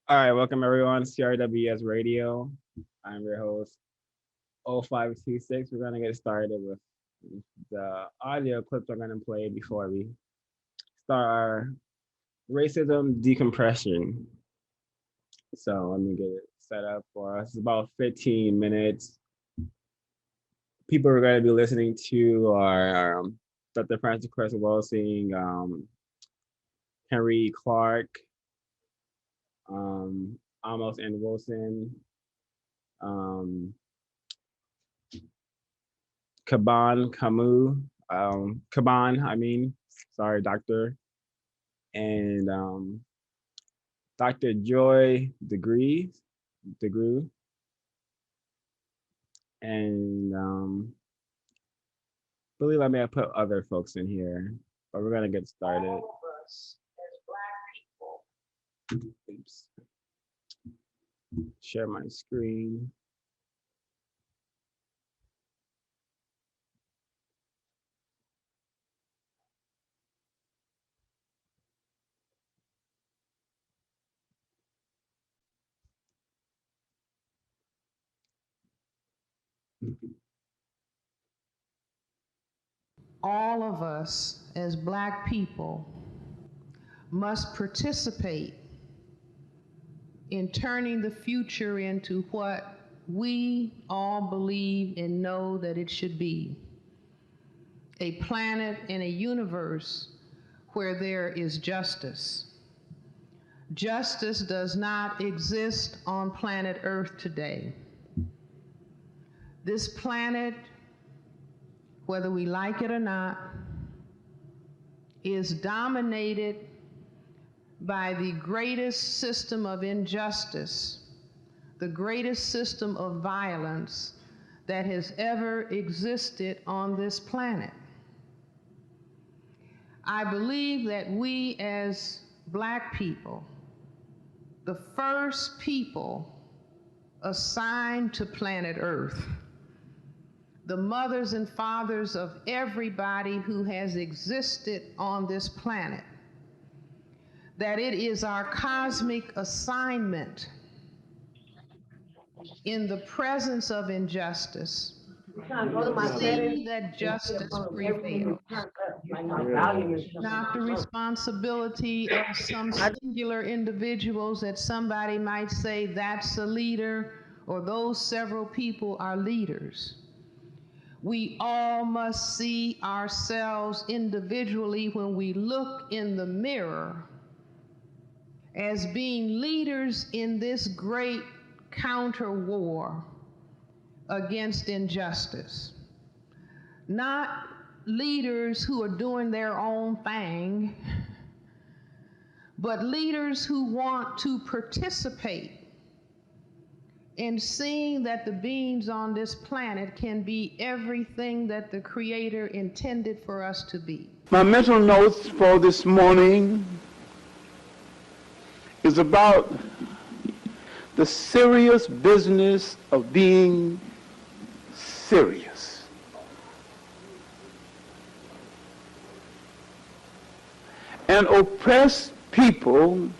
All right, welcome everyone to CRWS Radio. I'm your host, 0526. We're going to get started with the audio clips I'm going to play before we start our racism decompression. So let me get it set up for us. It's about 15 minutes. People we're going to be listening to are Dr.Frances Wellsing, Henry Clark, Amos and Wilson, um, Caban, sorry, Doctor, and Dr.Joy Degree, and I believe I may have put other folks in here, but we're gonna get started. All of us as Black people. Oops. Share my screen. All of us as Black people must participate in turning the future into what we all believe and know that it should be: a planet and a universe where there is justice. Justice does not exist on planet Earth today. This planet, whether we like it or not, is dominated by the greatest system of injustice, the greatest system of violence that has ever existed on this planet. I believe that we as Black people, the first people assigned to planet Earth, the mothers and fathers of everybody who has existed on this planet, that it is our cosmic assignment in the presence of injustice to see that justice prevails. Not the responsibility of some singular individuals that somebody might say that's a leader or those several people are leaders. We all must see ourselves individually when we look in the mirror as being leaders in this great counter war against injustice. Not leaders who are doing their own thing, but leaders who want to participate in seeing that the beings on this planet can be everything that the Creator intended for us to be. My mental notes for this morning is about the serious business of being serious. And oppressed people,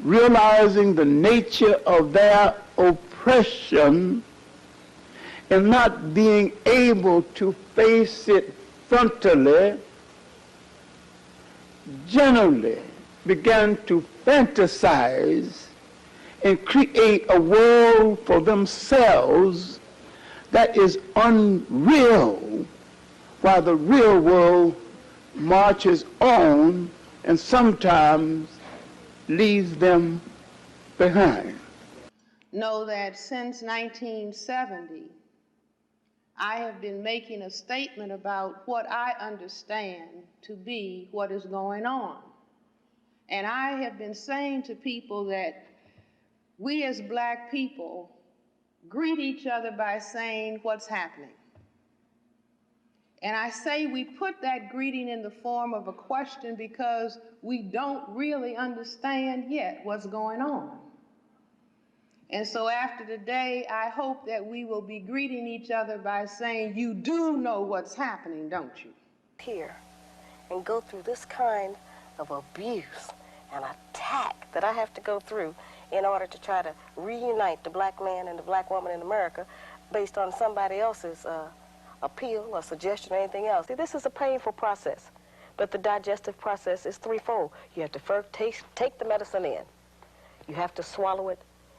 realizing the nature of their oppression and not being able to face it frontally, generally began to fantasize and create a world for themselves that is unreal, while the real world marches on and sometimes leaves them behind. Know that since 1970, I have been making a statement about what I understand to be what is going on. And I have been saying to people that we as Black people greet each other by saying what's happening. And I say we put that greeting in the form of a question because we don't really understand yet what's going on. And so after today, I hope that we will be greeting each other by saying, you do know what's happening, don't you? Here and go through this kind of abuse and attack that I have to go through in order to try to reunite the black man and the black woman in America based on somebody else's appeal or suggestion or anything else. See, this is a painful process, but the digestive process is threefold. You have to first take the medicine in. You have to swallow it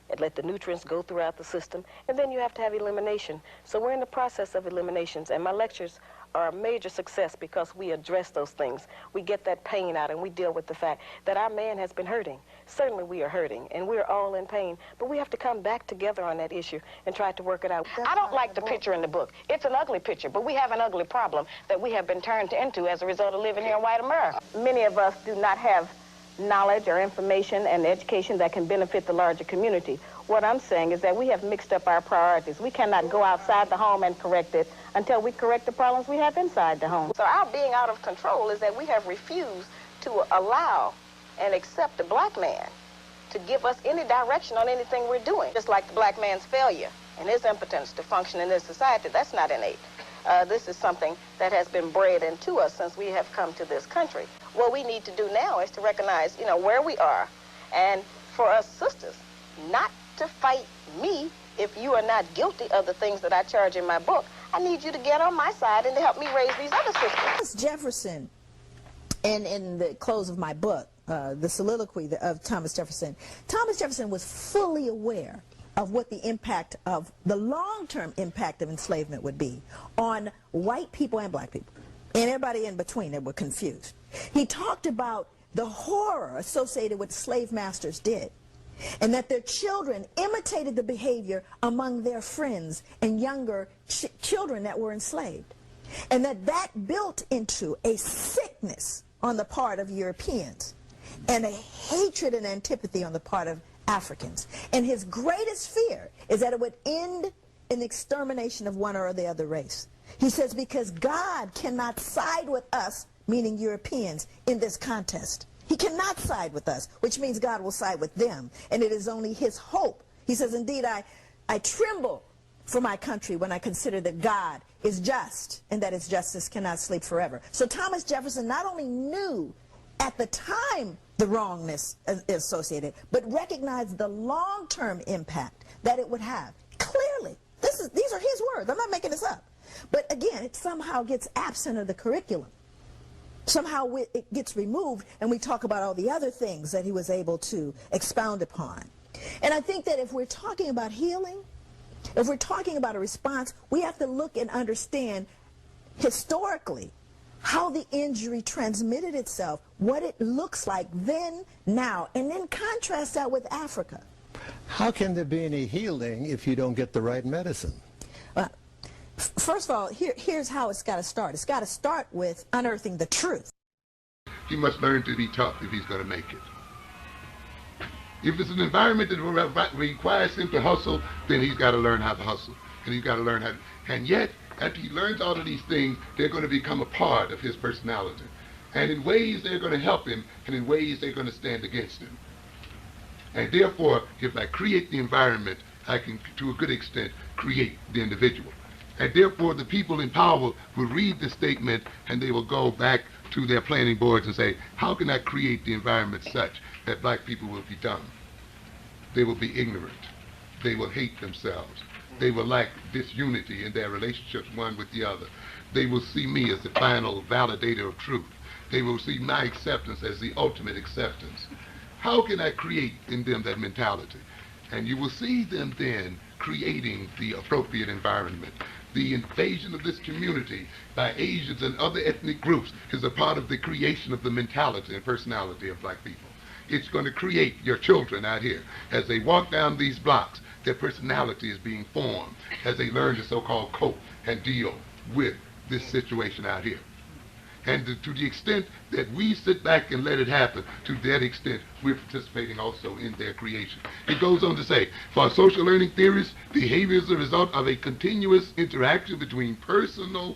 and let the nutrients go throughout the system, and then you have to have elimination. So we're in the process of eliminations, and my lectures are a major success because we address those things. We get that pain out, and we deal with the fact that our man has been hurting. Certainly we are hurting, and we're all in pain, but we have to come back together on that issue and try to work it out. I don't like the picture in the book. It's an ugly picture, but we have an ugly problem that we have been turned into as a result of living here in white America. Many of us do not have knowledge or information and education that can benefit the larger community. What I'm saying is that we have mixed up our priorities. We cannot go outside the home and correct it until we correct the problems we have inside the home. So our being out of control is that we have refused to allow and accept the black man to give us any direction on anything we're doing. Just like the black man's failure and his impotence to function in this society, that's not innate. This is something that has been bred into us since we have come to this country. What we need to do now is to recognize, where we are, and for us sisters, not to fight me if you are not guilty of the things that I charge in my book. I need you to get on my side and to help me raise these other sisters. Thomas Jefferson, and in the close of my book, the soliloquy of Thomas Jefferson was fully aware of what the impact of the long-term impact of enslavement would be on white people and black people, and everybody in between that were confused. He talked about the horror associated with slave masters did, and that their children imitated the behavior among their friends and younger children that were enslaved, and that built into a sickness on the part of Europeans and a hatred and antipathy on the part of Africans. And his greatest fear is that it would end in the extermination of one or the other race. He says, because God cannot side with us, meaning Europeans, in this contest. He cannot side with us, which means God will side with them. And it is only his hope. He says, indeed, I tremble for my country when I consider that God is just and that his justice cannot sleep forever. So Thomas Jefferson not only knew at the time the wrongness associated, but recognized the long-term impact that it would have. Clearly, these are his words. I'm not making this up. But again, it somehow gets absent of the curriculum. Somehow it gets removed, and we talk about all the other things that he was able to expound upon. And I think that if we're talking about healing, if we're talking about a response, we have to look and understand historically how the injury transmitted itself, what it looks like then, now, and then contrast that with Africa. How can there be any healing if you don't get the right medicine? Well, first of all, here's how it's got to start. It's got to start with unearthing the truth. He must learn to be tough if he's going to make it. If it's an environment that requires him to hustle, then he's got to learn how to hustle. And he's got to learn how to, and yet, after he learns all of these things, they're going to become a part of his personality. And in ways they're going to help him, and in ways they're going to stand against him. And therefore, if I create the environment, I can, to a good extent, create the individual. And therefore, the people in power will read the statement, and they will go back to their planning boards and say, how can I create the environment such that black people will be dumb? They will be ignorant. They will hate themselves. They will lack disunity in their relationships one with the other. They will see me as the final validator of truth. They will see my acceptance as the ultimate acceptance. How can I create in them that mentality? And you will see them then creating the appropriate environment. The invasion of this community by Asians and other ethnic groups is a part of the creation of the mentality and personality of black people. It's going to create your children out here. As they walk down these blocks, their personality is being formed as they learn to so-called cope and deal with this situation out here. And to the extent that we sit back and let it happen, to that extent, we're participating also in their creation. It goes on to say, for social learning theorists, behavior is the result of a continuous interaction between personal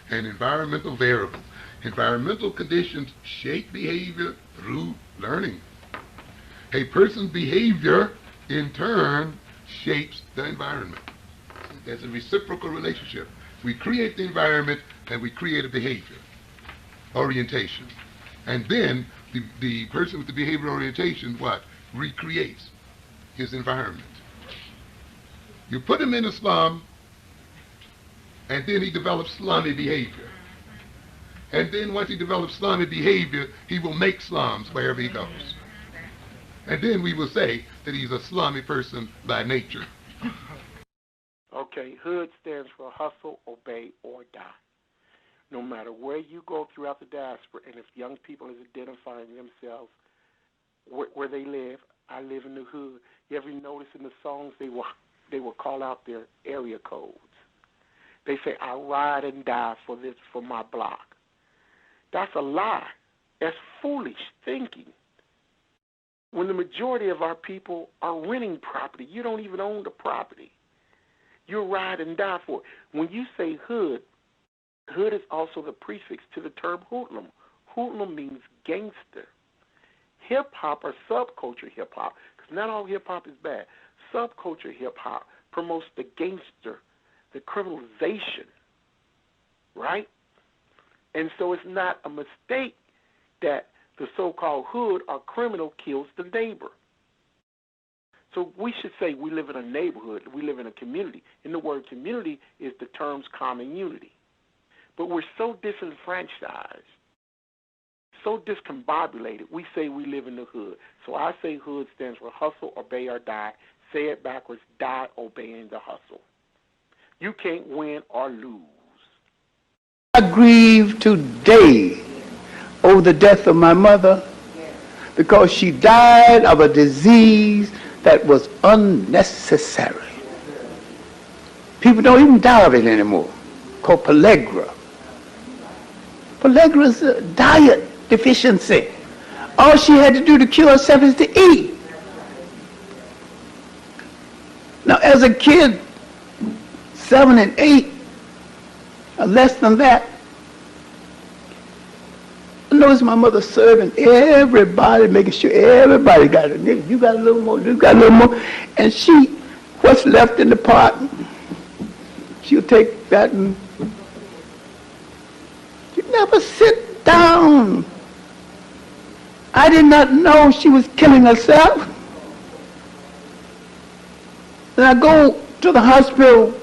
and environmental variables. Environmental conditions shape behavior through learning. A person's behavior, in turn, shapes the environment. There's a reciprocal relationship. We create the environment and we create a behavior, orientation. And then The person with the behavioral orientation, what? Recreates his environment. You put him in a slum, and then he develops slummy behavior. And then once he develops slummy behavior, he will make slums wherever he goes. And then we will say that he's a slummy person by nature. Okay, HOOD stands for hustle, obey, or die. No matter where you go throughout the diaspora, and if young people is identifying themselves where they live, I live in the hood. You ever notice in the songs they will call out their area codes? They say, I ride and die for my block. That's a lie. That's foolish thinking. When the majority of our people are renting property, you don't even own the property. You ride and die for it. When you say hood, hood is also the prefix to the term hoodlum. Hoodlum means gangster. Hip-hop or subculture hip-hop, because not all hip-hop is bad. Subculture hip-hop promotes the gangster, the criminalization, right? And so it's not a mistake that the so-called hood or criminal kills the neighbor. So we should say we live in a neighborhood, we live in a community. And the word community is the term's common unity. But we're so disenfranchised, so discombobulated, we say we live in the hood. So I say hood stands for hustle, obey, or die. Say it backwards, die obeying the hustle. You can't win or lose. I grieve today over the death of my mother because she died of a disease that was unnecessary. People don't even die of it anymore, called pellagra. Pellagra is a diet deficiency. All she had to do to cure herself is to eat. Now, as a kid, 7 and 8, or less than that, I noticed my mother serving everybody, making sure everybody got it. You got a little more, you got a little more. And she, what's left in the pot, she'll take that and she never sit down. I did not know she was killing herself. And I go to the hospital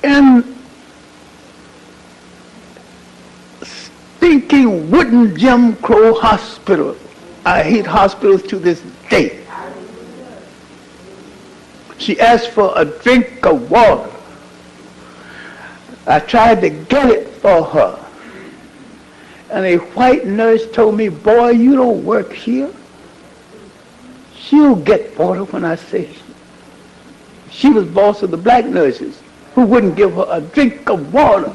and stinking wooden Jim Crow hospital. I hate hospitals to this day. She asked for a drink of water. I tried to get it for her. And a white nurse told me, boy, you don't work here. She'll get water when I say so. She was boss of the black nurses who wouldn't give her a drink of water.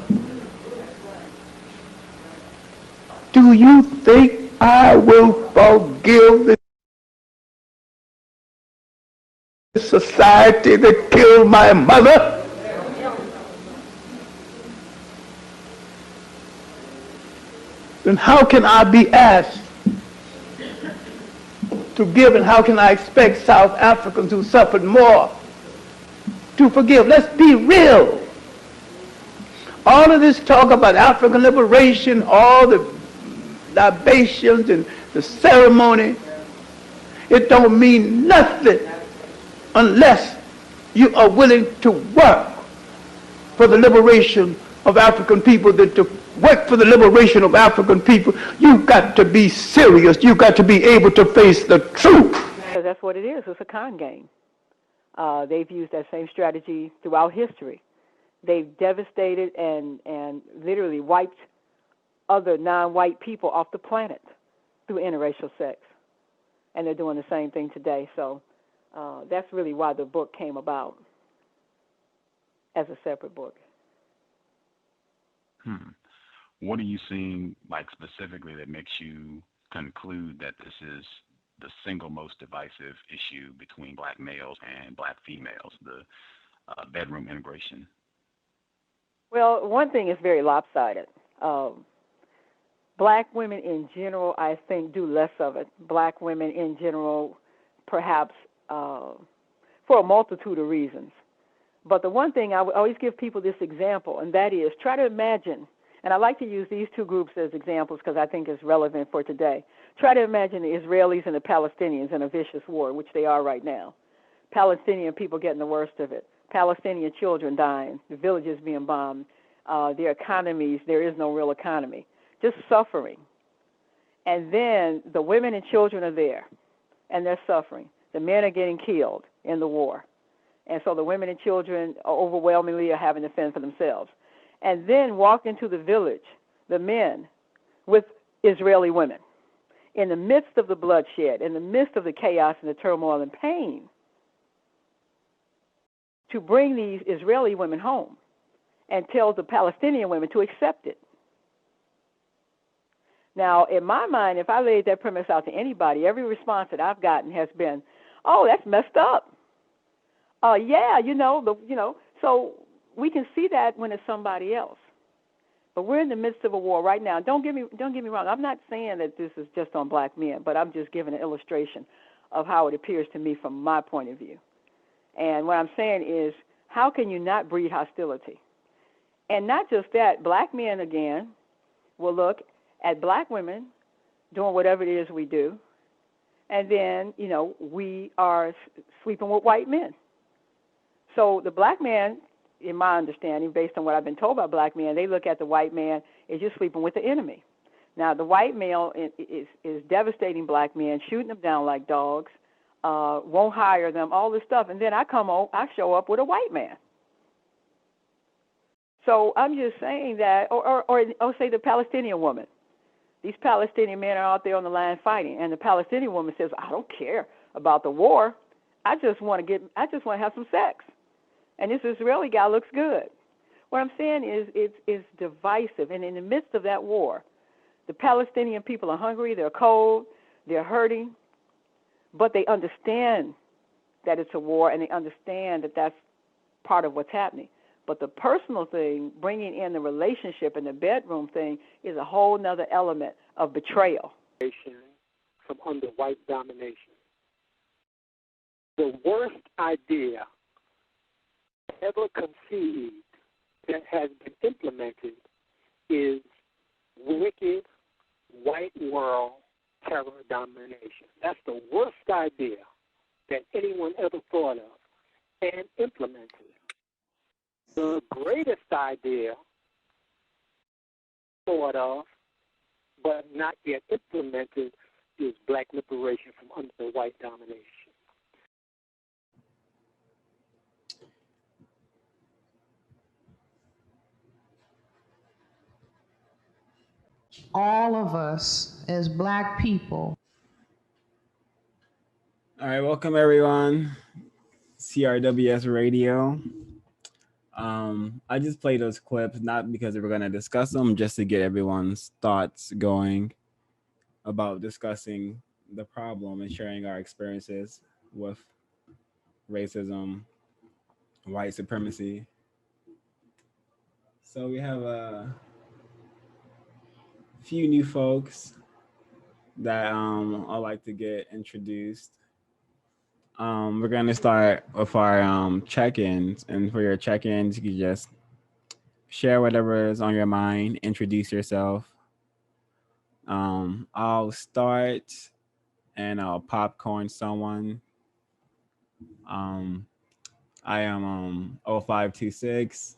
Do you think I will forgive the society that killed my mother? Then how can I be asked to give, and how can I expect South Africans who suffered more to forgive? Let's be real. All of this talk about African liberation, all the libations and the ceremony, it don't mean nothing unless you are willing to work for the liberation of African people. That to work for the liberation of African people, you've got to be serious. You've got to be able to face the truth. Because that's what it is. It's a con game. They've used that same strategy throughout history. They've devastated and literally wiped other non-white people off the planet through interracial sex. And they're doing the same thing today. So that's really why the book came about as a separate book. What are you seeing, like, specifically that makes you conclude that this is the single most divisive issue between black males and black females, the bedroom integration? Well, one thing is very lopsided. Black women in general, I think, do less of it. Black women in general, perhaps for a multitude of reasons. But the one thing I would always give people this example, and that is try to imagine And I like to use these two groups as examples because I think it's relevant for today. Try to imagine the Israelis and the Palestinians in a vicious war, which they are right now. Palestinian people getting the worst of it. Palestinian children dying, the villages being bombed, their economies, there is no real economy, just suffering. And then the women and children are there, and they're suffering. The men are getting killed in the war. And so the women and children overwhelmingly are having to fend for themselves. And then walk into the village, the men, with Israeli women, in the midst of the bloodshed, in the midst of the chaos and the turmoil and pain, to bring these Israeli women home and tell the Palestinian women to accept it. Now, in my mind, if I laid that premise out to anybody, every response that I've gotten has been, "Oh, that's messed up." Yeah, so we can see that when it's somebody else. But we're in the midst of a war right now. Don't get me wrong. I'm not saying that this is just on black men, but I'm just giving an illustration of how it appears to me from my point of view. And what I'm saying is, how can you not breed hostility? And not just that, black men, again, will look at black women doing whatever it is we do, and then, we are sleeping with white men. So the black man, in my understanding, based on what I've been told by black men, they look at the white man as just sleeping with the enemy. Now, the white male is devastating black men, shooting them down like dogs, won't hire them, all this stuff, and then I show up with a white man. So I'm just saying that, or say the Palestinian woman. These Palestinian men are out there on the line fighting, and the Palestinian woman says, "I don't care about the war. I just want to have some sex." And this Israeli guy looks good. What I'm saying is it's divisive, and in the midst of that war, the Palestinian people are hungry, they're cold, they're hurting, but they understand that it's a war, and they understand that that's part of what's happening. But the personal thing, bringing in the relationship and the bedroom thing, is a whole nother element of betrayal. From under white domination. The worst idea ever conceived that has been implemented is wicked white world terror domination. That's the worst idea that anyone ever thought of and implemented. The greatest idea thought of but not yet implemented is black liberation from under white domination. All of us as black people. All right, welcome everyone. CRWS Radio. I just played those clips not because we were going to discuss them, just to get everyone's thoughts going about discussing the problem and sharing our experiences with racism, white supremacy. So we have a few new folks that I'd like to get introduced. We're gonna start with our check-ins, and for your check-ins, you can just share whatever is on your mind, introduce yourself. I'll start, and I'll popcorn someone. I am 0526.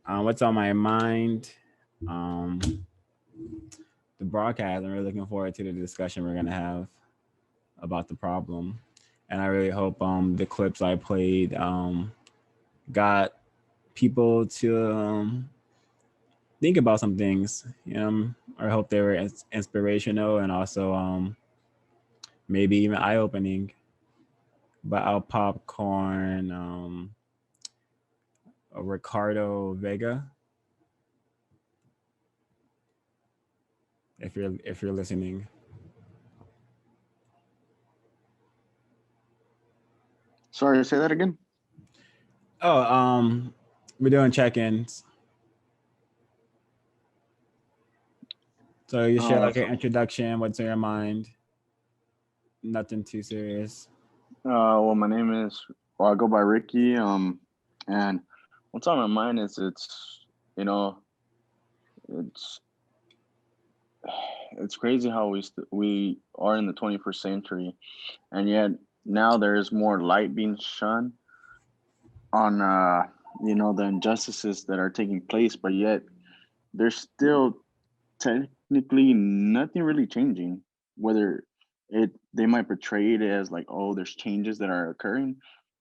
What's on my mind? The broadcast. I'm really looking forward to the discussion we're gonna have about the problem, and I really hope the clips I played got people to think about some things. I hope they were inspirational and also maybe even eye-opening. But I'll popcorn a Ricardo Vega. If you're listening. Sorry, say that again. Oh, we're doing check-ins. So you share like an introduction, what's on your mind? Nothing too serious. Well, my name is, I go by Ricky. And what's on my mind is it's It's it's crazy how we are in the 21st century, and yet now there's more light being shone on the injustices that are taking place, but yet there's still technically nothing really changing. Whether they might portray it as like, oh, there's changes that are occurring,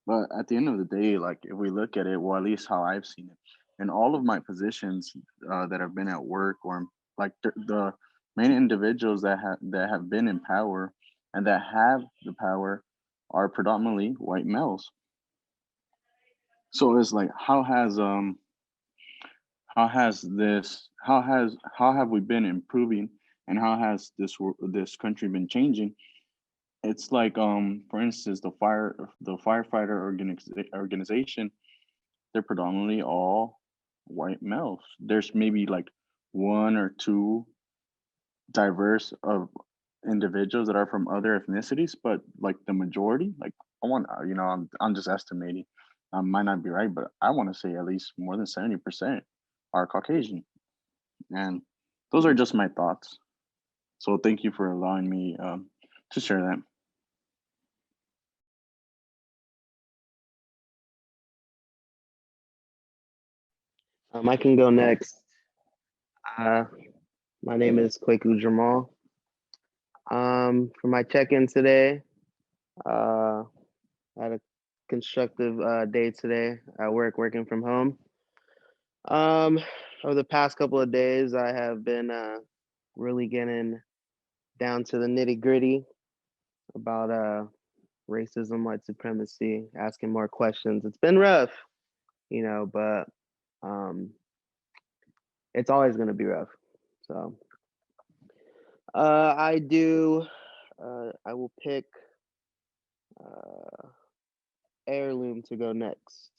but at the end of the day, like if we look at it, well, at least how I've seen it in all of my positions that have been at work, or like the main individuals that have been in power and that have the power are predominantly white males. So it's like, how have we been improving, and how has this country been changing? It's like, for instance, the firefighter organization, they're predominantly all white males. There's maybe like one or two diverse of individuals that are from other ethnicities, but like the majority, like I want, I'm just estimating, I might not be right, but I want to say at least more than 70% are Caucasian. And those are just my thoughts. So thank you for allowing me to share that. I can go next. Uh, my name is Kwaku Jamal. For my check-in today, I had a constructive day today at work, working from home. Over the past couple of days, I have been really getting down to the nitty-gritty about racism, white supremacy, asking more questions. It's been rough, but um, it's always going to be rough. So I do. I will pick Heirloom to go next.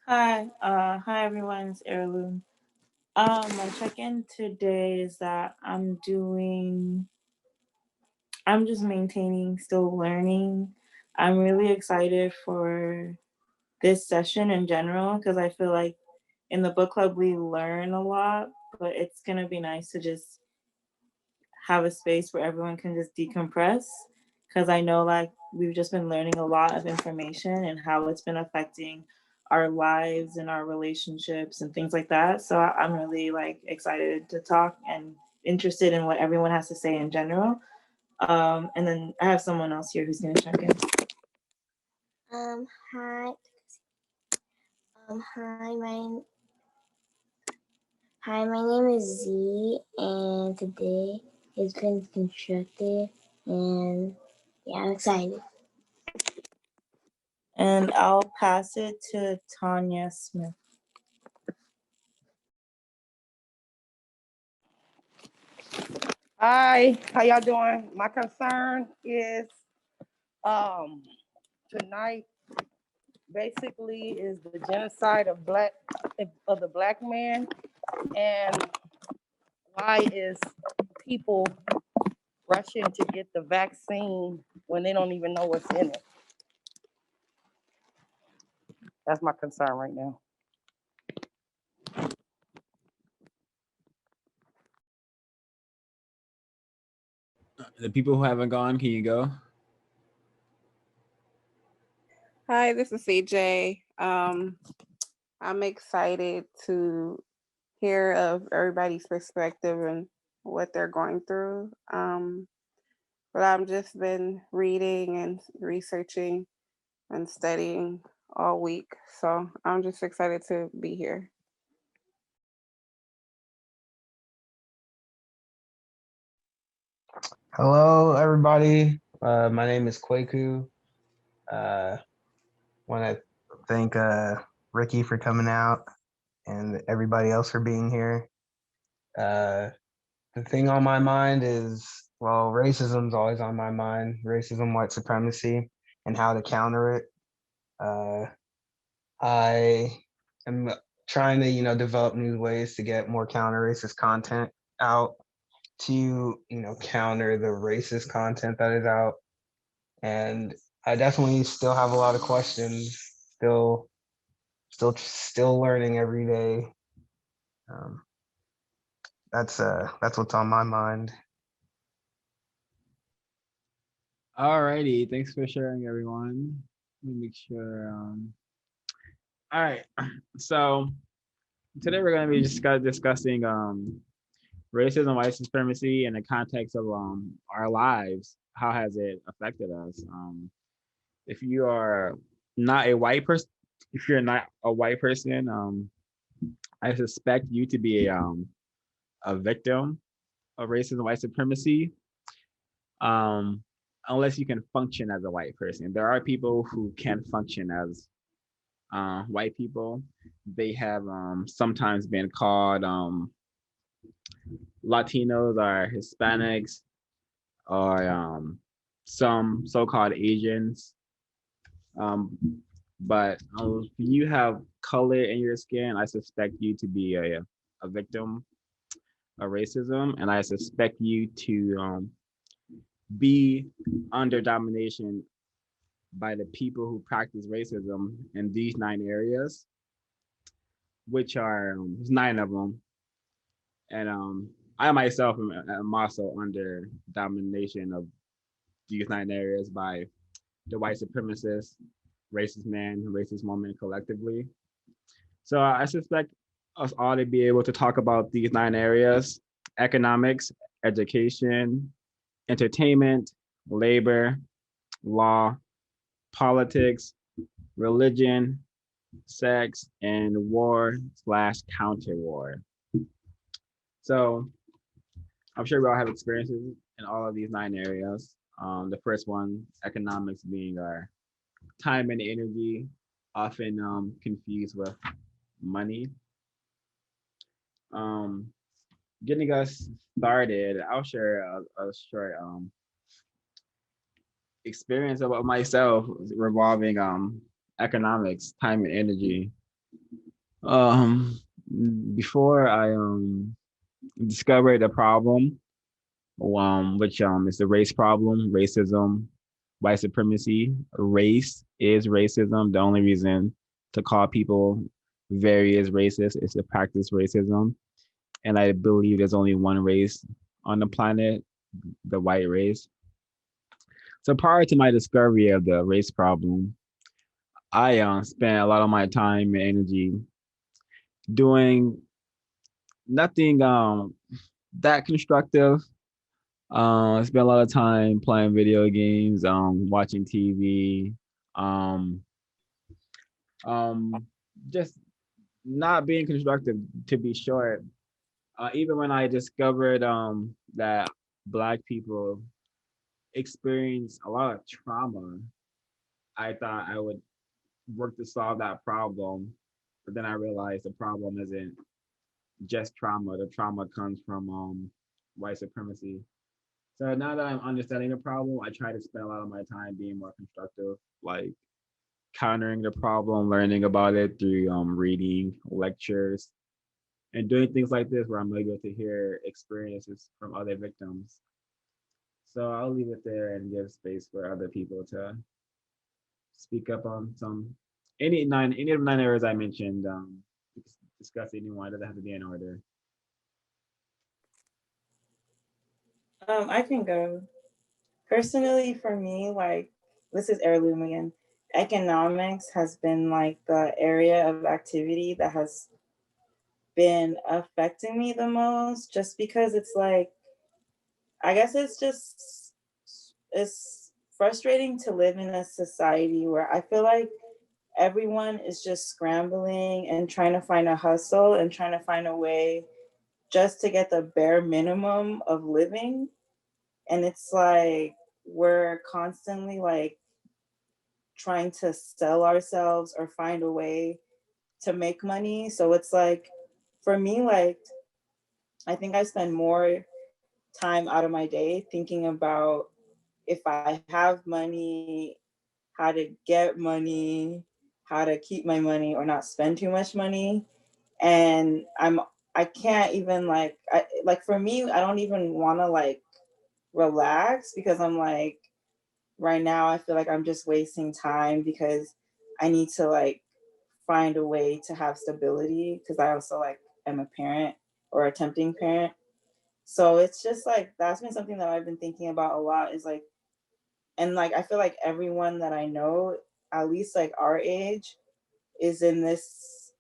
Hi everyone, it's Heirloom. My check-in today is that I'm just maintaining, still learning. I'm really excited for this session in general because I feel like in the book club we learn a lot, but it's gonna be nice to just have a space where everyone can just decompress, because I know like we've just been learning a lot of information and how it's been affecting our lives and our relationships and things like that. So I'm really like excited to talk and interested in what everyone has to say in general. And then I have someone else here who's gonna check in. Hi. Hi, my name is Z, and today it's been constructive, and yeah, I'm excited. And I'll pass it to Tanya Smith. Hi, how y'all doing? My concern is tonight basically is the genocide of the black man, and why is people rushing to get the vaccine when they don't even know what's in it? That's my concern right now. The people who haven't gone, can you go? Hi, this is CJ. I'm excited to hear of everybody's perspective and what they're going through. But I've just been reading and researching and studying all week. So I'm just excited to be here. Hello, everybody. My name is Kwaku. Want to thank Ricky for coming out and everybody else for being here. The thing on my mind is, well, racism's always on my mind. Racism, white supremacy, and how to counter it. I am trying to, develop new ways to get more counter-racist content out to, counter the racist content that is out. And I definitely still have a lot of questions still learning every day. Um, that's what's on my mind. Alrighty, thanks for sharing, everyone. Let me make sure. All right, so today we're going to be discussing racism, white supremacy in the context of our lives. How has it affected us? If you are not a white person, if you're not a white person, I suspect you to be a victim of racism, white supremacy. Um, unless you can function as a white person, there are people who can function as white people. They have sometimes been called Latinos or Hispanics or some so-called Asians. Um, but if you have color in your skin, I suspect you to be a victim of racism, and I suspect you to be under domination by the people who practice racism in these 9 areas, which are there's 9 of them, and I myself am also under domination of these 9 areas by the white supremacists, racist man, racist woman collectively. So I suspect us all to be able to talk about these 9 areas: economics, education, entertainment, labor, law, politics, religion, sex, and war/counter war. So I'm sure we all have experiences in all of these 9 areas. The first one, economics, being our time and energy, often confused with money. Um, Getting us started, I'll share a short experience about myself revolving economics, time and energy. Um, Before I discovered a problem, which is the race problem, racism, white supremacy. Race is racism. The only reason to call people various racist is to practice racism. And I believe there's only one race on the planet, the white race. So prior to my discovery of the race problem, I spent a lot of my time and energy doing nothing that constructive. I spent a lot of time playing video games, watching TV, um, um, just not being constructive. To be short, even when I discovered that Black people experience a lot of trauma, I thought I would work to solve that problem. But then I realized the problem isn't just trauma. The trauma comes from white supremacy. So now that I'm understanding the problem, I try to spend a lot of my time being more constructive, like countering the problem, learning about it through reading lectures, and doing things like this where I'm able to hear experiences from other victims. So I'll leave it there and give space for other people to speak up on any of the 9 areas I mentioned. Discuss anyone. It doesn't have to be in order. I can go. Personally, for me, like, this is heirloom again. Economics has been like the area of activity that has been affecting me the most, just because it's like, I guess it's frustrating to live in a society where I feel like everyone is just scrambling and trying to find a hustle and trying to find a way just to get the bare minimum of living. And it's like we're constantly like trying to sell ourselves or find a way to make money. So it's like, for me, like, I think I spend more time out of my day thinking about if I have money, how to get money, how to keep my money or not spend too much money. And I can't even like for me, I don't even want to like relax because I'm like, right now I feel like I'm just wasting time because I need to like find a way to have stability because I also like am a parent or attempting parent. So it's just like that's been something that I've been thinking about a lot is like, and like I feel like everyone that I know, at least like our age, is in this,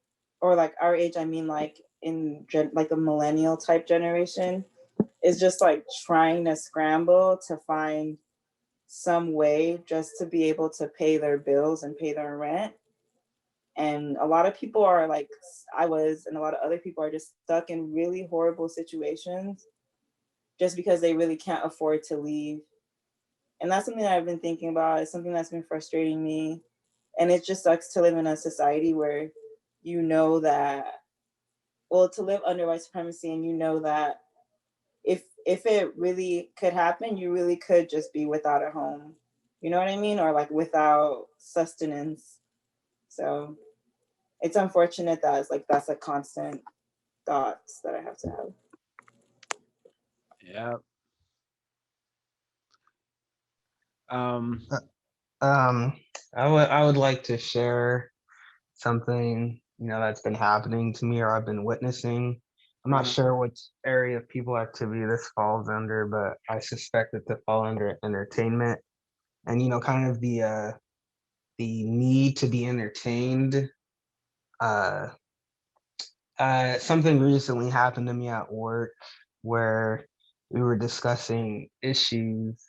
or like our age, I mean like like a millennial type generation, is just like trying to scramble to find some way just to be able to pay their bills and pay their rent. And a lot of people are like I was, and a lot of other people are just stuck in really horrible situations just because they really can't afford to leave. And that's something that I've been thinking about. It's something that's been frustrating me. And it just sucks to live in a society where you know that, well, to live under white supremacy and you know that if it really could happen, you really could just be without a home. You know what I mean? Or like without sustenance. So it's unfortunate that it's like that's a constant thoughts that I have to have. Yeah. Um, I would like to share something, that's been happening to me or I've been witnessing. I'm not sure which area of people activity this falls under, but I suspect it to fall under entertainment. And kind of the need to be entertained. Uh, Something recently happened to me at work where we were discussing issues,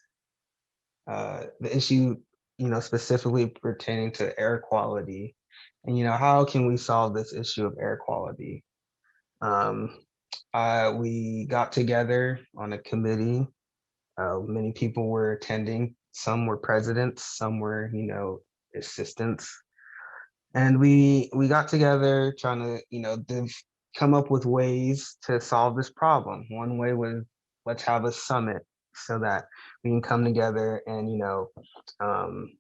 the issue, specifically pertaining to air quality. And, how can we solve this issue of air quality? Um, we got together on a committee. Many people were attending. Some were presidents, some were, assistants. And we got together trying to, come up with ways to solve this problem. One way was, let's have a summit so that we can come together and, um,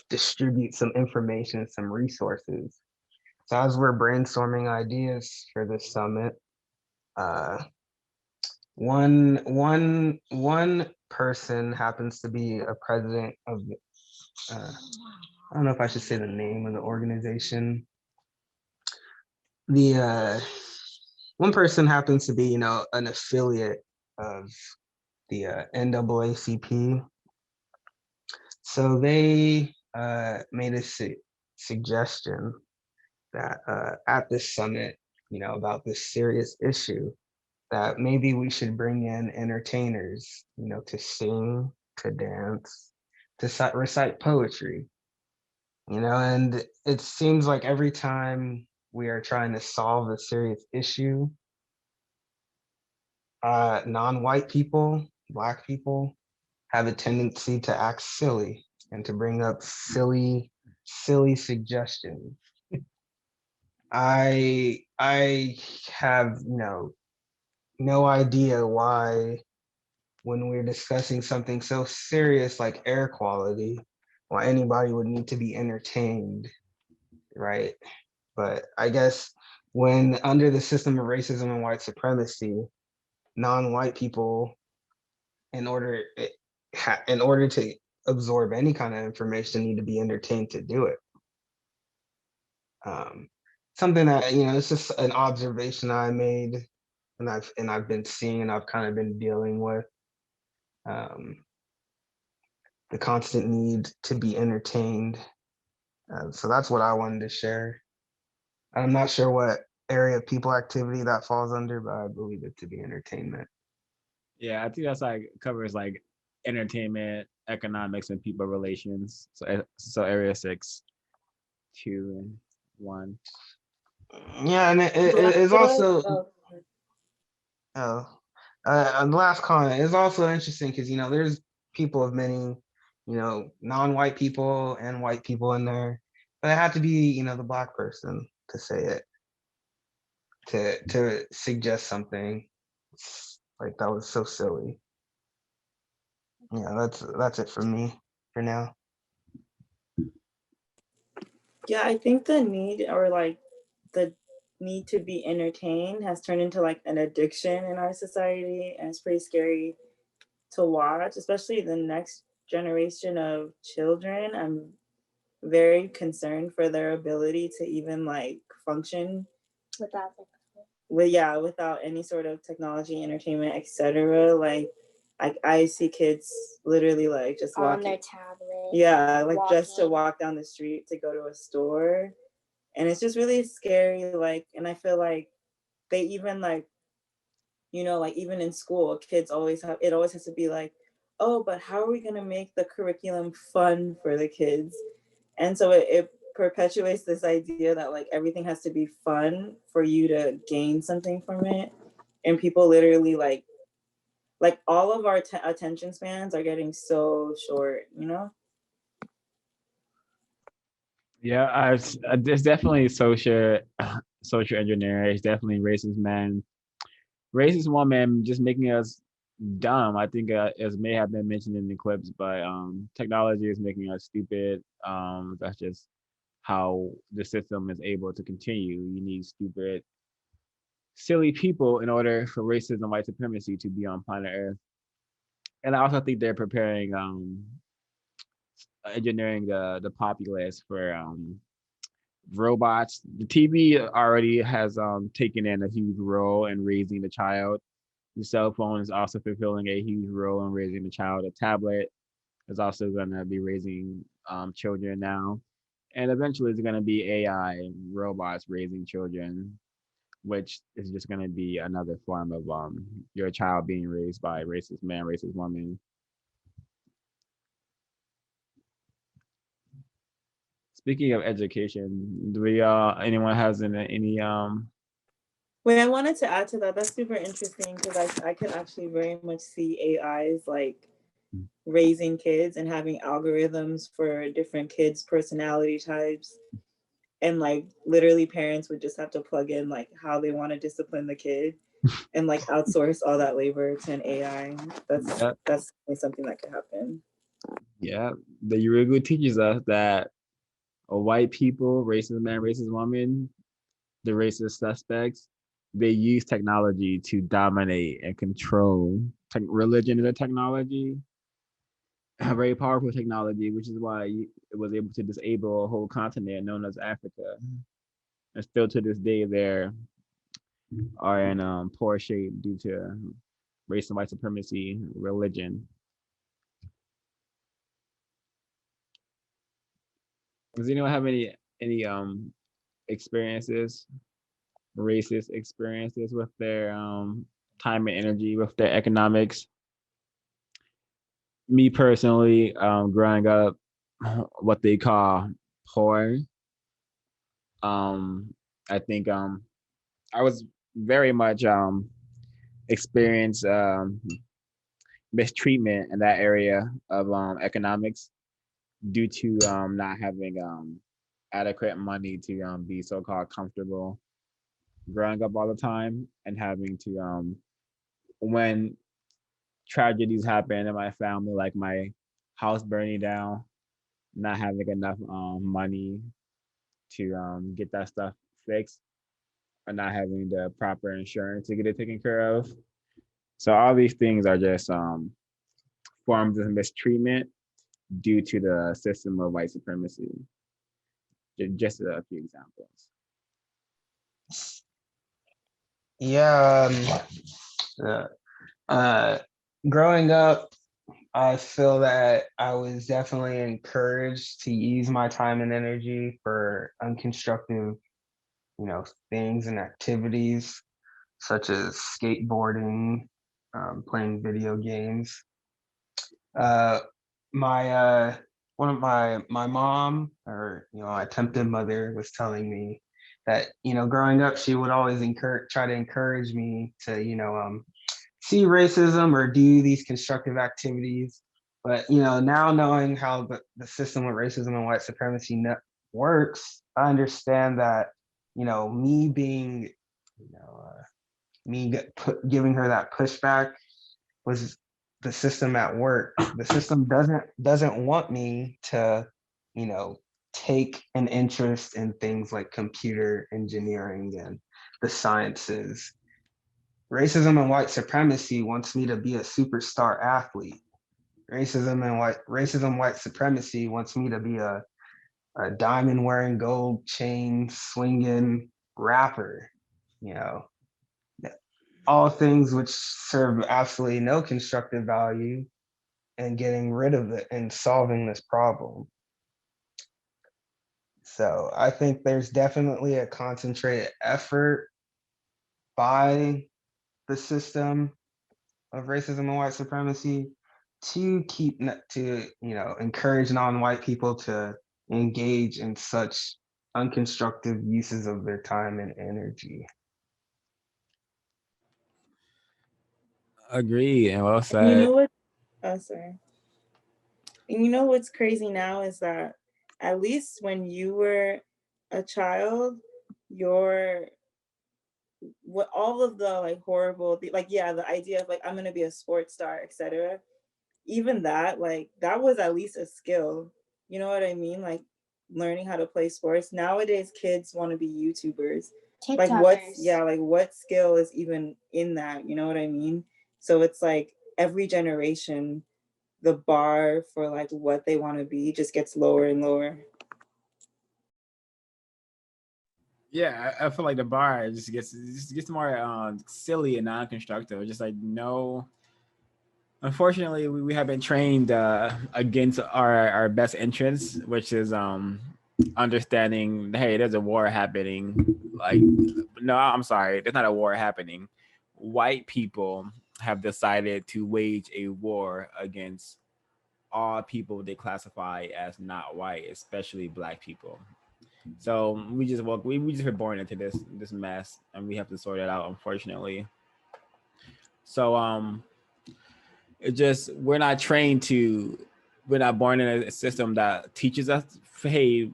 distribute some information, some resources. So as we're brainstorming ideas for this summit, uh, one person happens to be a president of, I don't know if I should say the name of the organization. The one person happens to be, an affiliate of the NAACP. So they made a suggestion that at this summit, about this serious issue, that maybe we should bring in entertainers, to sing, to dance, to recite poetry, and it seems like every time we are trying to solve a serious issue, non-white people, Black people, have a tendency to act silly and to bring up silly suggestions. I have no idea why, when we're discussing something so serious like air quality, why anybody would need to be entertained, right? But I guess when under the system of racism and white supremacy, non-white people, in order in order to absorb any kind of information, need to be entertained to do it. Um, Something that it's just an observation I made, and I've been seeing, and I've kind of been dealing with. Um, the constant need to be entertained. So that's what I wanted to share. I'm not sure what area of people activity that falls under, but I believe it to be entertainment. yeah, I think that's like covers like entertainment, economics, and people relations. So area 6, 2, and 1. Yeah, and it's also the last comment is also interesting because there's people of many, non-white people and white people in there, but it had to be the Black person to say it, to suggest something like that was so silly. Yeah, that's it for me for now. Yeah, I think the need, or like the need to be entertained, has turned into like an addiction in our society, and it's pretty scary to watch, especially the next generation of children. very concerned for their ability to even like function without any sort of technology, entertainment, etc. Like I see kids literally like just on walking their tablet. yeah, like walking. just to walk down the street to go to a store. And it's just really scary. Like, and I feel like they even like, you know, like even in school, kids always have, it always has to be like, oh, but how are we going to make the curriculum fun for the kids? And so it perpetuates this idea that like everything has to be fun for you to gain something from it. And people literally like all of our attention spans are getting so short, you know? Yeah, it's definitely social engineering. It's definitely racist men, racist woman, just making us dumb. I think as may have been mentioned in the clips, but technology is making us stupid. That's just how the system is able to continue. You need stupid, silly people in order for racism, white supremacy to be on planet Earth. And I also think they're preparing, engineering the populace for robots. The TV already has taken in a huge role in raising the child. The cell phone is also fulfilling a huge role in raising the child. A tablet is also going to be raising children now. And eventually it's going to be AI robots raising children, which is just going to be another form of your child being raised by a racist man, racist woman. Speaking of education, do we anyone has any Wait, I wanted to add to that. That's super interesting because I could actually very much see AIs like raising kids and having algorithms for different kids' personality types. And like literally parents would just have to plug in like how they want to discipline the kid and like outsource all that labor to an AI. That's something that could happen. Yeah, the Urugu teaches us that white people, racist man, racist woman, the racist suspects, they use technology to dominate and control. Religion is a technology, a very powerful technology, which is why it was able to disable a whole continent known as Africa. And still to this day, they are in poor shape due to race and white supremacy, religion. Does anyone have any experiences, racist experiences with their time and energy, with their economics? Me personally, growing up, what they call poor, um, I think I was very much experienced mistreatment in that area of economics due to not having adequate money to be so-called comfortable growing up all the time and having to when tragedies happen in my family, like my house burning down, not having enough money to get that stuff fixed, or not having the proper insurance to get it taken care of. So all these things are just forms of mistreatment due to the system of white supremacy. Just a few examples. Yeah, growing up, I feel that I was definitely encouraged to use my time and energy for unconstructive, things and activities such as skateboarding, playing video games. Uh, my One of my mom, or my attempted mother, was telling me that growing up she would always try to encourage me to see racism or do these constructive activities. But now knowing how the system of racism and white supremacy works, I understand that me being giving her that pushback was the system at work. The system doesn't want me to, take an interest in things like computer engineering and the sciences. Racism and white supremacy wants me to be a superstar athlete. Racism, white supremacy wants me to be a a diamond wearing, gold chain swinging rapper, you know, all things which serve absolutely no constructive value, and getting rid of it and solving this problem. So I think there's definitely a concentrated effort by the system of racism and white supremacy to encourage non-white people to engage in such unconstructive uses of their time and energy. Agree and well And you said. know what? Oh, sorry. And you know what's crazy now is that at least when you were a child, your what all of the like horrible like yeah, the idea of like I'm gonna be a sports star, etc. Even that, like that was at least a skill. You know what I mean? Like learning how to play sports. Nowadays kids want to be YouTubers. Like what skill is even in that? You know what I mean? So it's like every generation the bar for like what they want to be just gets lower and lower. Yeah, I feel like the bar just gets more silly and non-constructive. Just like no, unfortunately, we have been trained against our best interests, which is understanding. Hey, there's a war happening. Like, no, I'm sorry, there's not a war happening. White people have decided to wage a war against all people they classify as not white, especially black people. So we just were born into this mess, and we have to sort it out, unfortunately. So it just we're not born in a system that teaches us, hey,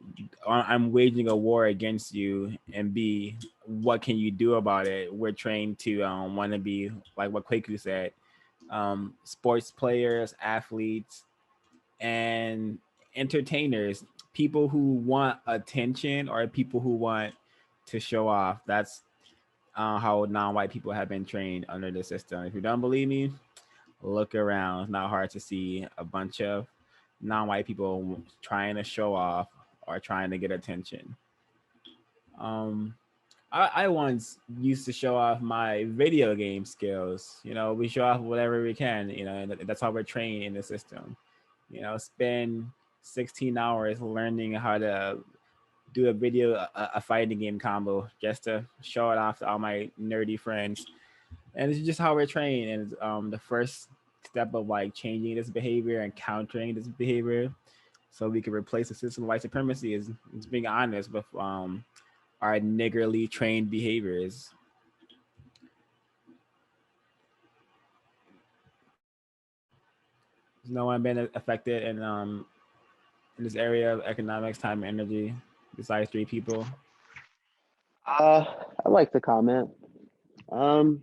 I'm waging a war against you, and B, what can you do about it? We're trained to want to be like what Kwaku said, sports players, athletes, and entertainers, people who want attention or people who want to show off. That's how non-white people have been trained under the system. If you don't believe me, look around. It's not hard to see a bunch of non-white people trying to show off or trying to get attention. Um, I once used to show off my video game skills. You know, we show off whatever we can. You know, and that's how we're trained in the system. You know, spend 16 hours learning how to do a fighting game combo just to show it off to all my nerdy friends. And it's just how we're trained. And the first step of like changing this behavior and countering this behavior so we can replace the system of white supremacy is being honest with our niggerly trained behaviors. Has no one been affected in this area of economics, time, and energy besides three people? I'd like to comment. Um,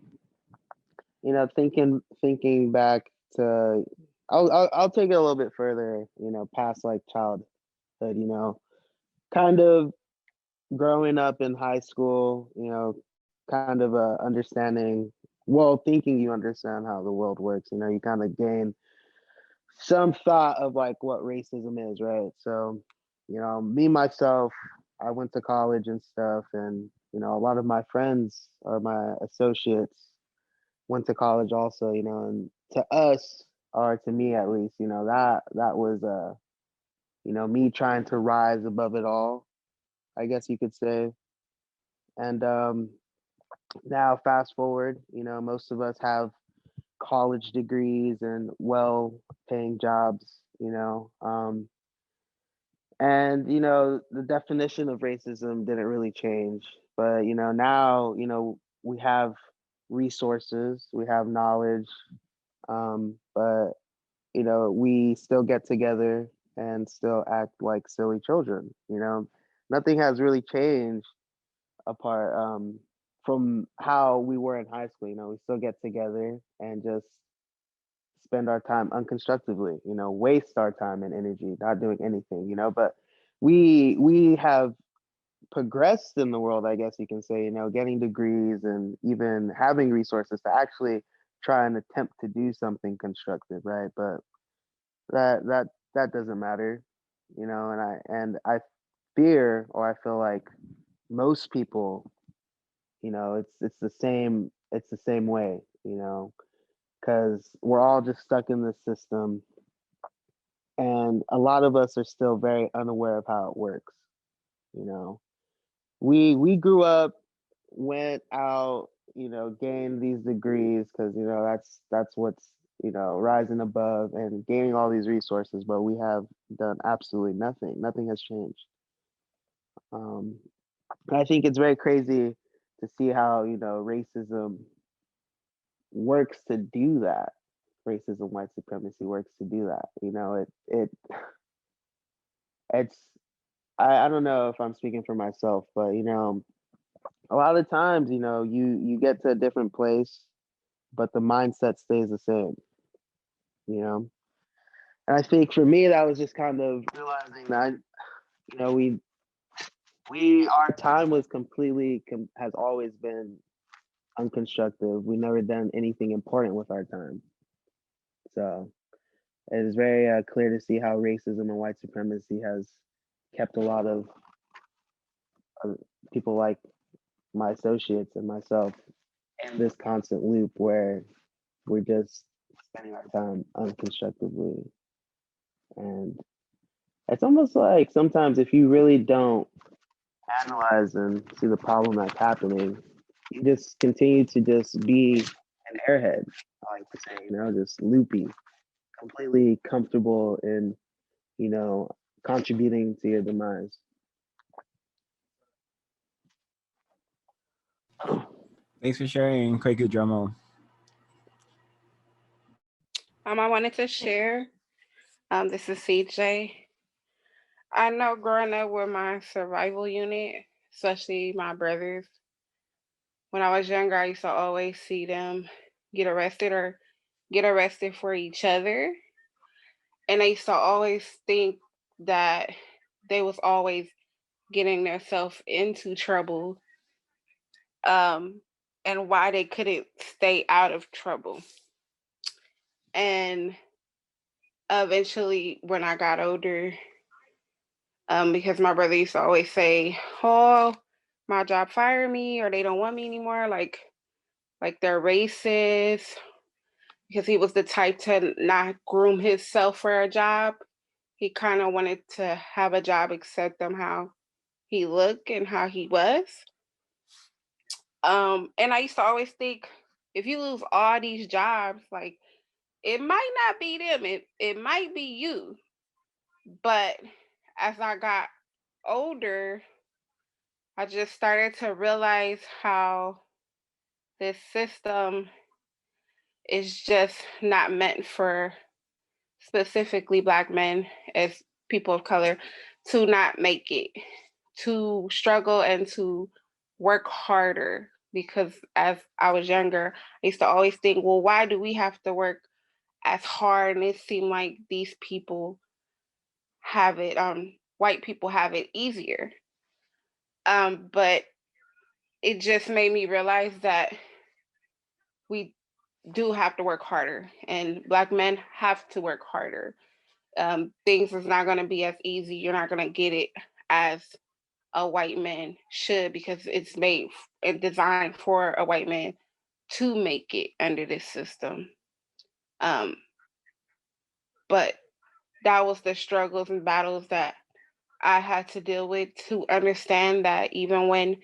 thinking back to, I'll take it a little bit further. Past like childhood. Kind of growing up in high school. Kind of understanding. Well, thinking you understand how the world works. You kind of gain some thought of like what racism is, right? So, me myself, I went to college and stuff, and a lot of my friends or my associates went to college also, and to us, or to me at least, that was me trying to rise above it all, I guess you could say. And now fast forward, most of us have college degrees and well paying jobs, and the definition of racism didn't really change. But now we have resources, we have knowledge, but we still get together and still act like silly children. Nothing has really changed apart from how we were in high school. We still get together and just spend our time unconstructively. Waste our time and energy not doing anything. But we have progressed in the world, I guess you can say. Getting degrees and even having resources to actually try and attempt to do something constructive, right? But that doesn't matter. And I fear, or I feel like most people, it's the same way, because we're all just stuck in this system, and a lot of us are still very unaware of how it works. You know, we grew up, went out, gained these degrees because that's what's rising above and gaining all these resources, but we have done absolutely nothing. Nothing has changed. Um, and I think it's very crazy to see how racism works to do that. Racism, white supremacy works to do that. It's I don't know if I'm speaking for myself, but a lot of times, you get to a different place, but the mindset stays the same, you know. And I think for me, that was just kind of realizing that, we our time was completely has always been unconstructive. We never done anything important with our time. So it is very clear to see how racism and white supremacy has kept a lot of uh, people like my associates and myself in this constant loop where we're just spending our time unconstructively. And it's almost like sometimes if you really don't analyze and see the problem that's happening, you just continue to just be an airhead, I like to say, just loopy, completely comfortable in, contributing to your demise. Thanks for sharing, Kwaku Drummo. I wanted to share. This is CJ. I know growing up with my survival unit, especially my brothers, when I was younger, I used to always see them get arrested for each other. And I used to always think that they was always getting themselves into trouble, and why they couldn't stay out of trouble. And eventually, when I got older, because my brother used to always say, "Oh, my job fired me, or they don't want me anymore," like they're racist, because he was the type to not groom himself for a job. He kind of wanted to have a job accept them how he looked and how he was. And I used to always think, if you lose all these jobs, like, it might not be them, it might be you. But as I got older, I just started to realize how this system is just not meant for specifically Black men as people of color to not make it, to struggle and to work harder. Because as I was younger, I used to always think, well, why do we have to work as hard? And it seemed like these people have it, white people have it easier. But it just made me realize that we do have to work harder, and Black men have to work harder. Things is not going to be as easy. You're not going to get it as a white man should, because it's made and designed for a white man to make it under this system. Um, but that was the struggles and battles that I had to deal with, to understand that even when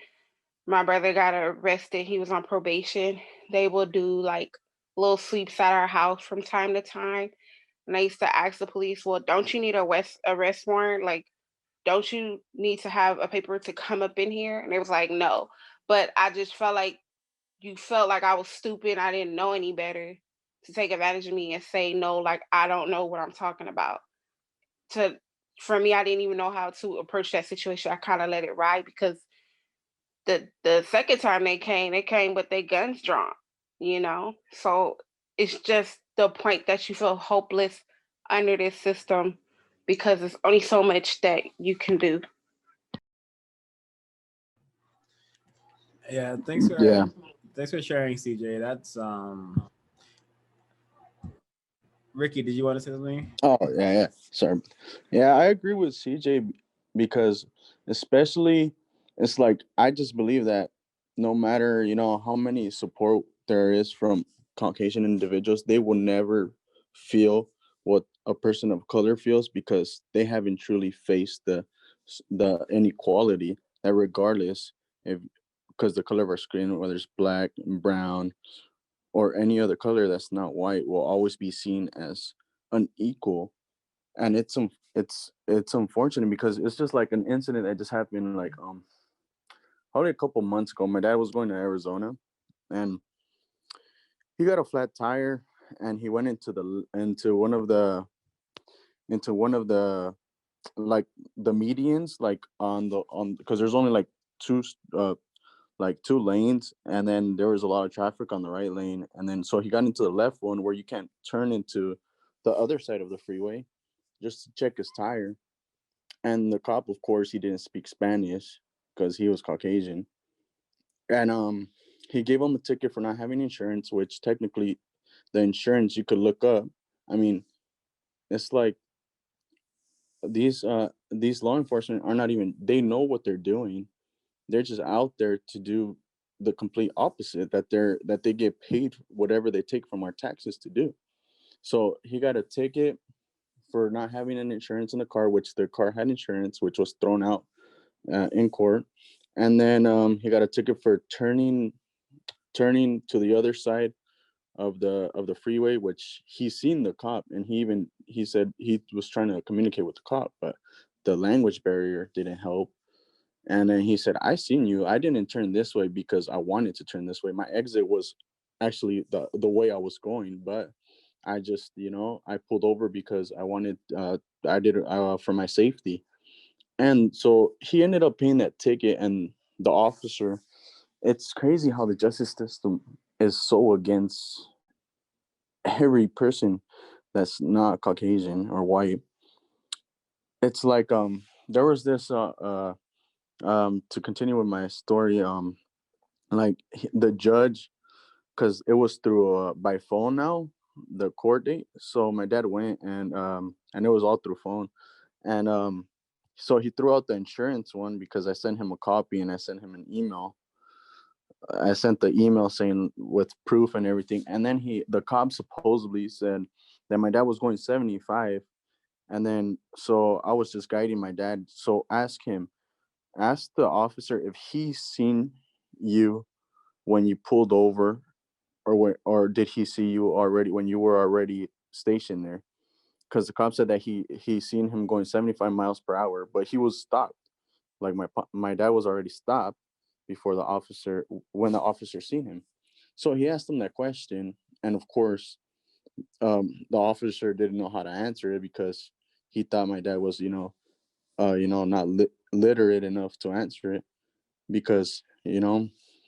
my brother got arrested, he was on probation. They will do like little sweeps at our house from time to time. And I used to ask the police, well, don't you need a arrest warrant? Like, don't you need to have a paper to come up in here? And it was like, no. But I just felt like you felt like I was stupid. I didn't know any better to take advantage of me and say, no, like, I don't know what I'm talking about. For me, I didn't even know how to approach that situation. I kind of let it ride, because the second time they came with their guns drawn. So it's just the point that you feel hopeless under this system, because there's only so much that you can do. Yeah, thanks for sharing, CJ. That's Ricky, did you want to say something? Oh yeah, yeah. Sorry. Yeah, I agree with CJ because especially it's like I just believe that no matter how many support there is from Caucasian individuals, they will never feel what a person of color feels because they haven't truly faced the inequality that regardless if because the color of our skin, whether it's black, brown, or any other color that's not white, will always be seen as unequal. And it's unfortunate because it's just like an incident that just happened like probably a couple months ago. My dad was going to Arizona, and he got a flat tire, and he went into one of the like the medians, like on because there's only like two two lanes, and then there was a lot of traffic on the right lane, and then so he got into the left one where you can't turn into the other side of the freeway just to check his tire. And the cop, of course, he didn't speak Spanish because he was Caucasian, and he gave him a ticket for not having insurance, which technically the insurance you could look up. I mean, it's like these law enforcement are not even, they know what they're doing. They're just out there to do the complete opposite, that they get paid whatever they take from our taxes to do. So he got a ticket for not having an insurance in the car, which their car had insurance, which was thrown out in court. And then he got a ticket for turning to the other side of the freeway, which he's seen the cop, and he said he was trying to communicate with the cop, but the language barrier didn't help. And then he said, I seen you. I didn't turn this way because I wanted to turn this way. My exit was actually the way I was going, but I just, I pulled over because I wanted, I did it for my safety. And so he ended up paying that ticket, and the officer, it's crazy how the justice system is so against every person that's not Caucasian or white. It's like there was this to continue with my story, like the judge, because it was through by phone now, the court date. So my dad went, and it was all through phone. And so he threw out the insurance one because I sent him a copy, and I sent him an email. I sent the email saying with proof and everything. And then the cop supposedly said that my dad was going 75. And then so I was just guiding my dad. So ask the officer if he's seen you when you pulled over, or did he see you already when you were already stationed there? Because the cop said that he seen him going 75 miles per hour, but he was stopped. Like my dad was already stopped before when the officer seen him. So he asked him that question, and of course, the officer didn't know how to answer it because he thought my dad was, not literate enough to answer it. Because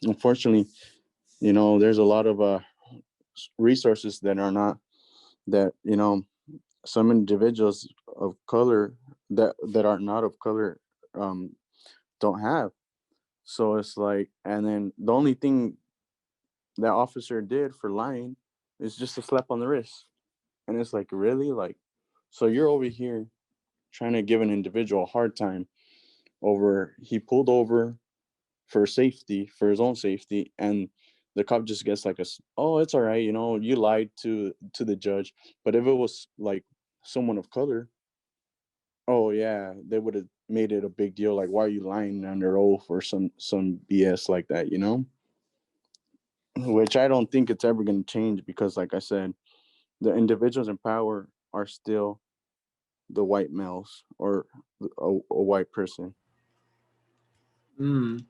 unfortunately, there's a lot of resources that are not that some individuals of color that are not of color um, don't have. So it's like, and then the only thing that officer did for lying is just a slap on the wrist. And it's like, really? Like, so you're over here trying to give an individual a hard time over, he pulled over for safety, for his own safety, and the cop just gets like oh, it's all right, you lied to the judge. But if it was like someone of color, oh yeah, they would have made it a big deal, like, why are you lying under oath, or some BS like that, which I don't think it's ever going to change, because like I said, the individuals in power are still the white males, or a white person. Mm.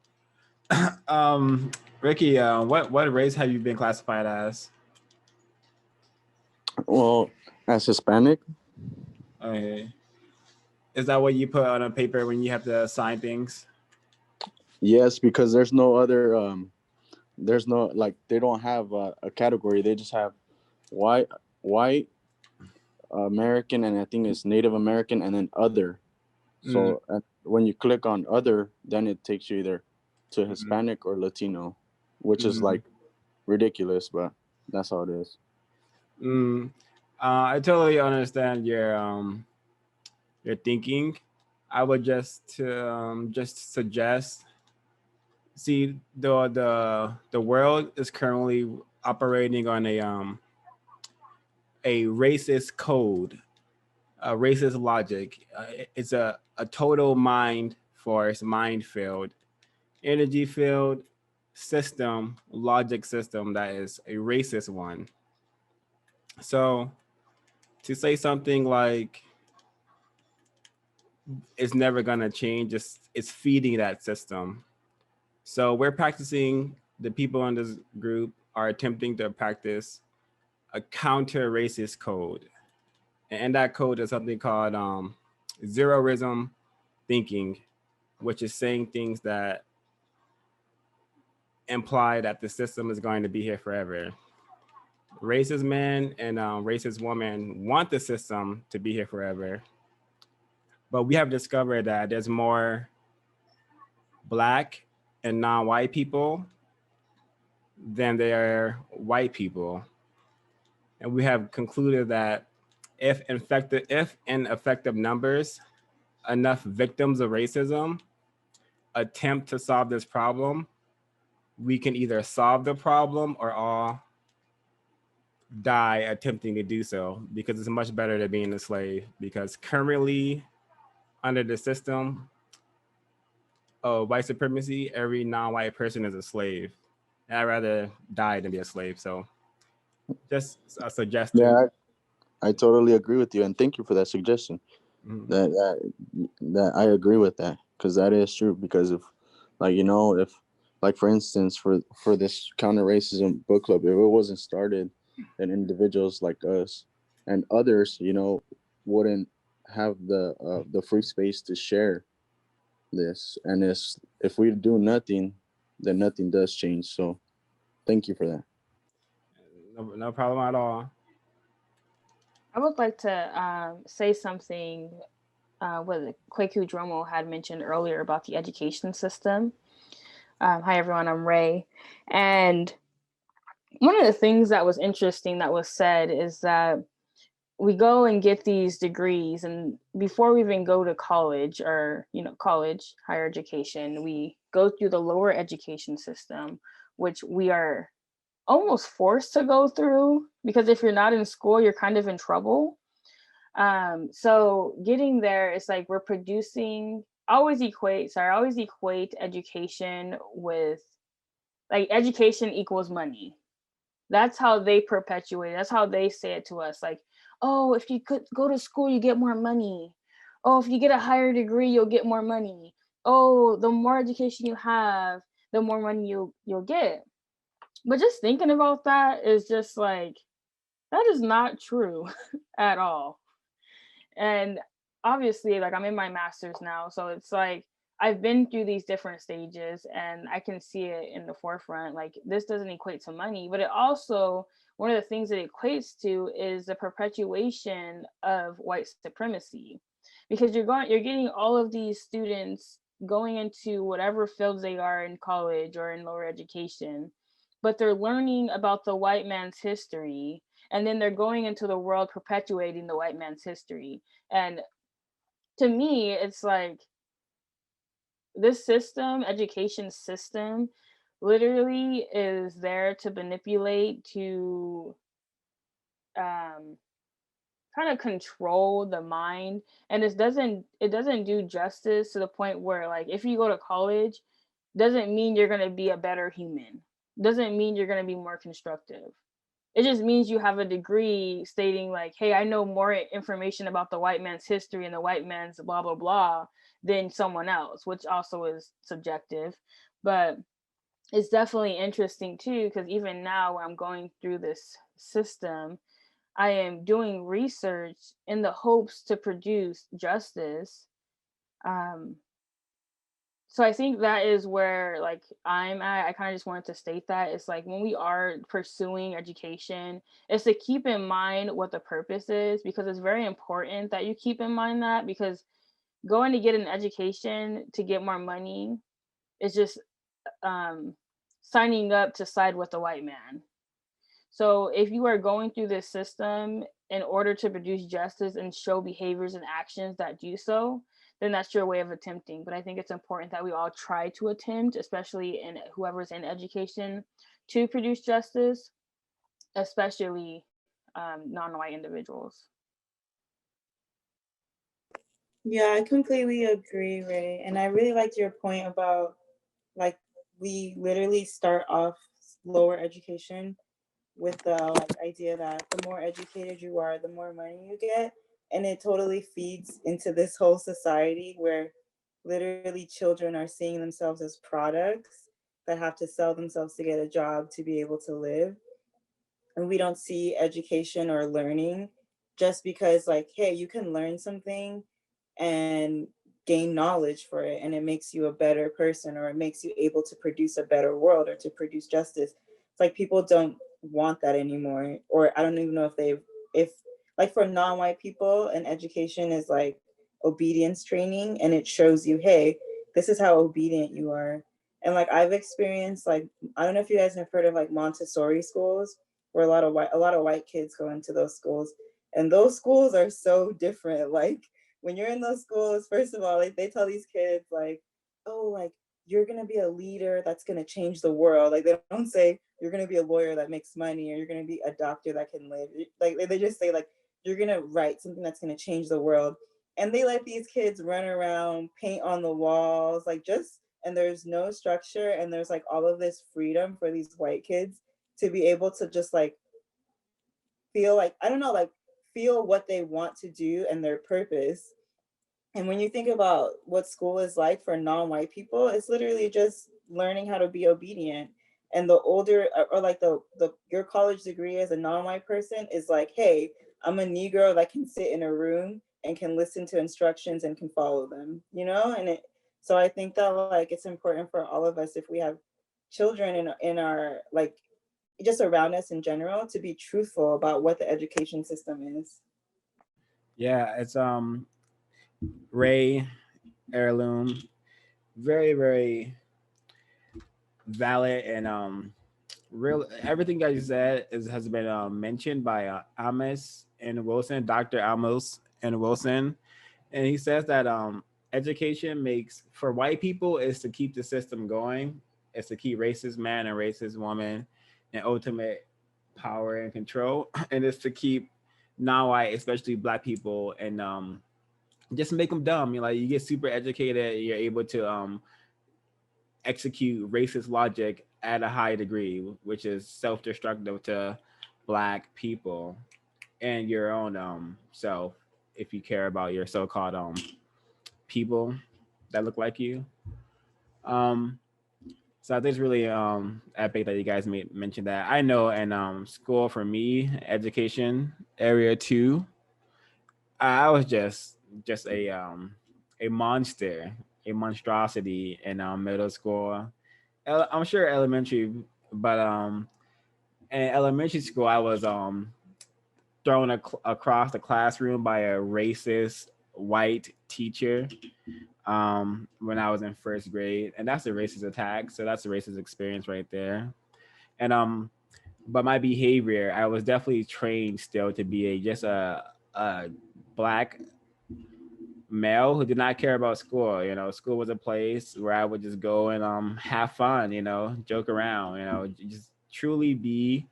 Ricky, what race have you been classified as? Well, as Hispanic. Okay. Is that what you put on a paper when you have to sign things? Yes, because there's no other there's no, like, they don't have a category. They just have white American, and I think it's Native American, and then other. So when you click on other, then it takes you either to Hispanic or Latino, which is like ridiculous, but that's how it is. I totally understand your thinking. I would just suggest. See, the world is currently operating on a racist code, a racist logic. It's a total mind force, mind field, energy field system, logic system that is a racist one. So to say something like it's never gonna change, it's feeding that system. So we're practicing. The people in this group are attempting to practice a counter-racist code, and that code is something called zeroism thinking, which is saying things that imply that the system is going to be here forever. Racist men and racist women want the system to be here forever, but we have discovered that there's more black and non-white people than there are white people, and we have concluded that if in effective numbers, enough victims of racism attempt to solve this problem, we can either solve the problem or all die attempting to do so, because it's much better than being a slave. Because currently, under the system of white supremacy, every non-white person is a slave. And I'd rather die than be a slave. So just a suggestion. Yeah, I totally agree with you, and thank you for that suggestion. Mhm. That I agree with that, because that is true. Because if, like, if, like, for instance, for this counter racism book club, if it wasn't started, then individuals like us and others, wouldn't have the free space to share this. And if we do nothing, then nothing does change. So thank you for that. No problem at all. I would like to say something what Kwaku Dromo had mentioned earlier about the education system. Hi, everyone. I'm Ray. And one of the things that was interesting that was said is that we go and get these degrees, and before we even go to college or college, higher education, we go through the lower education system, which we are almost forced to go through, because if you're not in school, you're kind of in trouble. So getting there, it's like we're producing. I always equate education with, like, education equals money. That's how they perpetuate. That's how they say it to us. Like, oh, if you could go to school, you get more money. Oh, if you get a higher degree, you'll get more money. Oh, the more education you have, the more money you'll get. But just thinking about that is just like, that is not true at all. And obviously, like, I'm in my master's now, so it's like I've been through these different stages and I can see it in the forefront. Like, this doesn't equate to money, but it also, one of the things it equates to is the perpetuation of white supremacy, because you're getting all of these students going into whatever fields they are in college or in lower education, but they're learning about the white man's history, and then they're going into the world perpetuating the white man's history. And to me, it's like, this system, education system, literally is there to manipulate, to um, kind of control the mind. And it doesn't do justice to the point where, like, if you go to college, doesn't mean you're going to be a better human, doesn't mean you're going to be more constructive. It just means you have a degree stating, like, hey, I know more information about the white man's history and the white man's blah blah blah than someone else, which also is subjective. But it's definitely interesting too, because even now when I'm going through this system, I am doing research in the hopes to produce justice. um, so I think that is where, like, I'm at. I kind of just wanted to state that it's like, when we are pursuing education, it's to keep in mind what the purpose is, because it's very important that you keep in mind that, because going to get an education to get more money is just um, signing up to side with the white man. So if you are going through this system in order to produce justice and show behaviors and actions that do so, then that's your way of attempting. But I think it's important that we all try to attempt, especially in whoever's in education, to produce justice, especially non-white individuals. Yeah, I completely agree, Ray. And I really liked your point about like we literally start off lower education with the like idea that the more educated you are, the more money you get. And it totally feeds into this whole society where literally children are seeing themselves as products that have to sell themselves to get a job to be able to live. And we don't see education or learning just because like, hey, you can learn something and gain knowledge for it and it makes you a better person or it makes you able to produce a better world or to produce justice. It's like people don't want that anymore, or I don't even know if like for non-white people, an education is like obedience training and it shows you, hey, this is how obedient you are. And like I've experienced, like, I don't know if you guys have heard of like Montessori schools, where a lot of white kids go into those schools, and those schools are so different. Like when you're in those schools, first of all, like they tell these kids like, oh, like you're gonna be a leader that's gonna change the world. Like they don't say you're gonna be a lawyer that makes money or you're gonna be a doctor that can live. Like they just say like you're gonna write something that's gonna change the world. And they let these kids run around, paint on the walls, like just, and there's no structure and there's like all of this freedom for these white kids to be able to just like feel like, I don't know, like feel what they want to do and their purpose. And when you think about what school is like for non-white people, it's literally just learning how to be obedient. And the older, or like the your college degree as a non-white person is like, hey, I'm a Negro that can sit in a room and can listen to instructions and can follow them, you know? And it, so I think that like it's important for all of us, if we have children in our like just around us in general, to be truthful about what the education system is. Yeah, it's Ray Heirloom, very very valid and real. Everything that you said has been mentioned by Amos and Wilson, Dr. Amos and Wilson, and he says that education makes for white people is to keep the system going, is to keep racist man and racist woman in ultimate power and control, and is to keep non-white, especially black people, and just make them dumb. You know, like you get super educated, you're able to execute racist logic at a high degree, which is self-destructive to black people and your own self, if you care about your so-called people that look like you. Um, so I think it's really epic that you guys mentioned that. I know in school for me, education area 2, I was just a monster, a monstrosity in middle school. I'm sure elementary, but in elementary school I was thrown across the classroom by a racist white teacher when I was in first grade, and that's a racist attack. So that's a racist experience right there. And but my behavior, I was definitely trained still to be a black male who did not care about school. You know, school was a place where I would just go and have fun. You know, joke around. You know, just truly be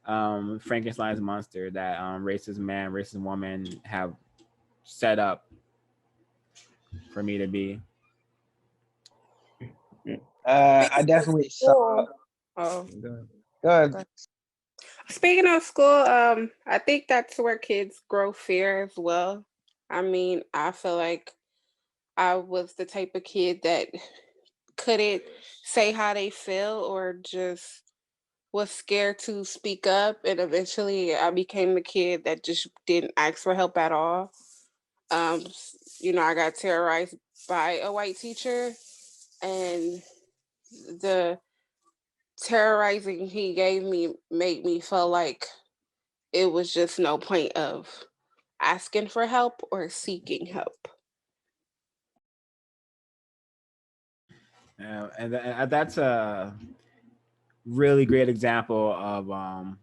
Frankenstein's monster that racist man, racist woman have set up for me to be. I definitely saw. Oh, Go ahead. speaking of school, I think that's where kids grow fear as well. I mean, I feel like I was the type of kid that couldn't say how they feel or just was scared to speak up, and eventually I became the kid that just didn't ask for help at all. I got terrorized by a white teacher, and the terrorizing he gave me made me feel like it was just no point of asking for help or seeking help. And that's a really great example of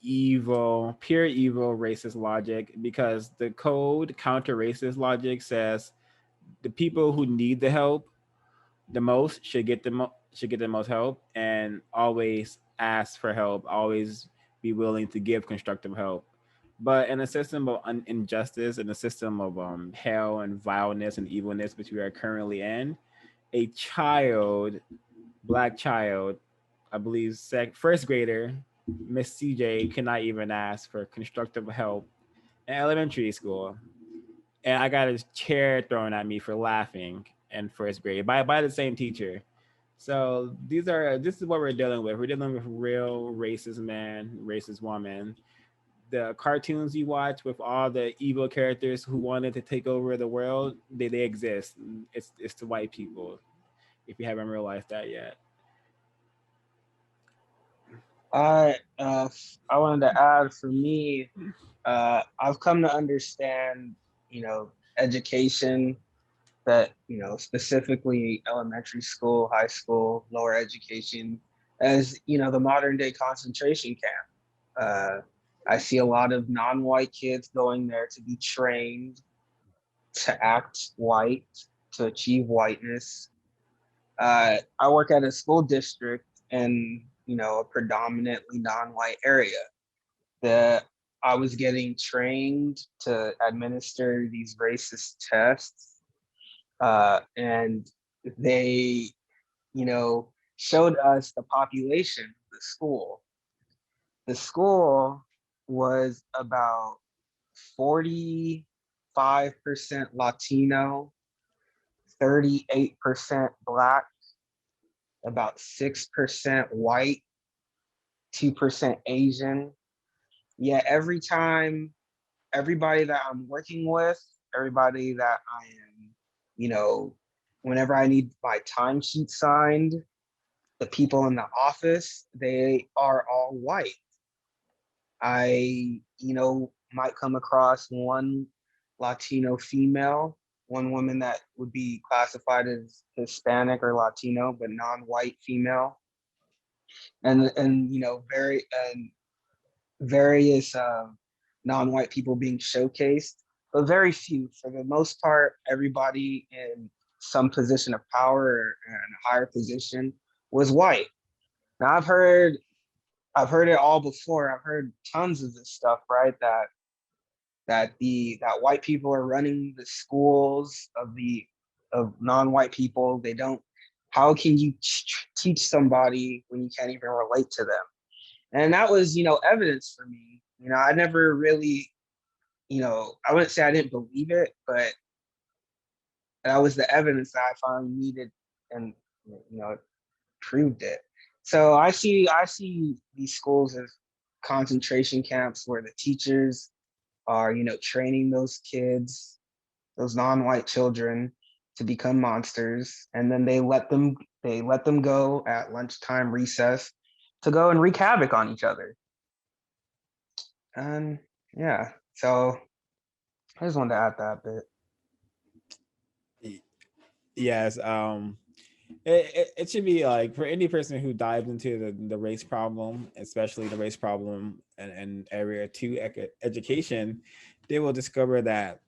evil, pure evil racist logic, because the code counter racist logic says the people who need the help the most should get the most help, and always ask for help, always be willing to give constructive help. But in a system of injustice, in a system of hell and vileness and evilness which we are currently in, a child, black child, I believe first grader, Miss CJ, cannot even ask for constructive help in elementary school, and I got a chair thrown at me for laughing in first grade by the same teacher. So this is what we're dealing with. We're dealing with real racist men, racist woman. The cartoons you watch with all the evil characters who wanted to take over the world, they exist. It's the white people. If you haven't realized that yet. I wanted to add, for me, I've come to understand, education, that, specifically elementary school, high school, lower education, as, the modern day concentration camp. I see a lot of non-white kids going there to be trained to act white, to achieve whiteness. I work at a school district in, a predominantly non-white area. That I was getting trained to administer these racist tests, and they, showed us the population of the school. The school was about 45% Latino, 38% Black, about 6% white, 2% Asian. Yet every time, everybody that I'm working with, everybody that I am, whenever I need my timesheet signed, the people in the office, they are all white. I, might come across one Latino female, one woman that would be classified as Hispanic or Latino, but non-white female, and various non-white people being showcased, but very few. For the most part, everybody in some position of power and a higher position was white. Now I've heard it all before. I've heard tons of this stuff, right? That white people are running the schools of non-white people. They don't. How can you teach somebody when you can't even relate to them? And that was, evidence for me. I never really, I wouldn't say I didn't believe it, but that was the evidence that I finally needed, and it proved it. So I see these schools as concentration camps where the teachers are, training those kids, those non-white children, to become monsters, and then they let them go at lunchtime recess to go and wreak havoc on each other. And yeah, so I just wanted to add that bit. Yes. It should be like for any person who dives into the race problem, especially the race problem and area two education, they will discover that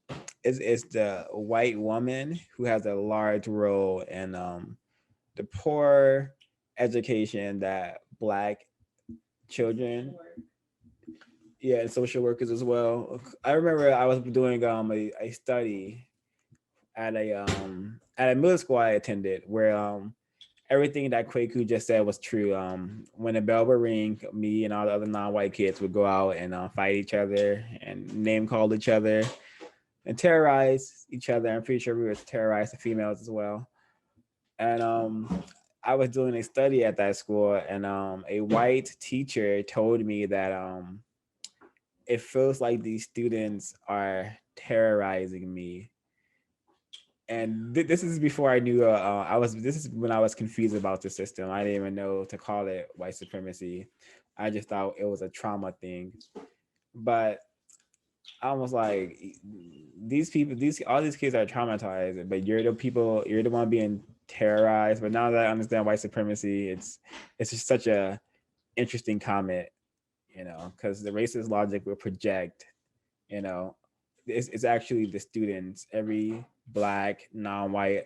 it's the white woman who has a large role in the poor education that black children, yeah, and social workers as well. I remember I was doing a study at a middle school I attended where everything that Kwaku just said was true. When the bell would ring, me and all the other non-white kids would go out and fight each other and name call each other and terrorize each other. I'm pretty sure we were terrorize the females as well. And I was doing a study at that school, and a white teacher told me that it feels like these students are terrorizing me. And this is before I knew this is when I was confused about the system. I didn't even know to call it white supremacy. I just thought it was a trauma thing. But I was like, these people, these all these kids are traumatized, but you're the one being terrorized. But now that I understand white supremacy, it's just such a interesting comment, because the racist logic will project, you know, it's actually the students, every black, non-white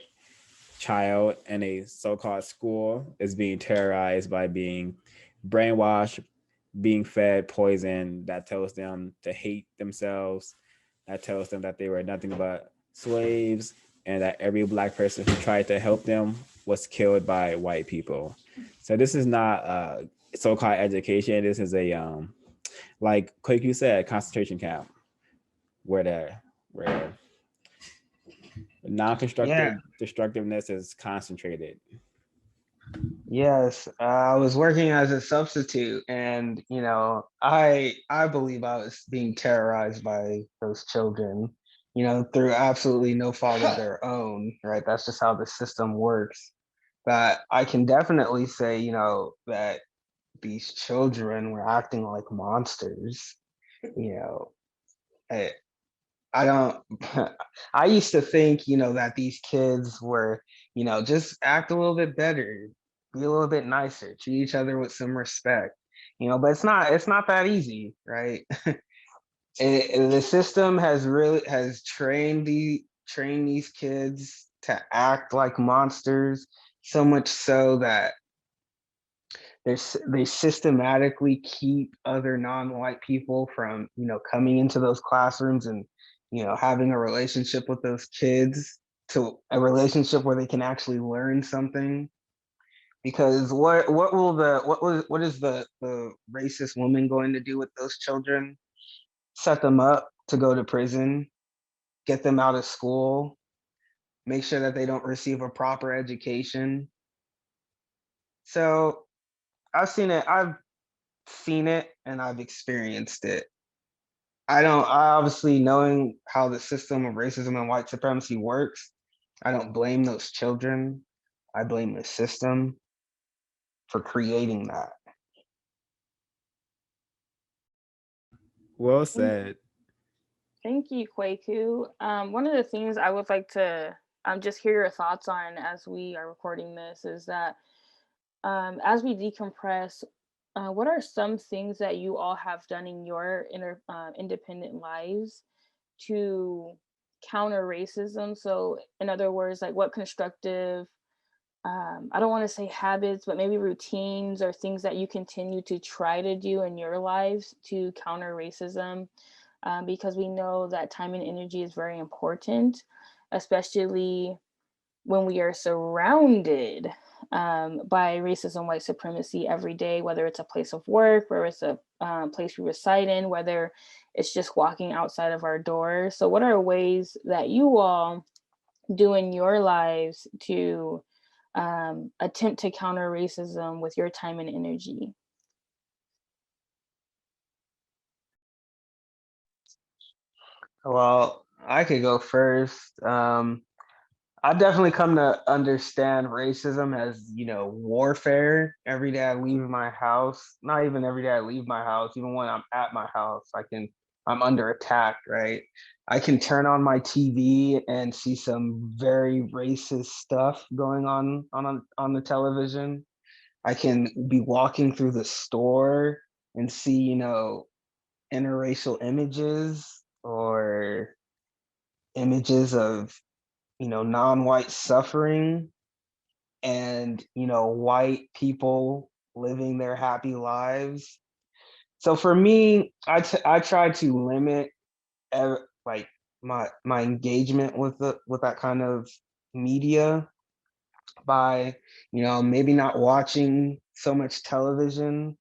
child in a so-called school is being terrorized by being brainwashed, being fed poison that tells them to hate themselves, that tells them that they were nothing but slaves, and that every black person who tried to help them was killed by white people. So this is not so-called education. This is a like Quick you said, concentration camp where where Yeah. non-constructive destructiveness is concentrated. Yes, I was working as a substitute, and I believe I was being terrorized by those children, through absolutely no fault of their own, right? That's just how the system works. But I can definitely say, that these children were acting like monsters. You know, I, I don't. I used to think, that these kids were, just act a little bit better, be a little bit nicer, treat each other with some respect. But it's not that easy, right? The system has trained these kids to act like monsters, so much so that they systematically keep other non-white people from coming into those classrooms and having a relationship with those kids, to a relationship where they can actually learn something. Because what is the racist woman going to do with those children? Set them up to go to prison, get them out of school, make sure that they don't receive a proper education. So I've seen it and I've experienced it. I obviously, knowing how the system of racism and white supremacy works, I don't blame those children. I blame the system for creating that. Well said. Thank you, Kwaku. One of the things I would like to just hear your thoughts on as we are recording this is that as we decompress, what are some things that you all have done in your independent lives to counter racism? So, in other words, like what constructive, I don't want to say habits, but maybe routines or things that you continue to try to do in your lives to counter racism, because we know that time and energy is very important, especially when we are surrounded by racism, white supremacy every day, whether it's a place of work, whether it's a place we reside in, whether it's just walking outside of our doors. So, what are ways that you all do in your lives to attempt to counter racism with your time and energy? Well, I could go first. I've definitely come to understand racism as, warfare every day I leave my house. Not even every day I leave my house, even when I'm at my house, I'm under attack, right? I can turn on my TV and see some very racist stuff going on the television. I can be walking through the store and see, interracial images or images of non-white suffering, and white people living their happy lives. So for me, I try to limit like my engagement with that kind of media by maybe not watching so much television,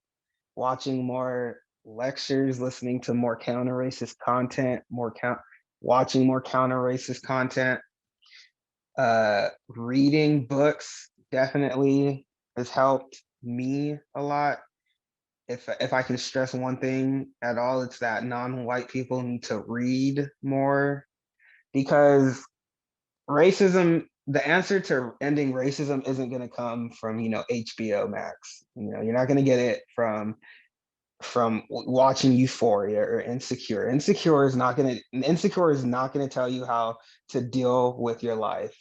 watching more lectures, listening to more counter-racist content, watching more counter-racist content. Reading books definitely has helped me a lot. If I can stress one thing at all, it's that non-white people need to read more, because the answer to ending racism isn't going to come from HBO Max. You're not going to get it from watching Euphoria or Insecure. Insecure is not going to tell you how to deal with your life.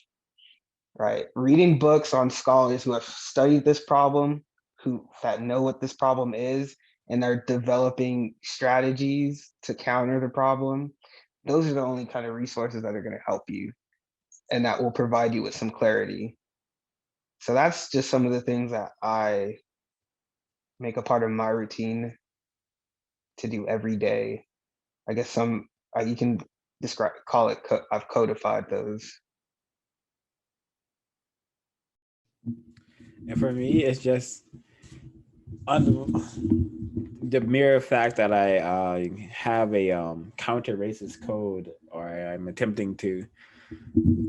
Right. Reading books on scholars who have studied this problem, who that know what this problem is, and are developing strategies to counter the problem. Those are the only kind of resources that are going to help you. and that will provide you with some clarity. So that's just some of the things that I make a part of my routine to do every day. I guess you can call it, I've codified those. And for me, it's just the mere fact that I have a counter-racist code, or I'm attempting to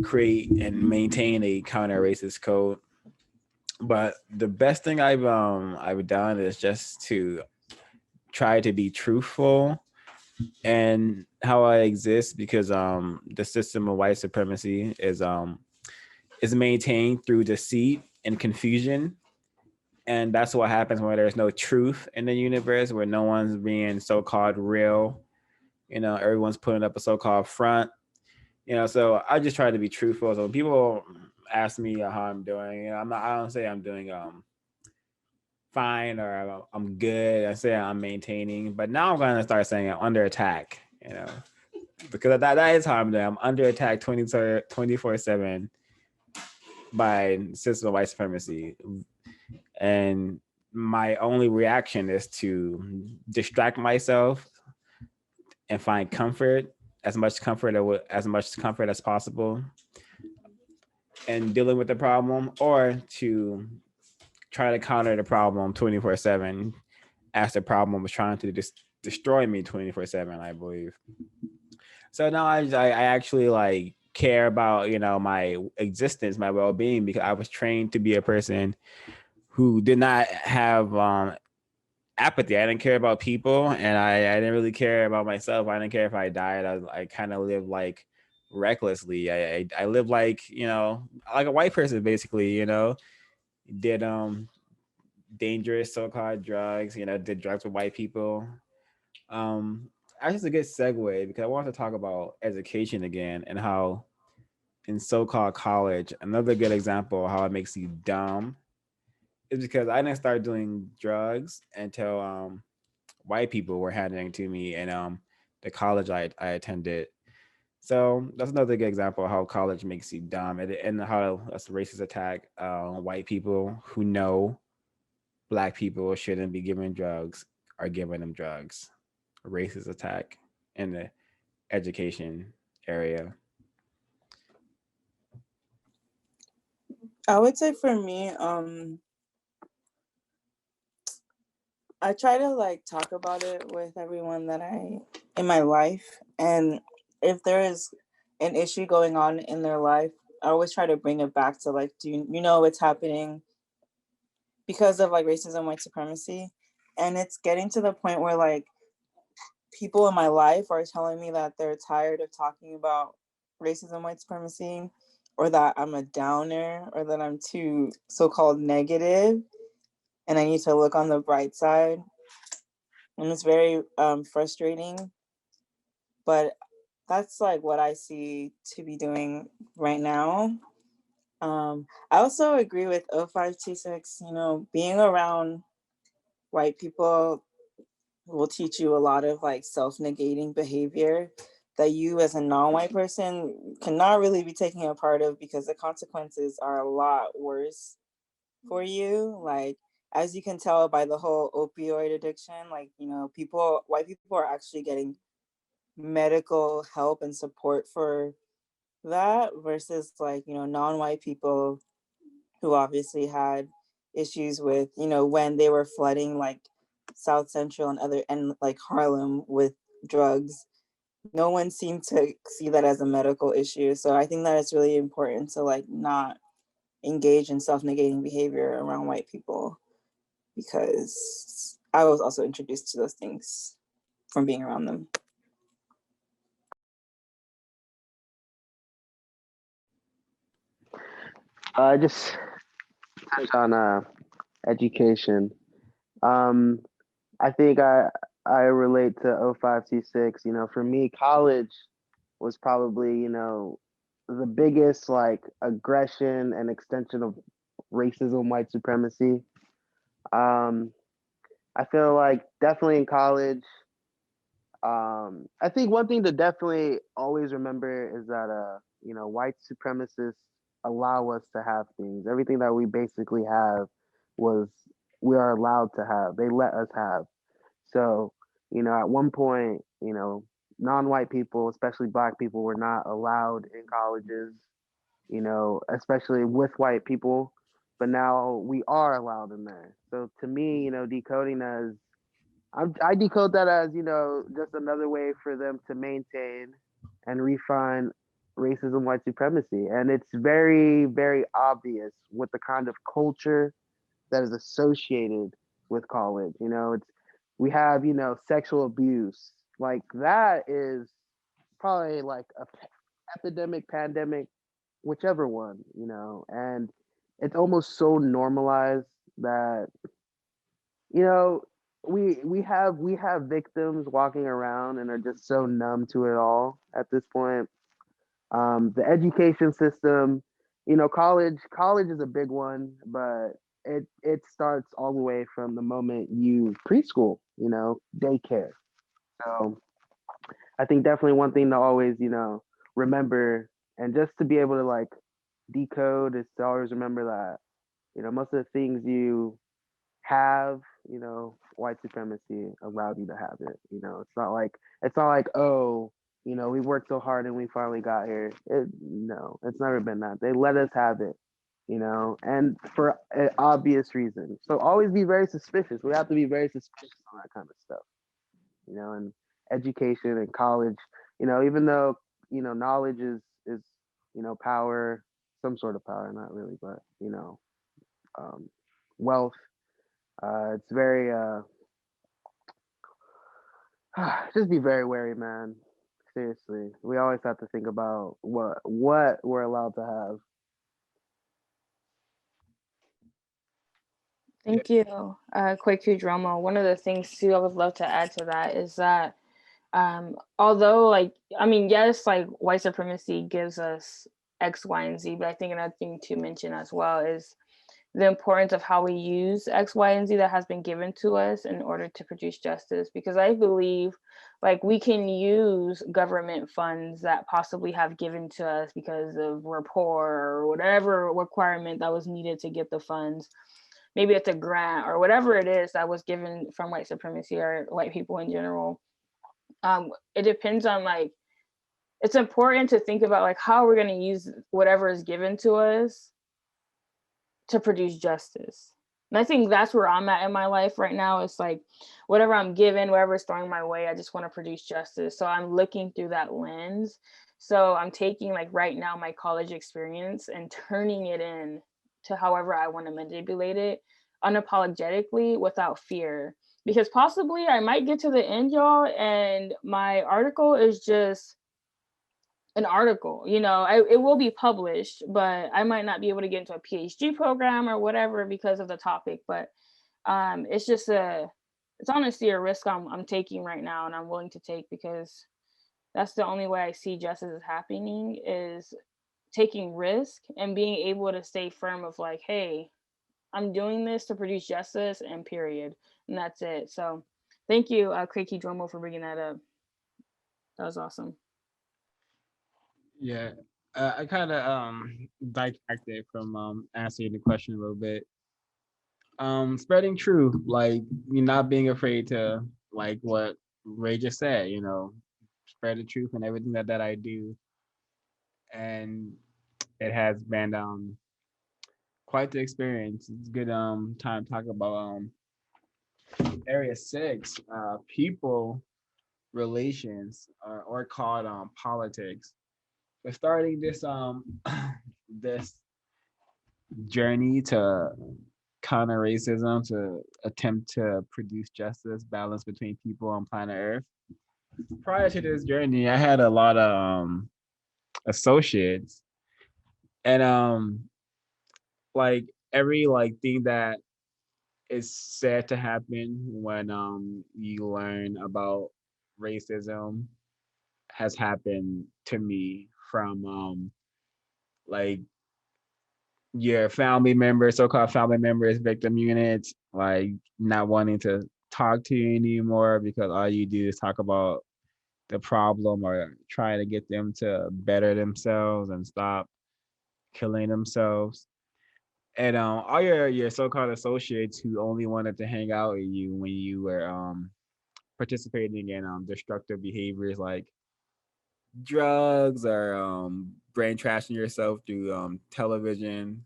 create and maintain a counter-racist code. But the best thing I've done is just to try to be truthful and how I exist, because the system of white supremacy is maintained through deceit and confusion. And that's what happens when there's no truth in the universe, where no one's being so-called real. Everyone's putting up a so-called front. So I just try to be truthful. So when people ask me how I'm doing, I don't say I'm doing fine or I'm good. I say I'm maintaining. But now I'm going to start saying I'm under attack, because that is how I'm doing. I'm under attack 24/7 by system of white supremacy. And my only reaction is to distract myself and find comfort, as much comfort as possible, and dealing with the problem, or to try to counter the problem 24/7, as the problem was trying to destroy me 24/7, I believe. So now I actually care about my existence, my well-being, because I was trained to be a person who did not have apathy. I didn't care about people, and I didn't really care about myself. I didn't care if I died. I kind of lived recklessly. I lived like a white person, basically. Did dangerous so-called drugs. Did drugs with white people. Actually, it's a good segue, because I want to talk about education again, and how in so-called college, another good example of how it makes you dumb is because I didn't start doing drugs until white people were handing it to me in the college I attended. So that's another good example of how college makes you dumb, and how that's a racist attack on white people who know black people shouldn't be given drugs, are giving them drugs. A racist attack in the education area. I would say for me, I try to talk about it with everyone that I in my life, and if there is an issue going on in their life, I always try to bring it back to do you know what's happening because of racism, white supremacy, and it's getting to the point where people in my life are telling me that they're tired of talking about racism, white supremacy, or that I'm a downer, or that I'm too so-called negative, and I need to look on the bright side. And it's very frustrating, but that's what I see to be doing right now. I also agree with 0526, being around white people will teach you a lot of self-negating behavior that you as a non-white person cannot really be taking a part of, because the consequences are a lot worse for you. As you can tell by the whole opioid addiction, white people are actually getting medical help and support for that, versus non-white people who obviously had issues with when they were flooding South Central and Harlem with drugs. No one seemed to see that as a medical issue. So I think that it's really important to not engage in self-negating behavior around white people, because I was also introduced to those things from being around them. Just touch on education. I think I relate to 0526. For me, college was probably the biggest aggression and extension of racism, white supremacy. I feel like definitely in college, I think one thing to definitely always remember is that white supremacists allow us to have things. Everything that we basically have was we are allowed to have. They let us have. So, at one point, non-white people, especially black people, were not allowed in colleges, especially with white people, but now we are allowed in there. So to me, decoding as I decode that as just another way for them to maintain and refine racism, white supremacy, and it's very, very obvious with the kind of culture that is associated with college. It's we have sexual abuse, like that is probably like a epidemic, pandemic, whichever one, and it's almost so normalized that you know we have victims walking around and are just so numb to it all at this point. The education system, college is a big one, but it starts all the way from the moment you preschool, daycare. So I think definitely one thing to always remember, and just to be able to like decode, is to always remember that most of the things you have, white supremacy allowed you to have it. It's not like, oh, we worked so hard and we finally got here. No, it's never been that. They let us have it, and for an obvious reason. So always be very suspicious. We have to be very suspicious on that kind of stuff, and education and college, even though, knowledge is, power, some sort of power, not really, but, um, wealth. It's very just be very wary, man. Seriously, we always have to think about what we're allowed to have. Thank you, Quick Drama. One of the things too I would love to add to that is that although like I mean yes, like white supremacy gives us X, Y, and Z, but I think another thing to mention as well is the importance of how we use X, Y, and Z that has been given to us in order to produce justice. Because I believe like we can use government funds that possibly have given to us because of we're poor or whatever requirement that was needed to get the funds. Maybe it's a grant or whatever it is that was given from white supremacy or white people in general. It depends on like it's important to think about like how we're going to use whatever is given to us to produce justice. And I think that's where I'm at in my life right now. It's like whatever I'm given, whatever's thrown my way, I just want to produce justice. So I'm looking through that lens. So I'm taking like right now my college experience and turning it in to however I want to manipulate it unapologetically without fear. Because possibly I might get to the end, y'all, and my article is just an article, it will be published, but I might not be able to get into a PhD program or whatever because of the topic. But it's honestly a risk I'm taking right now, and I'm willing to take, because that's the only way I see justice is happening, is taking risk and being able to stay firm of like, hey, I'm doing this to produce justice, and period. And that's it. So thank you, Kriki Dromo, for bringing that up. That was awesome. Yeah, I kind of backtracked from answering the question a little bit. Spreading truth, like you're not being afraid to, like what Ray just said, spread the truth and everything that I do, and it has been quite the experience. It's a good time to talk about area 6, people relations, or called politics. We're starting this this journey to counter racism, to attempt to produce justice, balance between people on planet Earth. Prior to this journey, I had a lot of associates, and like every like thing that is said to happen when you learn about racism has happened to me, from like your family members, so-called family members, victim units, like not wanting to talk to you anymore because all you do is talk about the problem or trying to get them to better themselves and stop killing themselves. And all your so-called associates who only wanted to hang out with you when you were participating in destructive behaviors like drugs or brain trashing yourself through television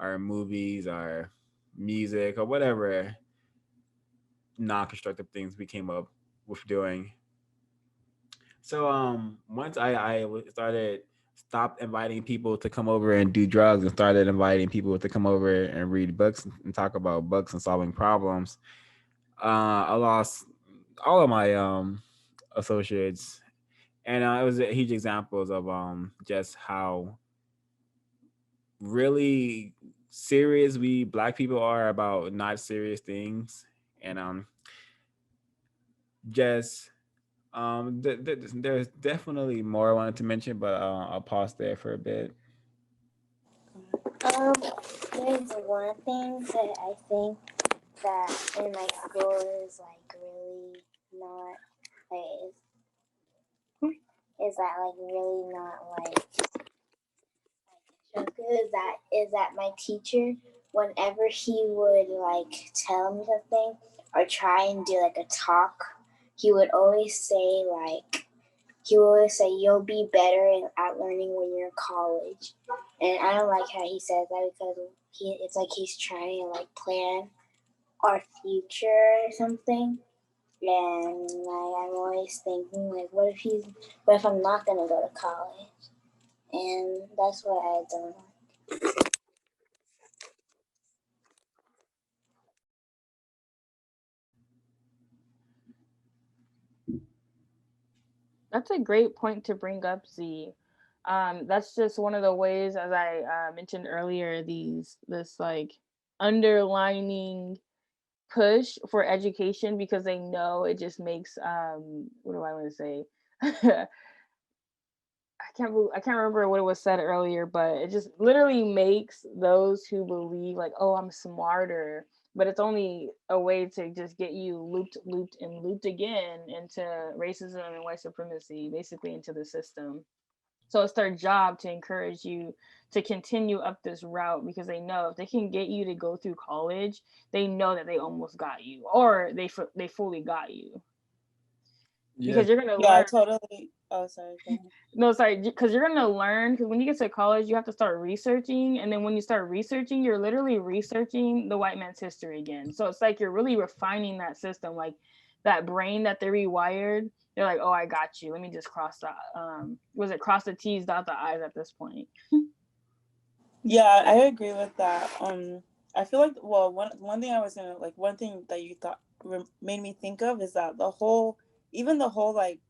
or movies or music or whatever non-constructive things we came up with doing. So once started stopped inviting people to come over and do drugs and started inviting people to come over and read books and talk about books and solving problems, I lost all of my associates, and it was a huge examples of just how really serious we black people are about not serious things, and just there's definitely more I wanted to mention, but I'll pause there for a bit. Um, there's one thing that I think that in my school is like really not like is that like really not like is that my teacher, whenever he would like tell me something or try and do like a talk, he would always say you'll be better at learning when you're in college. And I don't like how he says that because it's like he's trying to like plan our future or something. And like I'm always thinking like what if I'm not gonna go to college? And that's what I don't like. That's a great point to bring up, Z. That's just one of the ways, as I mentioned earlier, this like underlining push for education because they know it just makes what do I want to say? I can't remember what it was said earlier, but it just literally makes those who believe like, oh, I'm smarter, but it's only a way to just get you looped again into racism and white supremacy, basically into the system. So it's their job to encourage you to continue up this route because they know if they can get you to go through college, they know that they almost got you or they fully got you Yeah, because you're gonna Yeah, I learn. totally. Oh, sorry. Go ahead. No, sorry, because you're gonna learn. Because when you get to college, you have to start researching, and then when you start researching, you're literally researching the white man's history again. So it's like you're really refining that system, like that brain that they rewired. They're like, oh, I got you. Let me just cross the was it cross the T's, dot the I's at this point. Yeah, I agree with that. I feel like one thing I was gonna like one thing that you thought made me think of is that even the whole like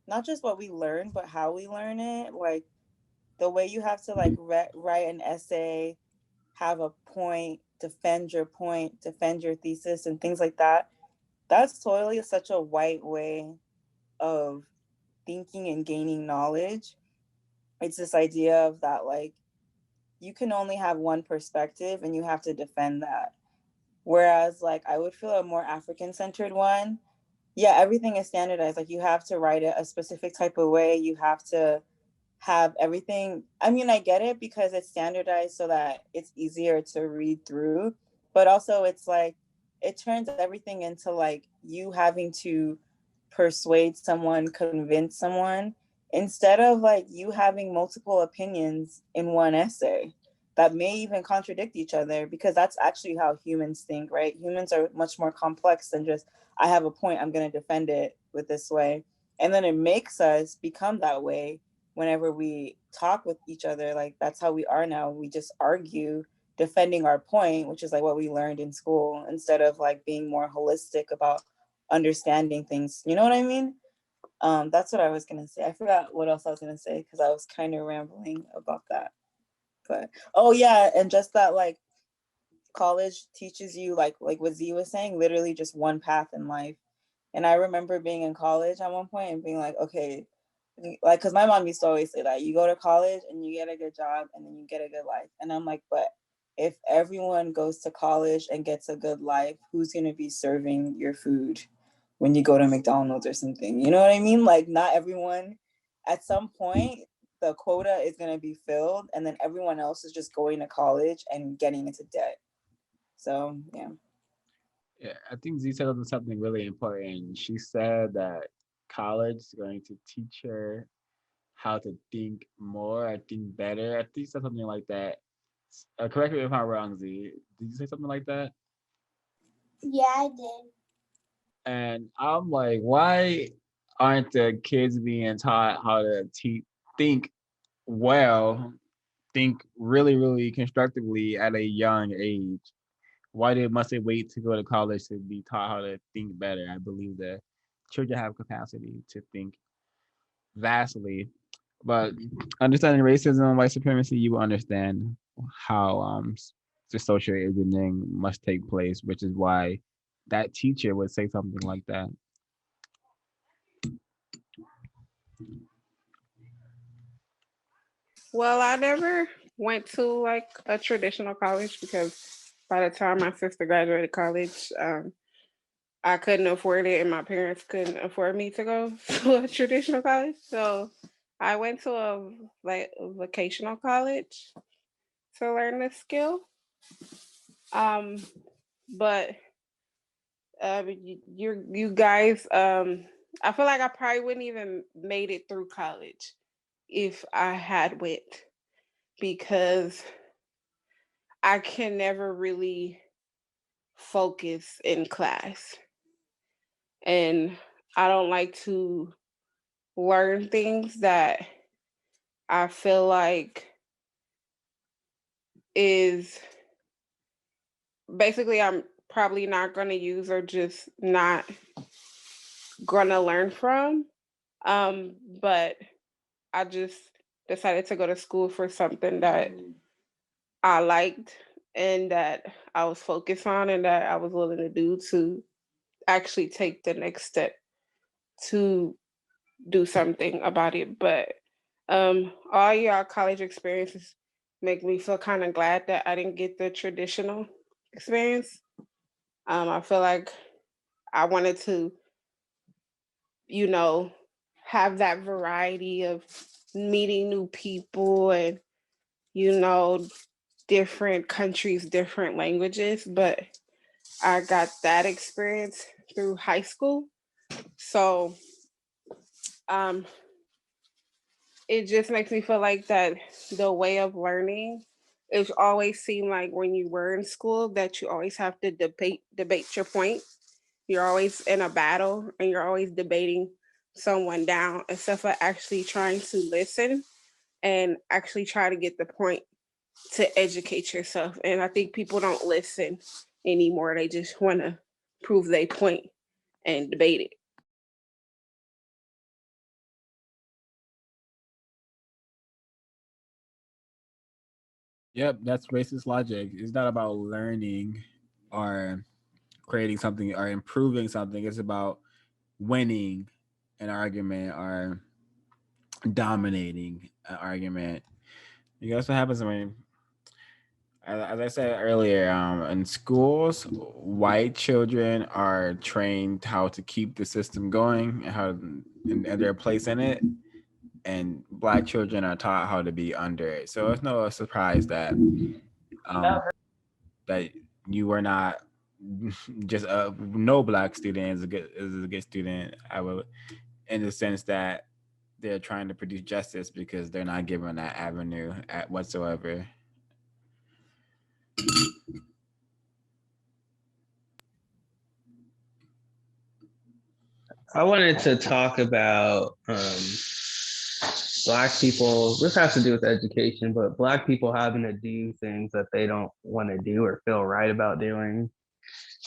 not just what we learn but how we learn it, like the way you have to like write an essay, have a point, defend your thesis, and things like that. That's totally such a white way of thinking and gaining knowledge. It's this idea of that like you can only have one perspective and you have to defend that. Whereas like I would feel a more African centered one. Yeah, everything is standardized. Like you have to write it a specific type of way. You have to have everything. I mean, I get it because it's standardized so that it's easier to read through, but also it's like it turns everything into like you having to persuade someone, convince someone, instead of like you having multiple opinions in one essay that may even contradict each other, because that's actually how humans think, right? Humans are much more complex than just I have a point, I'm going to defend it with this way. And then it makes us become that way whenever we talk with each other. Like that's how we are now. We just argue defending our point, which is like what we learned in school, instead of like being more holistic about understanding things. You know what I mean? That's what I was gonna say. I forgot what else I was gonna say because I was kind of rambling about that. But oh yeah, and just that like college teaches you like what Z was saying, literally just one path in life. And I remember being in college at one point and being like, okay, like, because my mom used to always say that you go to college and you get a good job and then you get a good life. And I'm like, but if everyone goes to college and gets a good life, who's going to be serving your food? when you go to McDonald's or something. You know what I mean? Like, not everyone, at some point, the quota is going to be filled, and then everyone else is just going to college and getting into debt. So, yeah. Yeah, I think Z said something really important. She said that college is going to teach her how to think more, I think better. I think you said something like that. Correct me if I'm wrong, Z. Did you say something like that? Yeah, I did. And I'm like, why aren't the kids being taught how to think well, think really, really constructively at a young age? Why must they wait to go to college to be taught how to think better? I believe that children have capacity to think vastly, but understanding racism and white supremacy, you will understand how the social engineering must take place, which is why that teacher would say something like that. Well, I never went to like a traditional college because by the time my sister graduated college, I couldn't afford it, and my parents couldn't afford me to go to a traditional college. So I went to a vocational college to learn this skill. Um, but you guys, I feel like I probably wouldn't even made it through college if I had went, because I can never really focus in class, and I don't like to learn things that I feel like is basically I'm probably not going to use or just not going to learn from. But I just decided to go to school for something that I liked and that I was focused on and that I was willing to do to actually take the next step to do something about it. But all y'all college experiences make me feel kind of glad that I didn't get the traditional experience. I feel like I wanted to, you know, have that variety of meeting new people and, you know, different countries, different languages. But I got that experience through high school. So um, it just makes me feel like that the way of learning, it always seemed like when you were in school that you always have to debate your point. You're always in a battle and you're always debating someone down instead of actually trying to listen and actually try to get the point to educate yourself. And I think people don't listen anymore. They just want to prove their point and debate it. Yep, that's racist logic. It's not about learning or creating something or improving something. It's about winning an argument or dominating an argument. You guess what happens when, as I said earlier, in schools, white children are trained how to keep the system going and how and their place in it, and black children are taught how to be under it. So it's no surprise that that you were not just no black student is a good student. I would, in the sense that they're trying to produce justice because they're not given that avenue at whatsoever. I wanted to talk about Black people. This has to do with education, but Black people having to do things that they don't want to do or feel right about doing.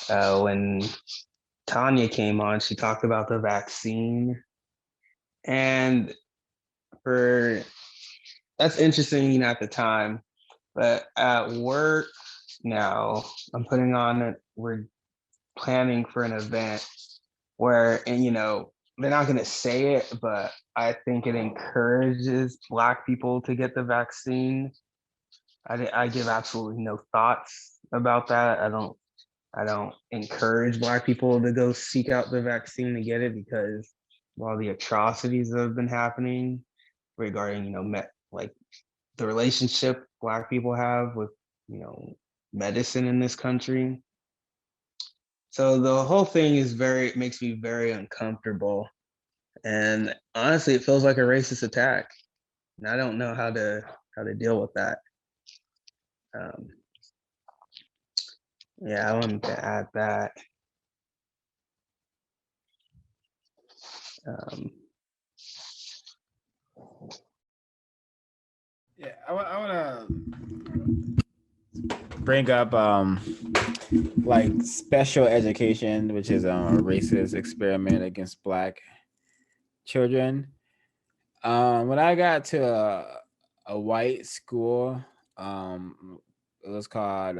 When Tanya came on, she talked about the vaccine. And for that's interesting, at the time. But at work now, I'm putting on it, we're planning for an event where, and they're not going to say it, but I think it encourages Black people to get the vaccine. I give absolutely no thoughts about that. I don't I don't encourage Black people to go seek out the vaccine to get it, because while the atrocities that have been happening regarding, like the relationship Black people have with, medicine in this country. So the whole thing makes me very uncomfortable. And honestly, it feels like a racist attack. And I don't know how to deal with that. Yeah, I wanted to add that. Yeah, I want to bring up like special education, which is a racist experiment against Black children. When I got to a white school, it was called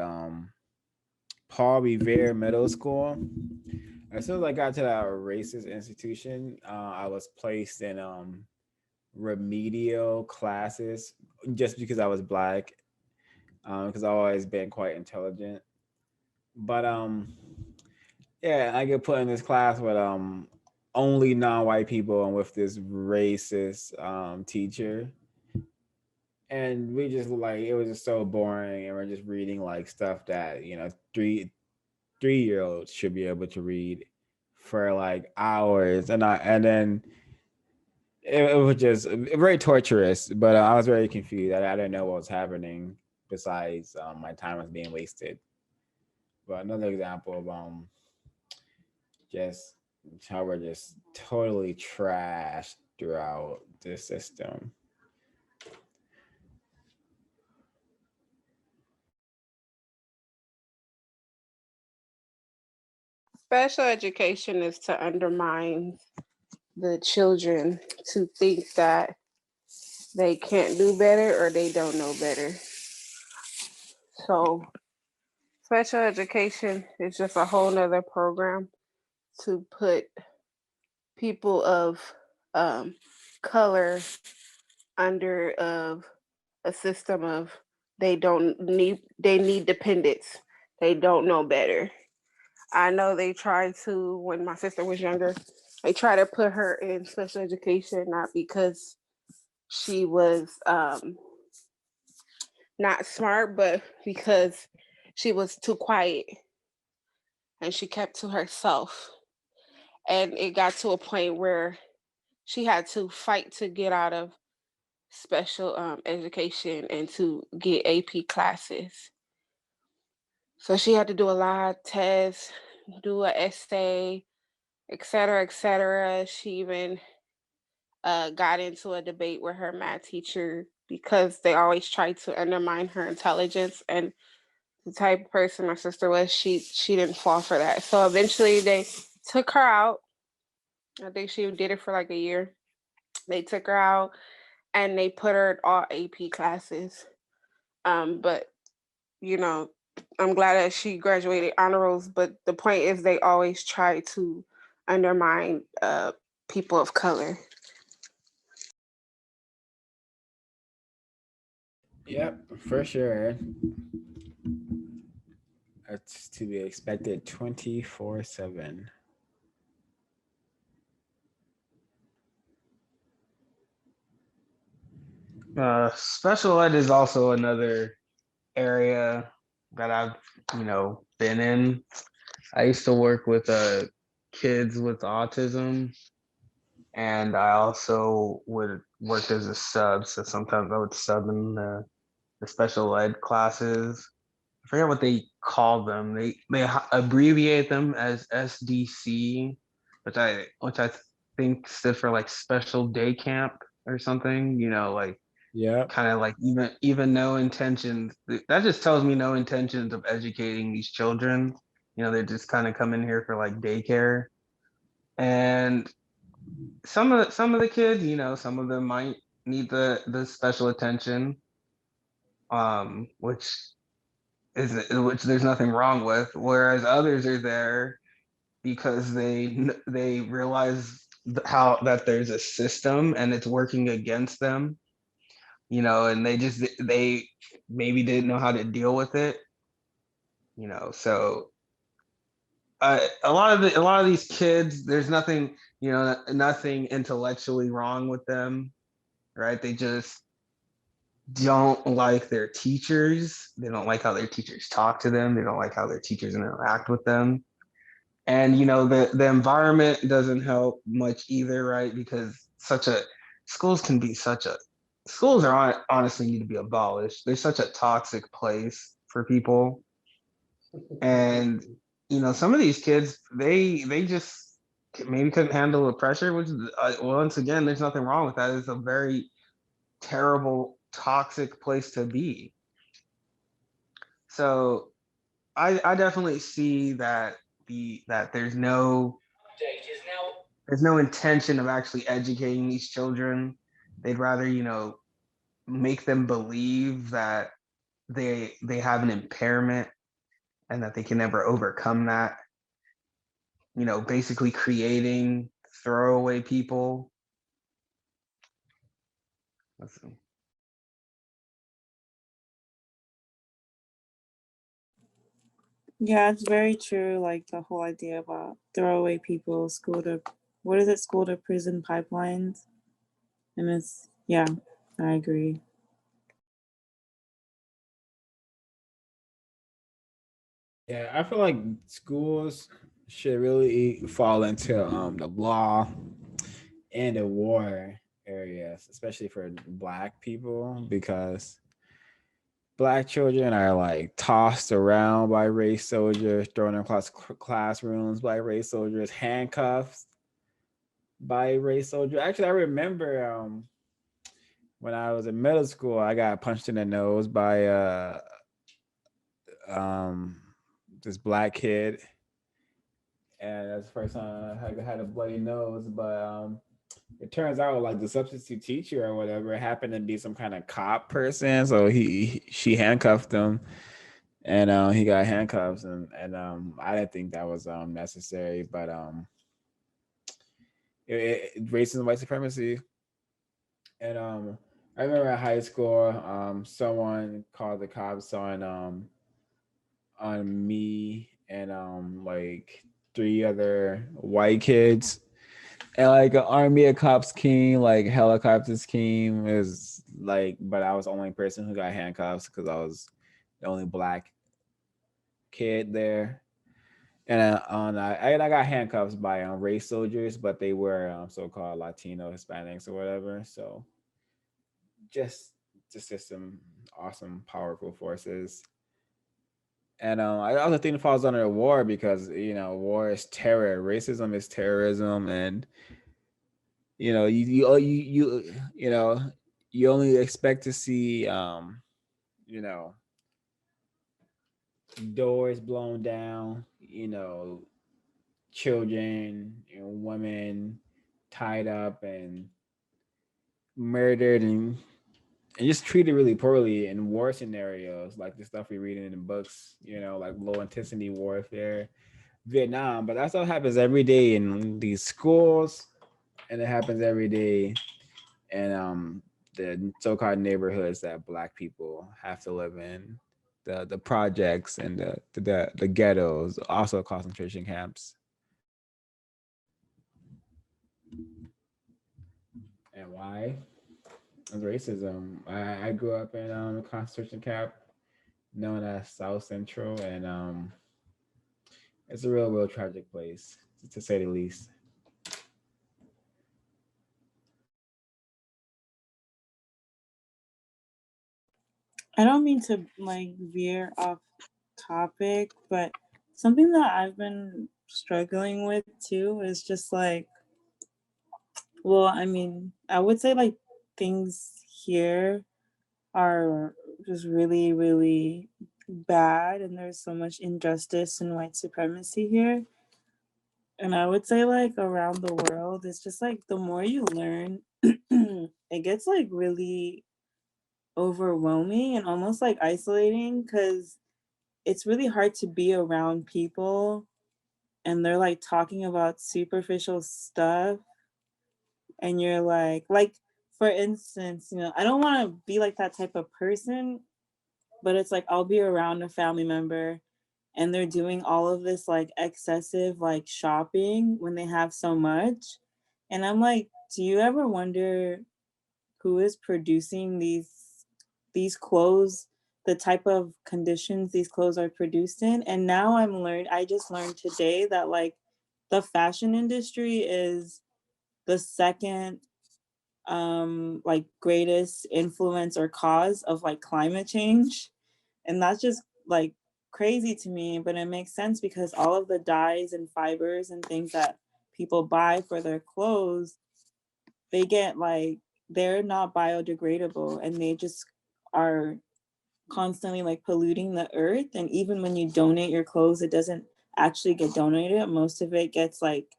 Paul Revere Middle School. As soon as I got to that racist institution, I was placed in remedial classes just because I was Black, because I've always been quite intelligent. But yeah, I get put in this class with only non-white people and with this racist teacher. And we just like, it was just so boring, and we're just reading like stuff that, three-year-olds should be able to read for like hours. And then it was just very torturous, but I was very confused. I didn't know what was happening, besides my time was being wasted. But another example of just how we're just totally trashed throughout the system. Special education is to undermine the children to think that they can't do better or they don't know better. So special education is just a whole nother program to put people of color under of a system of they need dependence. They don't know better. I know they tried to, when my sister was younger, they tried to put her in special education, not because she was not smart, but because she was too quiet and she kept to herself. And it got to a point where she had to fight to get out of special education and to get AP classes. So she had to do a lot of tests, do an essay, et cetera, et cetera. She even got into a debate with her math teacher because they always tried to undermine her intelligence. And the type of person my sister was, she didn't fall for that. So eventually they took her out. I think she did it for like a year. They took her out and they put her in all AP classes. But you know, I'm glad that she graduated honor rolls. But the point is, they always try to undermine people of color. Yep, for sure. That's to be expected 24/7. Special ed is also another area that I've, been in. I used to work with kids with autism, and I also would work as a sub. So sometimes I would sub in the special ed classes. I forget what they call them. They abbreviate them as SDC, which I think stood for like special day camp or something. Like, yeah, kind of like even no intentions. That just tells me no intentions of educating these children. They just kind of come in here for like daycare. And some of the kids, some of them might need the special attention, which which there's nothing wrong with. Whereas others are there because they realize how that there's a system and it's working against them, and they maybe didn't know how to deal with it, so a lot of these kids, there's nothing, nothing intellectually wrong with them, right? They just don't like their teachers. They don't like how their teachers talk to them. They don't like how their teachers interact with them. And the environment doesn't help much either, right? Because schools can be schools are honestly need to be abolished. They're such a toxic place for people. And some of these kids, they just maybe couldn't handle the pressure, which once again, there's nothing wrong with that. It's a very terrible, toxic place to be. So I definitely see that there's no intention of actually educating these children. They'd rather make them believe that they have an impairment and that they can never overcome that. Basically creating throwaway people. Let's see. Yeah, it's very true. Like the whole idea about throwaway people, school to prison pipelines. And yeah, I agree. Yeah, I feel like schools should really fall into the law and the war areas, especially for Black people, because Black children are like tossed around by race soldiers, thrown across classrooms by race soldiers, handcuffed by race soldiers. Actually, I remember when I was in middle school, I got punched in the nose by um this Black kid, and that's the first time I had a bloody nose. But it turns out like the substitute teacher or whatever happened to be some kind of cop person, so she handcuffed him, and he got handcuffs, and I didn't think that was necessary, but racism, white supremacy, and I remember at high school, someone called the cops on me and like three other white kids, and like an army of cops came, like helicopters came. It was like, but I was the only person who got handcuffs because I was the only Black kid there. And I got handcuffs by race soldiers, but they were so-called Latino, Hispanics, or whatever. So just some awesome, powerful forces. And I also think it falls under war because war is terror, racism is terrorism, and you only expect to see you know doors blown down, children and women tied up and murdered and just treated really poorly in war scenarios like the stuff we read in the books, like low intensity warfare, Vietnam. But that stuff happens every day in these schools, and it happens every day in the so-called neighborhoods that Black people have to live in, the projects and the ghettos, also concentration camps. And why? It's racism. I grew up in a concentration camp known as South Central, and it's a real tragic place, to say the least. I don't mean to like veer off topic, but something that I've been struggling with too is just like, well, I mean, I would say like things here are just really, really bad, and there's so much injustice and white supremacy here. And I would say like around the world, it's just like the more you learn, it gets like really overwhelming and almost like isolating, because it's really hard to be around people and they're like talking about superficial stuff, and you're like for instance, I don't want to be like that type of person, but it's like I'll be around a family member and they're doing all of this like excessive like shopping when they have so much. And I'm like, do you ever wonder who is producing these clothes, the type of conditions these clothes are produced in? And now I just learned today that like the fashion industry is the second like greatest influence or cause of like climate change. And that's just like crazy to me, but it makes sense because all of the dyes and fibers and things that people buy for their clothes, they get like, they're not biodegradable, and they just are constantly like polluting the earth. And even when you donate your clothes, it doesn't actually get donated. Most of it gets like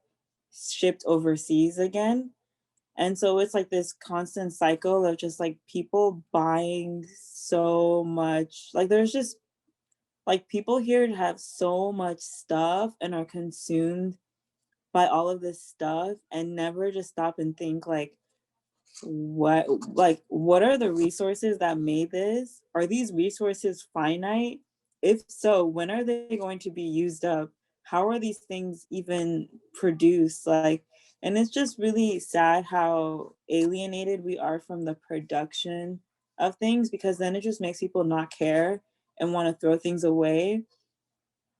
shipped overseas again. And so it's like this constant cycle of just like people buying so much. Like there's just like people here have so much stuff and are consumed by all of this stuff and never just stop and think like, what are the resources that made this? Are these resources finite? If so, when are they going to be used up? How are these things even produced? Like, and it's just really sad how alienated we are from the production of things, because then it just makes people not care and want to throw things away.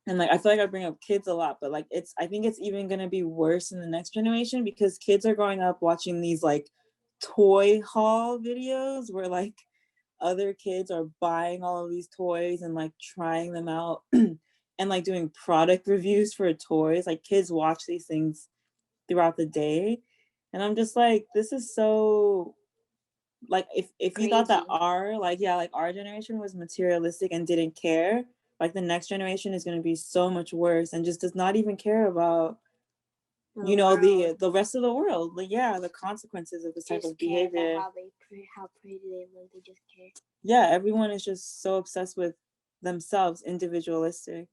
And like I feel like I bring up kids a lot, but like I think it's even gonna be worse in the next generation, because kids are growing up watching these like toy haul videos where like other kids are buying all of these toys and like trying them out and like doing product reviews for toys. Like kids watch these things throughout the day. And I'm just like, this is so like, if you thought that our generation was materialistic and didn't care, like the next generation is going to be so much worse and just does not even care about the rest of the world. Like the consequences of this type of behavior. How pretty they look, they just care. Yeah, everyone is just so obsessed with themselves, individualistic.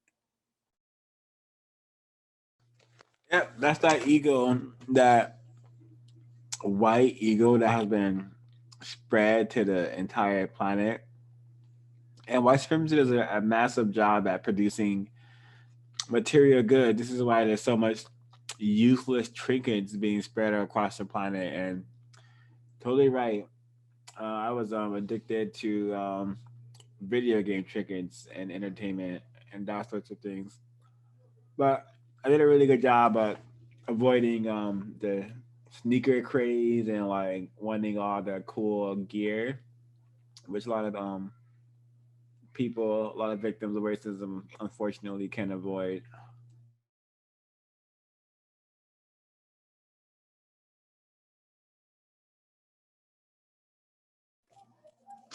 Yep, that's that ego, that white ego that has been spread to the entire planet. And white supremacy does a massive job at producing material good. This is why there's so much useless trinkets being spread across the planet. And totally right. I was addicted to video game trinkets and entertainment and that sorts of things. But I did a really good job at avoiding the sneaker craze and like wanting all the cool gear, which a lot of people, a lot of victims of racism, unfortunately, can avoid.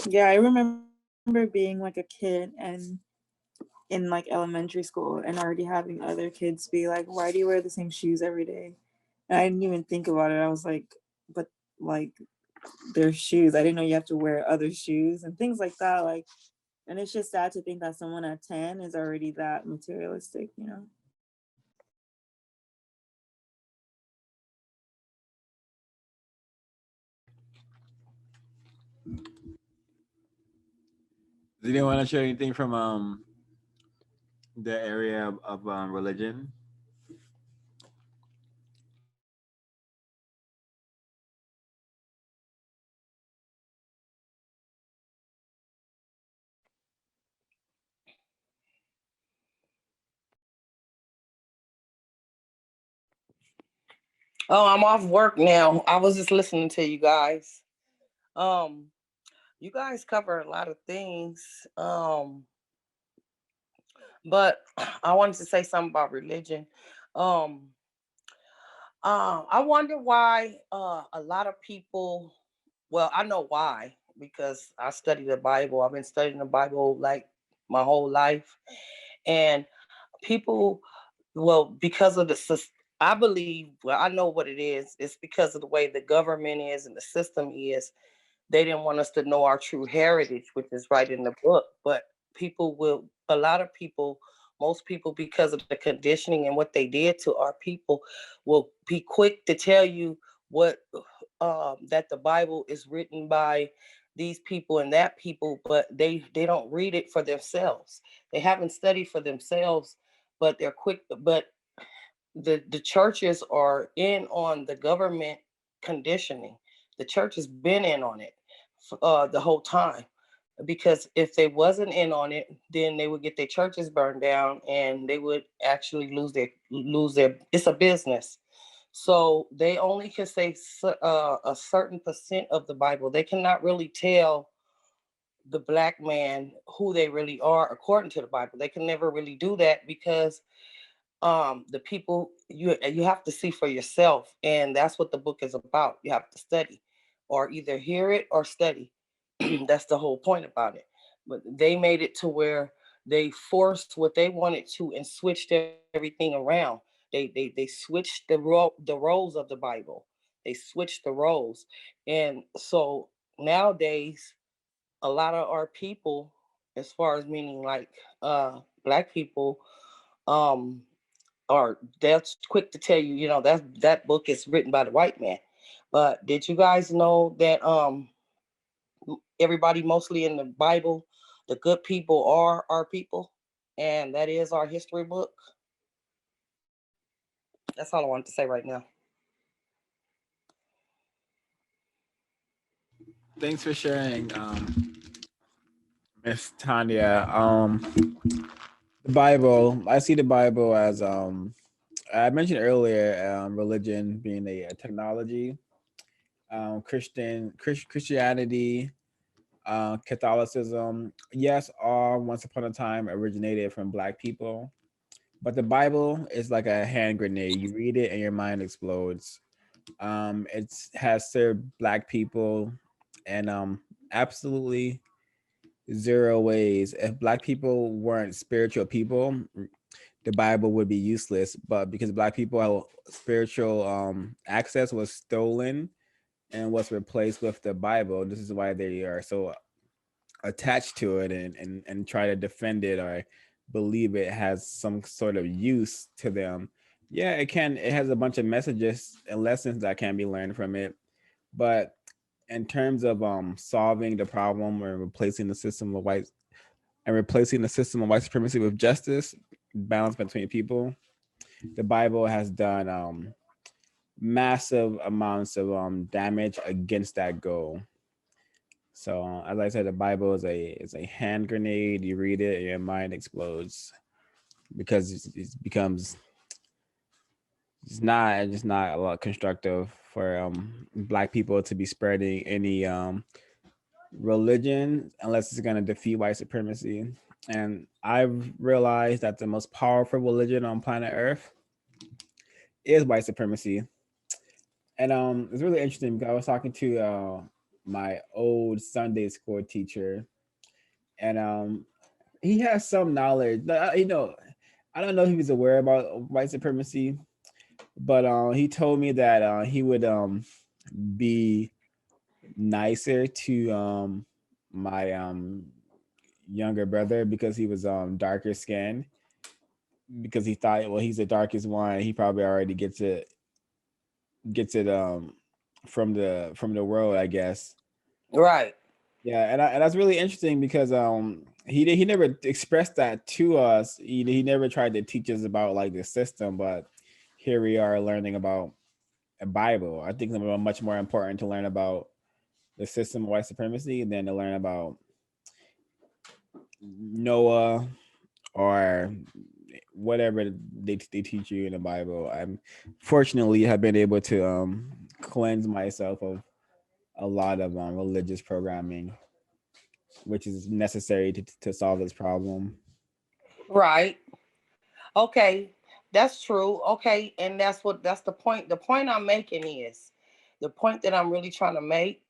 Yeah, I remember being like a kid and in like elementary school and already having other kids be like, why do you wear the same shoes every day? And I didn't even think about it. I was like, but like they're shoes. I didn't know you have to wear other shoes and things like that. Like, and it's just sad to think that someone at 10 is already that materialistic, you know? Does anyone want to share anything from the area of religion? Oh, I'm off work now. I was just listening to you guys. Um, you guys cover a lot of things. But I wanted to say something about religion. Um, I wonder why a lot of people, well, I know why, because I study the Bible. I've been studying the Bible like my whole life. And people, well, because of I believe, well, I know what it is. It's because of the way the government is and the system is. They didn't want us to know our true heritage, which is right in the book. But a lot of people, most people, because of the conditioning and what they did to our people, will be quick to tell you what that the Bible is written by these people and that people, but they don't read it for themselves. They haven't studied for themselves, but they're quick. But the churches are in on the government conditioning. The church has been in on it the whole time, because if they wasn't in on it, then they would get their churches burned down, and they would actually lose their. It's a business. So they only can say a certain percent of the Bible. They cannot really tell the black man who they really are according to the Bible. They can never really do that, because the people, you have to see for yourself, and that's what the book is about. You have to study, or either hear it or study. That's the whole point about it. But they made it to where they forced what they wanted to and switched everything around. They switched the roles of the Bible. They switched the roles. And so nowadays, a lot of our people, as far as meaning like black people, um or that's quick to tell you, that book is written by the white man. But did you guys know that everybody mostly in the Bible, the good people are our people, and that is our history book? That's all I wanted to say right now. Thanks for sharing, Miss Tanya. The Bible. I see the Bible as I mentioned earlier, religion being a technology, Christianity, Catholicism. Yes, all once upon a time originated from Black people, but the Bible is like a hand grenade. You read it and your mind explodes. It has served Black people and absolutely zero ways. If Black people weren't spiritual people, the Bible would be useless. But because Black people spiritual access was stolen and was replaced with the Bible, this is why they are so attached to it and try to defend it or believe it has some sort of use to them. Yeah, it has a bunch of messages and lessons that can be learned from it. But in terms of solving the problem or replacing the system of white supremacy with justice, balance between people, the Bible has done massive amounts of damage against that goal. So as I said, the Bible is a hand grenade. You read it, and your mind explodes because it becomes it's not a lot constructive for Black people to be spreading any religion unless it's going to defeat white supremacy. And I've realized that the most powerful religion on planet Earth is white supremacy. And it's really interesting because I was talking to my old Sunday school teacher, and he has some knowledge. I don't know if he was aware about white supremacy, but he told me that he would be nicer to my younger brother because he was darker skinned, because he thought, well, he's the darkest one, he probably already gets it from the world, I guess. Right. Yeah, and that's really interesting because he never expressed that to us. He never tried to teach us about like the system, but here we are learning about a Bible. I think it's much more important to learn about the system of white supremacy than to learn about Noah or whatever they teach you in the Bible. I'm fortunately have been able to cleanse myself of a lot of religious programming, which is necessary to solve this problem. Right. Okay. That's true. Okay. And that's the point. The point I'm making is, the point that I'm really trying to make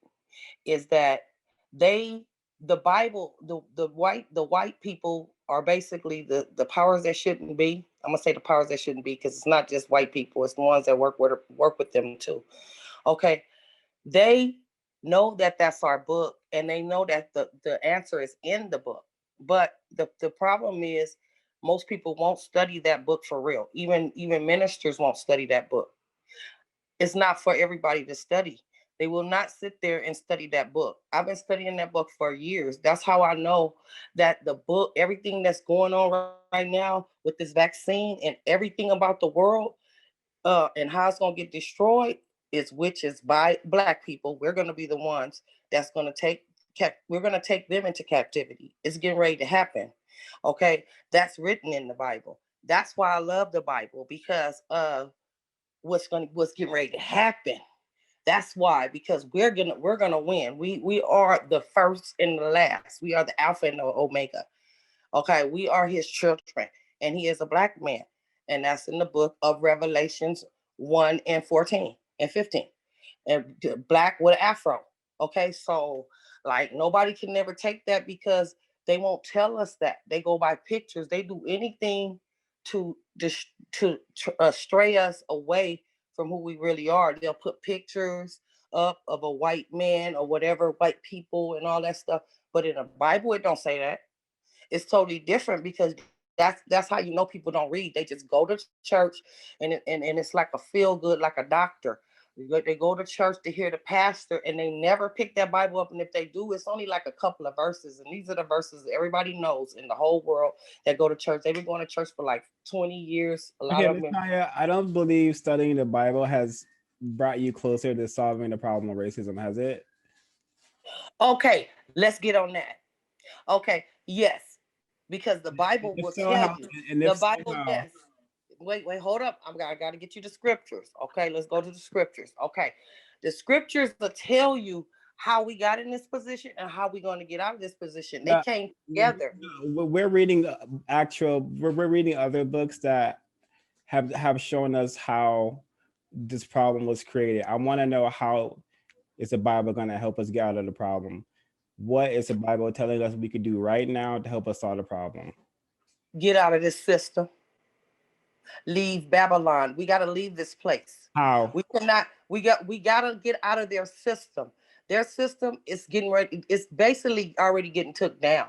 is that they the Bible, the white people are basically the powers that shouldn't be. I'm gonna say the powers that shouldn't be, because it's not just white people, it's the ones that work with them too. Okay. They know that that's our book, and they know that the answer is in the book. But the problem is, most people won't study that book for real. Even ministers won't study that book. It's not for everybody to study. They will not sit there and study that book. I've been studying that book for years. That's how I know that the book, everything that's going on right now with this vaccine and everything about the world, and how it's gonna get destroyed is which is by Black people. We're gonna be the ones that's gonna we're gonna take them into captivity. It's getting ready to happen. Okay, that's written in the Bible. That's why I love the Bible, because of what's getting ready to happen. That's why, because we're gonna win. We are the first and the last. We are the Alpha and the Omega. Okay, we are his children, and he is a Black man. And that's in the book of Revelations 1 and 14 and 15. And Black with an afro. Okay, so like nobody can never take that, because they won't tell us that. They go by pictures. They do anything to just to stray us away from who we really are. They'll put pictures up of a white man or whatever, white people and all that stuff. But in the Bible, it don't say that. It's totally different, because that's how you know people don't read. They just go to church, and it's like a feel good, like a doctor. They go to church to hear the pastor, and they never pick that Bible up. And if they do, it's only like a couple of verses. And these are the verses everybody knows in the whole world that go to church. They've been going to church for like 20 years. A lot Okay, of Ms. them. Tanya, I don't believe studying the Bible has brought you closer to solving the problem of racism, has it? Okay, let's get on that. Okay, yes, because the Bible If will so, tell how? you. And The if so, Bible, how? yes. Wait, hold up. I got to get you the scriptures. Okay, let's go to the scriptures. Okay, the scriptures will tell you how we got in this position and how we're going to get out of this position. They No, came together. we're reading the actual. We're reading other books that have shown us how this problem was created. I want to know, how is the Bible going to help us get out of the problem? What is the Bible telling us we could do right now to help us solve the problem? Get out of this system. Leave Babylon. We got to leave this place. How? We cannot. We got to get out of their system. Their system is getting ready. It's basically already getting took down.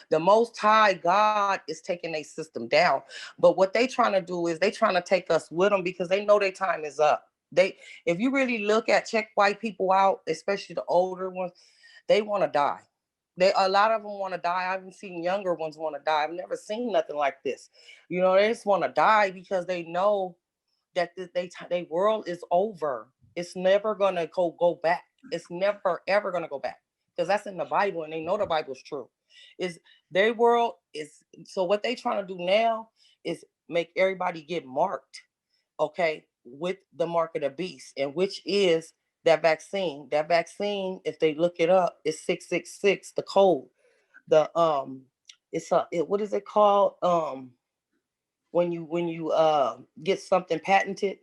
The Most High God is taking their system down. But what they trying to do is they trying to take us with them, because they know their time is up. If you really check white people out, especially the older ones, they want to die. A lot of them want to die. I haven't seen younger ones want to die. I've never seen nothing like this. They just want to die, because they know that they world is over. It's never gonna go back. It's never ever gonna go back, because that's in the Bible, and they know the Bible's true. Is their world is so what they trying to do now is make everybody get marked, okay, with the mark of the beast, and which is that vaccine. That vaccine, if they look it up, is 666, the code. The what is it called? When you get something patented,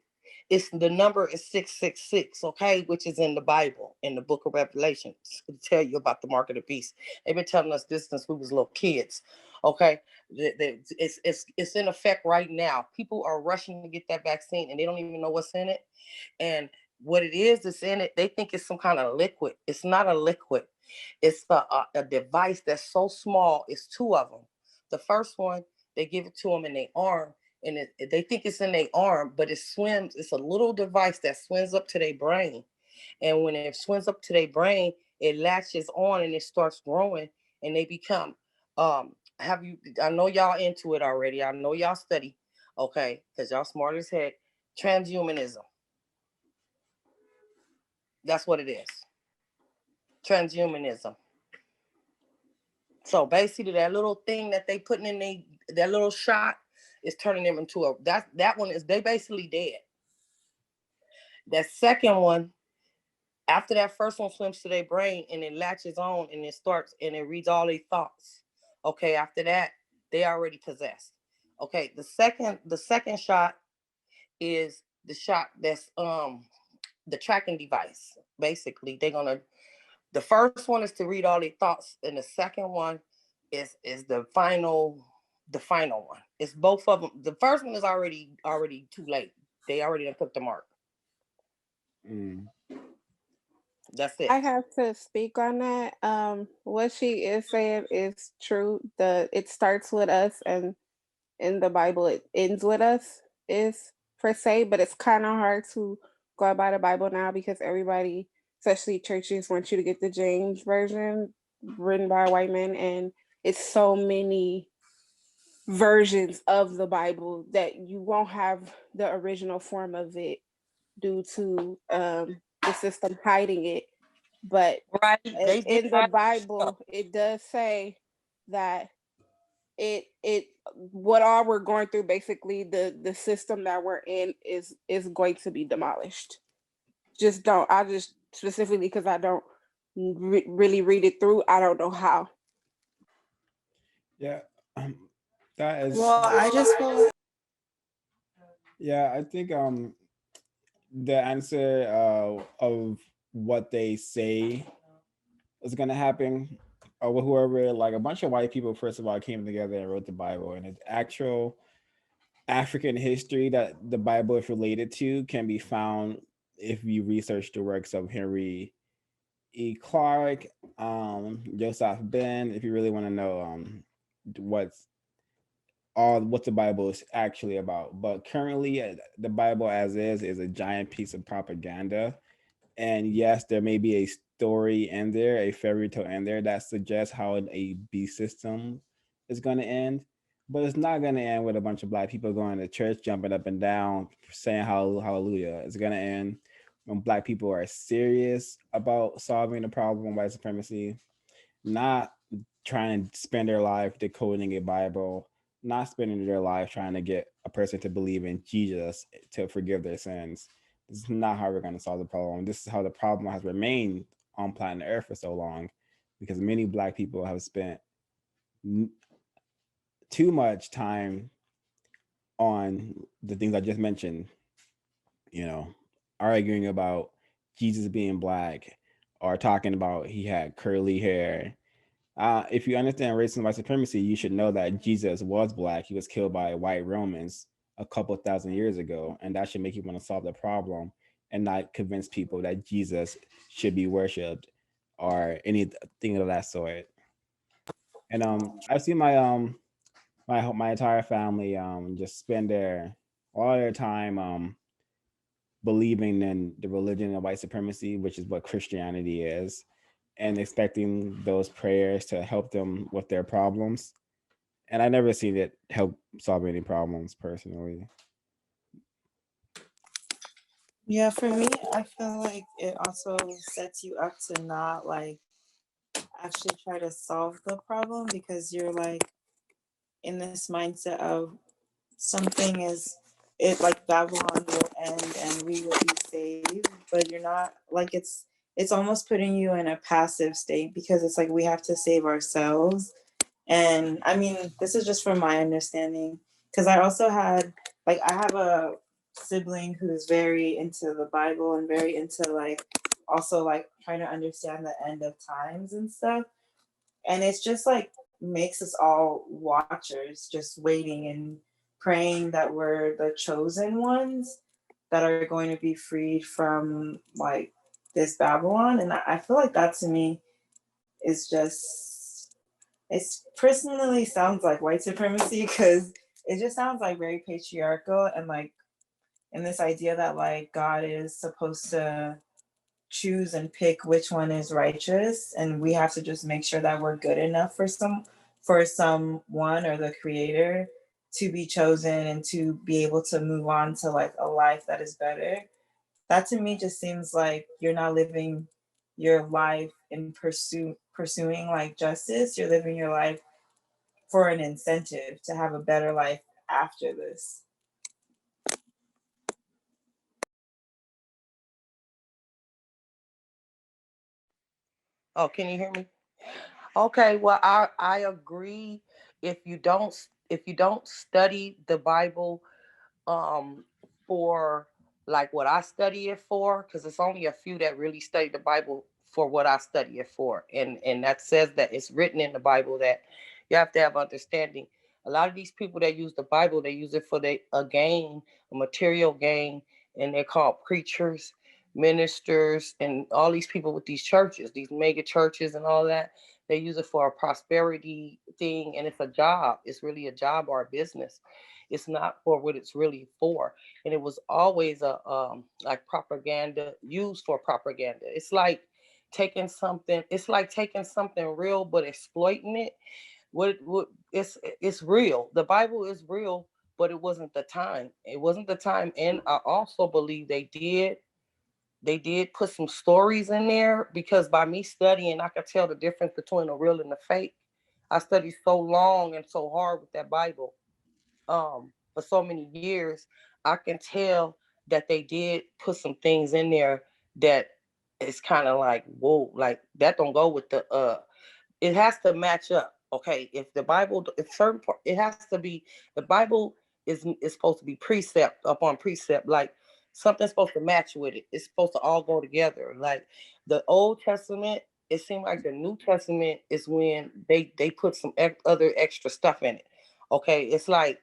it's the number is 666, okay, which is in the Bible, in the book of Revelation, to tell you about the mark of the beast. They've been telling us this since we was little kids, okay. It's in effect right now. People are rushing to get that vaccine, and they don't even know what's in it. And what it is in it, they think it's some kind of liquid. It's not a liquid. It's a device that's so small. It's two of them. The first one, they give it to them in their arm, and they think it's in their arm, but it swims. It's a little device that swims up to their brain. And when it swims up to their brain, it latches on and it starts growing, and they become, I know y'all into it already. I know y'all study, okay, because y'all smart as heck. Transhumanism. That's what it is. Transhumanism. So basically, that little thing that they putting in that little shot is turning them into that one is, they basically dead. That second one, after that first one swims to their brain and it latches on and it starts and it reads all their thoughts. Okay, after that, they already possessed. Okay, the second shot is the shot that's the tracking device. Basically, the first one is to read all their thoughts, and the second one is the final one. It's both of them. The first one is already too late. They already done put the mark. That's it. I have to speak on that. What she is saying is true. It starts with us, and in the Bible it ends with us, is per se, but it's kind of hard to go by the Bible now, because everybody especially churches want you to get the James version written by a white man, and it's so many versions of the Bible that you won't have the original form of it due to the system hiding it. But Right. They did in the Bible, it does say that it what all we're going through, basically the system that we're in is going to be demolished. Just don't, I just specifically because I don't really read it through, I don't know how. Yeah, that is. Well, I just feel Yeah, I think the answer of what they say is gonna happen, or whoever, like a bunch of white people first of all came together and wrote the Bible, and its actual African history that the Bible is related to can be found if you research the works of Henry E. Clark, Joseph Ben, if you really want to know what's what the Bible is actually about. But currently, the Bible as is a giant piece of propaganda. And yes, there may be a story in there, a fairy tale in there that suggests how a beast system is going to end. But it's not going to end with a bunch of black people going to church, jumping up and down, saying hallelujah. It's going to end when black people are serious about solving the problem of white supremacy, not trying to spend their life decoding a Bible, not spending their life trying to get a person to believe in Jesus to forgive their sins. This is not how we're going to solve the problem. This is how the problem has remained on planet Earth for so long, because many black people have spent too much time on the things I just mentioned, you know, arguing about Jesus being black or talking about he had curly hair. If you understand racism and white supremacy, you should know that Jesus was black. He was killed by white Romans a couple thousand years ago, and that should make you want to solve the problem and not convince people that Jesus should be worshipped or anything of that sort. And I've seen my entire family just spend all their time believing in the religion of white supremacy, which is what Christianity is, and expecting those prayers to help them with their problems. And I never seen it help solve any problems personally. Yeah, for me, I feel like it also sets you up to not like actually try to solve the problem because you're like in this mindset of something is it like Babylon will end and we will be saved, but you're not like it's almost putting you in a passive state because it's like we have to save ourselves. And I mean, this is just from my understanding because I also had like I have a sibling who's very into the Bible and very into like also like trying to understand the end of times and stuff. And it's just like makes us all watchers, just waiting and praying that we're the chosen ones that are going to be freed from like this Babylon. And I feel like that to me is just, it's personally sounds like white supremacy because it just sounds like very patriarchal and like in this idea that like God is supposed to choose and pick which one is righteous and we have to just make sure that we're good enough for someone or the creator to be chosen and to be able to move on to like a life that is better. That to me just seems like you're not living your life in pursuing like justice. You're living your life for an incentive to have a better life after this. Oh, can you hear me? Okay, well, I agree. If you don't study the Bible um for like what I study it for, because it's only a few that really study the Bible for what I study it for, and that says that it's written in the Bible that you have to have understanding. A lot of these people that use the Bible, they use it for a gain, a material gain, and they're called preachers, ministers, and all these people with these churches, these mega churches, and all that. They use it for a prosperity thing, and it's a job. It's really a job or a business. It's not for what it's really for. And it was always a like propaganda, used for propaganda. It's like taking something. It's like taking something real but exploiting it. What it's real. The Bible is real, but it wasn't the time. It wasn't the time. And I also believe they did put some stories in there, because by me studying, I could tell the difference between the real and the fake. I studied so long and so hard with that Bible for so many years. I can tell that they did put some things in there that is kind of like, whoa, like that don't go with the it has to match up. Okay, if the Bible, if certain part, it has to be, the Bible is supposed to be precept upon precept, like something's supposed to match with it. It's supposed to all go together. Like the Old Testament, it seemed like the New Testament is when they put some other extra stuff in it. Okay, it's like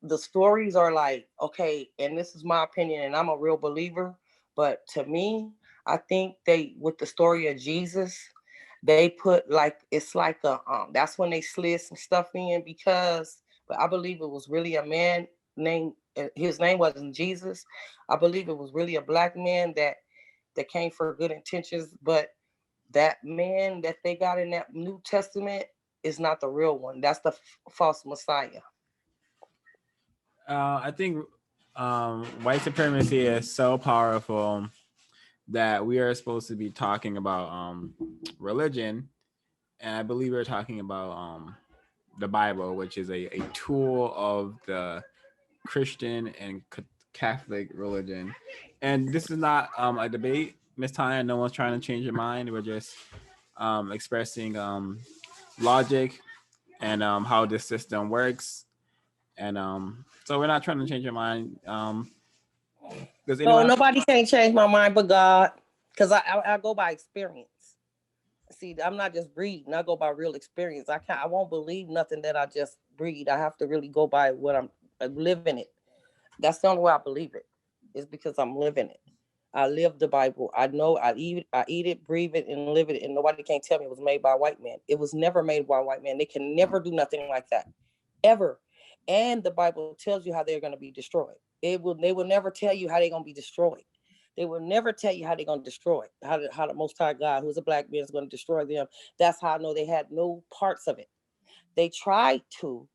the stories are like, okay, and this is my opinion, and I'm a real believer, but to me, I think they, with the story of Jesus, they put like, it's like a that's when they slid some stuff in, because, but I believe it was really a man named, his name wasn't Jesus. I believe it was really a black man that came for good intentions, but that man that they got in that New Testament is not the real one. That's the false Messiah. I think white supremacy is so powerful that we are supposed to be talking about religion, and I believe we're talking about the Bible, which is a tool of the Christian and Catholic religion. And this is not a debate, Miss Tanya. No one's trying to change your mind. We're just expressing logic and how this system works. And so we're not trying to change your mind. Does No, anyone? nobody can't change my mind but God, because I go by experience. See, I'm not just reading. I go by real experience. I won't believe nothing that I just read. I have to really go by what I'm living it. That's the only way I believe it. Is because I'm living it. I live the Bible. I know I eat it, breathe it, and live it. And nobody can tell me it was made by a white man. It was never made by a white man. They can never do nothing like that, ever. And the Bible tells you how they're going to be destroyed. They will never tell you how they're going to be destroyed. They will never tell you how they're going to destroy it. How the Most High God, who's a black man, is going to destroy them. That's how I know they had no parts of it. They tried to.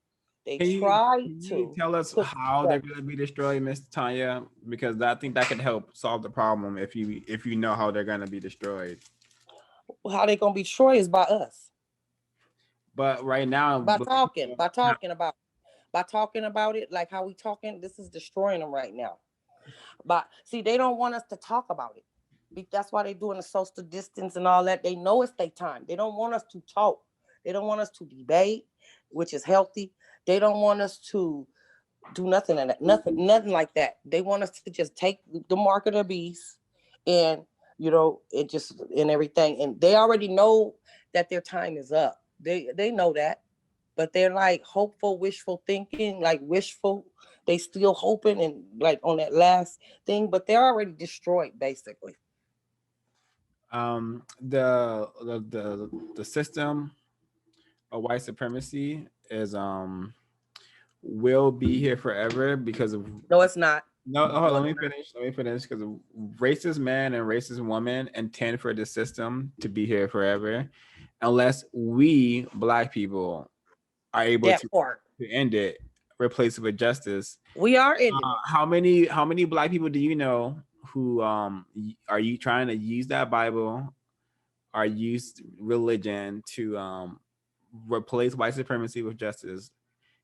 They tried Can you to tell us put how they're going to be destroyed, Miss Tanya? Because I think that could help solve the problem if you know how they're going to be destroyed. how they're going to be destroyed is by us. But right now, by talking about it, like how we talking, this is destroying them right now. But see, they don't want us to talk about it. That's why they're doing the social distance and all that. They know it's their time. They don't want us to talk. They don't want us to debate, which is healthy. They don't want us to do nothing in that, nothing like that. They want us to just take the mark of the beast, and it just, and everything. And they already know that their time is up. They know that, but they're like hopeful, wishful thinking, like wishful. They still hoping and like on that last thing, but they're already destroyed basically. The system of white supremacy is will be here forever because of no, it's not. No, hold on, let me finish because racist men and racist women intend for the system to be here forever unless we black people are able to end it, replace it with justice. We are ending it. How many black people do you know who are you trying to use that Bible or use religion to replace white supremacy with justice?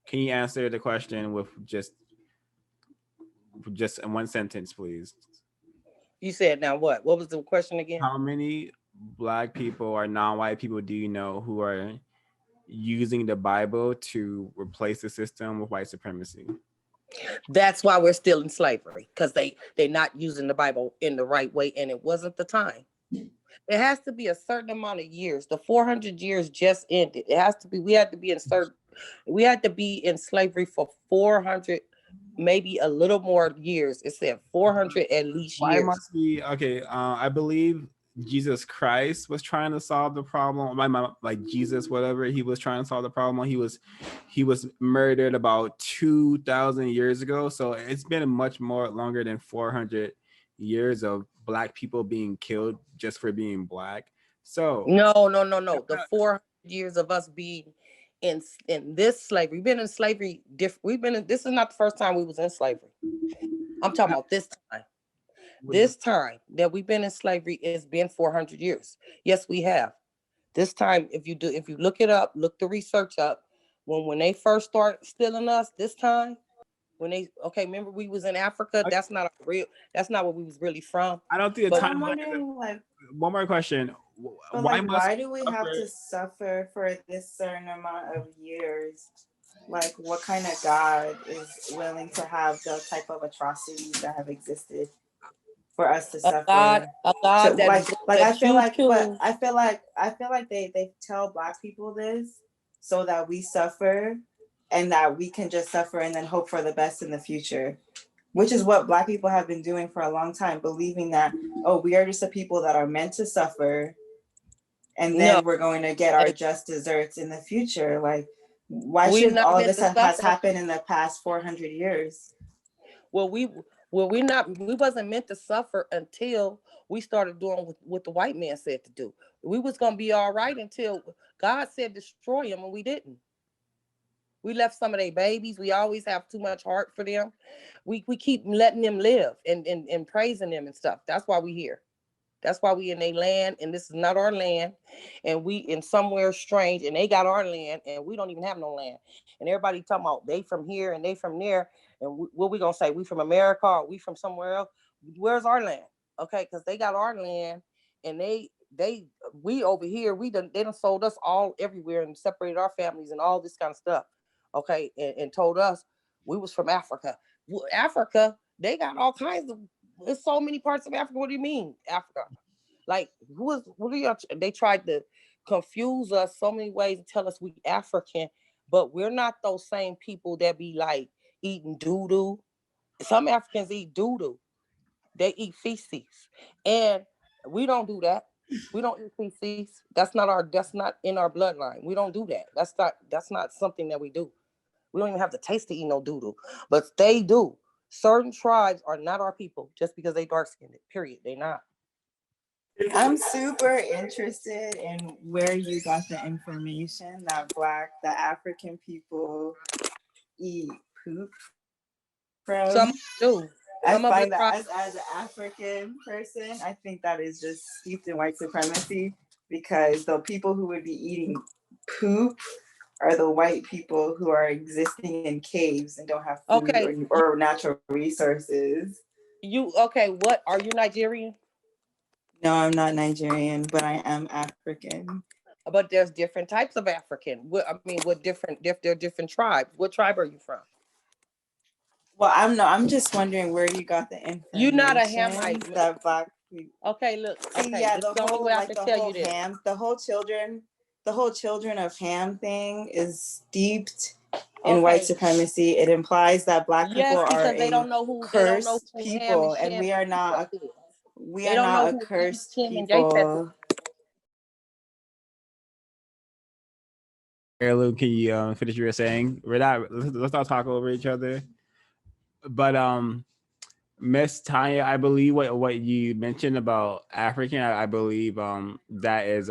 Can you answer the question with just in one sentence, please? You said now what? What was the question again? How many black people or non-white people do you know who are using the Bible to replace the system with white supremacy? That's why we're still in slavery, because they're not using the Bible in the right way, and it wasn't the time. It has to be a certain amount of years. The 400 years just ended. It has to be. We had to be in slavery for 400, maybe a little more years. It said 400 at least years. It must be okay. I believe Jesus Christ was trying to solve the problem. Like Jesus, whatever, he was trying to solve the problem. He was murdered about 2,000 years ago. So it's been much more longer than 400 years of black people being killed just for being black. So no. The 400 years of us being in this slavery. We've been in slavery. This is not the first time we was in slavery. I'm talking about this time. This time that we've been in slavery, it's been 400 years. Yes, we have. This time, if you look it up, look the research up, when they first start stealing us, this time, remember we was in Africa, that's not where we was really from. I don't think the time. I'm wondering, like, one more question. Why do we have to suffer for this certain amount of years? Like, what kind of God is willing to have the type of atrocities that have existed for us to suffer? A God so, that I feel like they tell black people this so that we suffer, and that we can just suffer and then hope for the best in the future, which is what black people have been doing for a long time, believing that, oh, we are just the people that are meant to suffer, and then we're going to get our just desserts in the future. Like, why should all of this has happened in the past 400 years? Well, we wasn't meant to suffer until we started doing what the white man said to do. We was gonna be all right until God said destroy them, and we didn't. We left some of their babies. We always have too much heart for them. We keep letting them live and praising them and stuff. That's why we here. That's why we in their land, and this is not our land, and we in somewhere strange, and they got our land, and we don't even have no land. And everybody talking about they from here and they from there, and what we gonna say? We from America or we from somewhere else? Where's our land? Okay, because they got our land, and we over here, they done sold us all everywhere and separated our families and all this kind of stuff. Okay, and told us we was from Africa. Africa, they got all kinds of. There's so many parts of Africa. What do you mean, Africa? Like, what are y'all? They tried to confuse us so many ways and tell us we African, but we're not those same people that be like eating doo-doo. Some Africans eat doo-doo. They eat feces. And we don't do that. We don't eat feces. That's not in our bloodline. We don't do that. That's not something that we do. We don't even have the taste to eat no doo-doo. But they do. Certain tribes are not our people just because they dark-skinned. Period. They not. I'm super interested in where you got the information that the African people eat poop from. Some do. I find that as an African person, I think that is just steeped in white supremacy, because the people who would be eating poop are the white people who are existing in caves and don't have food or natural resources. What are you, Nigerian? No, I'm not Nigerian, but I am African. But there's different types of African. There are different tribes. What tribe are you from? Well, I'm just wondering where you got the information. You're not a Hamite. That black people. Okay, look. See, yeah, the whole Ham, the whole children of Ham thing is steeped in white supremacy. It implies that black people are cursed people, and we are not. We are not a cursed people. Heirloom, can you finish what you were saying? Let's not talk over each other. But Miss Tanya, I believe what you mentioned about African, I believe that is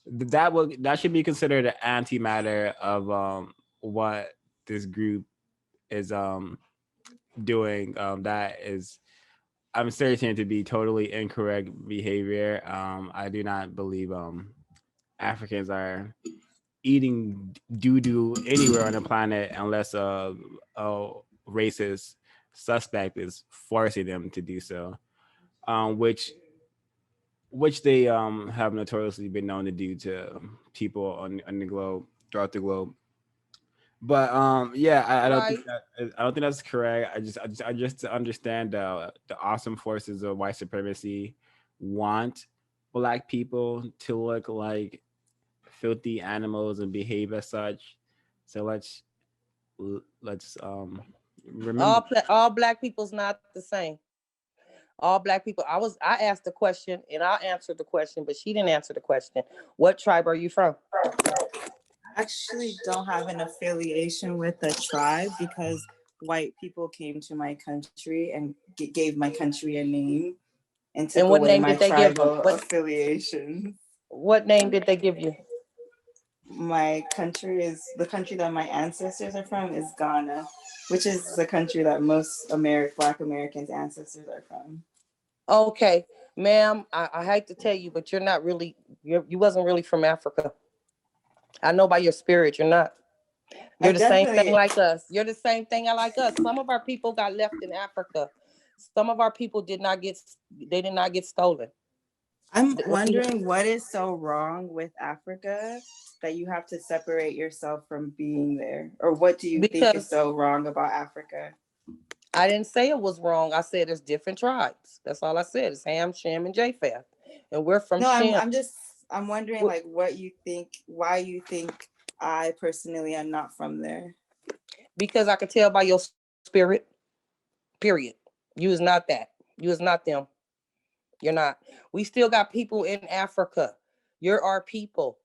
that should be considered an antimatter of what this group is doing. That is, I'm certain to be totally incorrect behavior. I do not believe Africans are eating doo-doo anywhere on the planet unless a racist suspect is forcing them to do so, which they have notoriously been known to do to people on the globe, throughout the globe. But I don't think that's correct. I just understand the awesome forces of white supremacy want black people to look like filthy animals and behave as such. So let's remember, all black people's not the same. All black people. I asked the question and I answered the question, but she didn't answer the question. What tribe are you from? I actually don't have an affiliation with a tribe because white people came to my country and gave my country a name and took what away name my did they give them? tribal affiliation. What name did they give you? My country is the country that my ancestors are from is Ghana, which is the country that most Black Americans' ancestors are from. Okay, ma'am, I hate to tell you, but you're not really, you wasn't really from Africa. I know by your spirit, you're not. You're the same thing like us. You're the same thing like us. Some of our people got left in Africa. Some of our people did not get stolen. I'm wondering what is so wrong with Africa that you have to separate yourself from being there? Or what do you think is so wrong about Africa? I didn't say it was wrong. I said there's different tribes. That's all I said. It's Ham, Shem, and Japheth. And we're from Shem. I'm wondering like what you think, why you think I personally am not from there. Because I could tell by your spirit, period. You is not that. You is not them. You're not. We still got people in Africa. You're our people.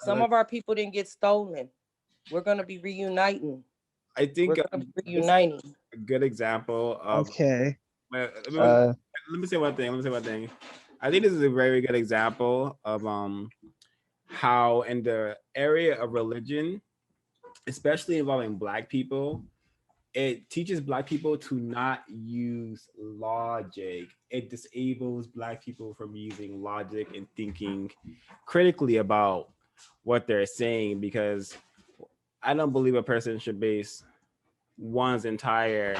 Some of our people didn't get stolen. We're gonna be reuniting. I think we're gonna be reuniting. A good example of let me say one thing. I think this is a very good example of how in the area of religion, especially involving Black people, it teaches Black people to not use logic. It disables Black people from using logic and thinking critically about what they're saying, because I don't believe a person should base one's entire